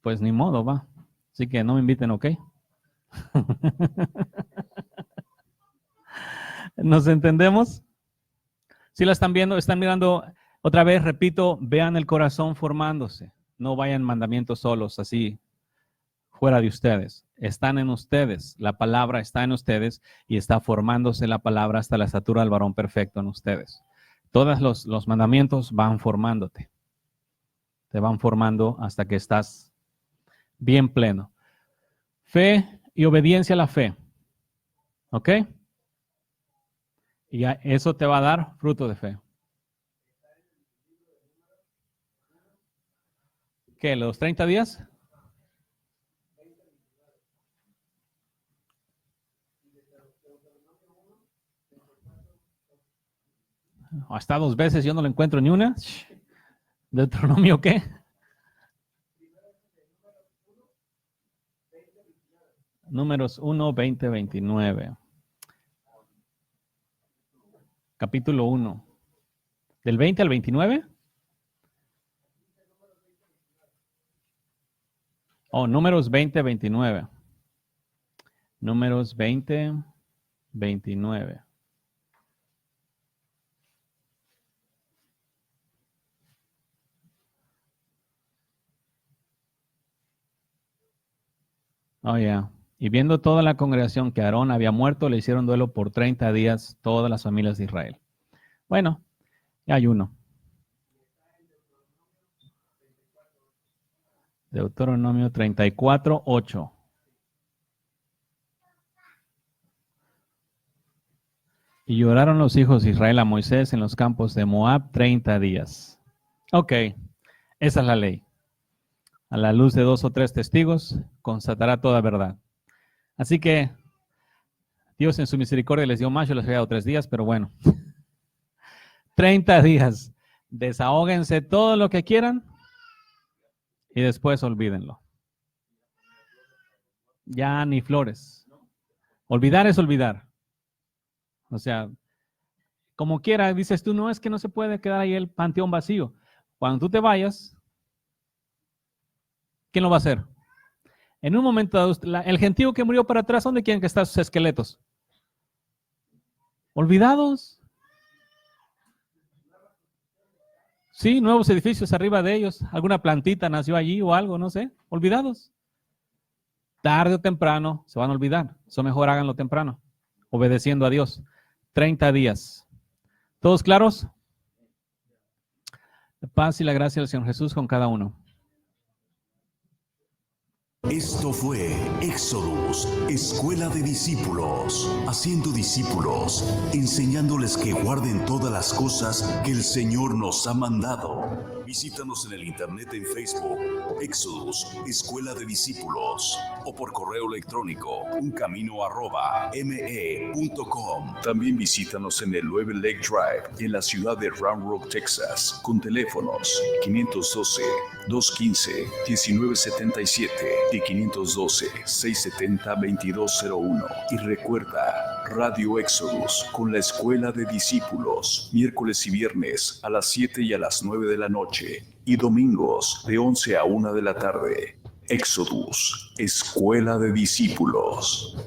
Pues ni modo, va. Así que no me inviten, ¿ok? ¿Nos entendemos? Si la están viendo, están mirando, otra vez, repito, vean el corazón formándose. No vayan mandamientos solos, así, fuera de ustedes. Están en ustedes, la palabra está en ustedes y está formándose la palabra hasta la estatura del varón perfecto en ustedes. Todos los mandamientos van formándote. Te van formando hasta que estás bien pleno. Fe y obediencia a la fe. ¿Ok? Y eso te va a dar fruto de fe. ¿Qué? ¿Los 30 días? Hasta 2 veces yo no lo encuentro ni una. ¿Deuteronomio qué? Números 1, 20, 29. Capítulo 1. ¿Del 20 al 29? Oh, Números 20, 29. Números 20, 29. Oh, yeah. Y viendo toda la congregación que Aarón había muerto, le hicieron duelo por 30 días todas las familias de Israel. Bueno, ya hay uno. Deuteronomio 34, 8. Y lloraron los hijos de Israel a Moisés en los campos de Moab 30 días. Ok, esa es la ley. A la luz de 2 o 3 testigos, constatará toda verdad. Así que Dios en su misericordia les dio más, yo les había dado 3 días, pero bueno. 30 días. Desahóguense todo lo que quieran y después olvídenlo. Ya ni flores. Olvidar es olvidar. O sea, como quiera, dices tú, no, es que no se puede quedar ahí el panteón vacío. Cuando tú te vayas, ¿quién lo va a hacer? En un momento dado, el gentío que murió para atrás, ¿dónde quieren que estén sus esqueletos? ¿Olvidados? Sí, nuevos edificios arriba de ellos. Alguna plantita nació allí o algo, no sé. Olvidados. Tarde o temprano se van a olvidar. Eso mejor háganlo temprano, obedeciendo a Dios. 30 días. ¿Todos claros? La paz y la gracia del Señor Jesús con cada uno. Esto fue Éxodus, Escuela de Discípulos, haciendo discípulos, enseñándoles que guarden todas las cosas que el Señor nos ha mandado. Visítanos en el internet en Facebook, Éxodus, Escuela de Discípulos, o por correo electrónico, uncamino@me.com. También visítanos en el 9 Lake Drive, en la ciudad de Round Rock, Texas, con teléfonos 512-215-1977 y 512-670-2201. Y recuerda, Radio Éxodus con la Escuela de Discípulos, miércoles y viernes a las 7 y a las 9 de la noche y domingos de 11 a 1 de la tarde. Éxodus, Escuela de Discípulos.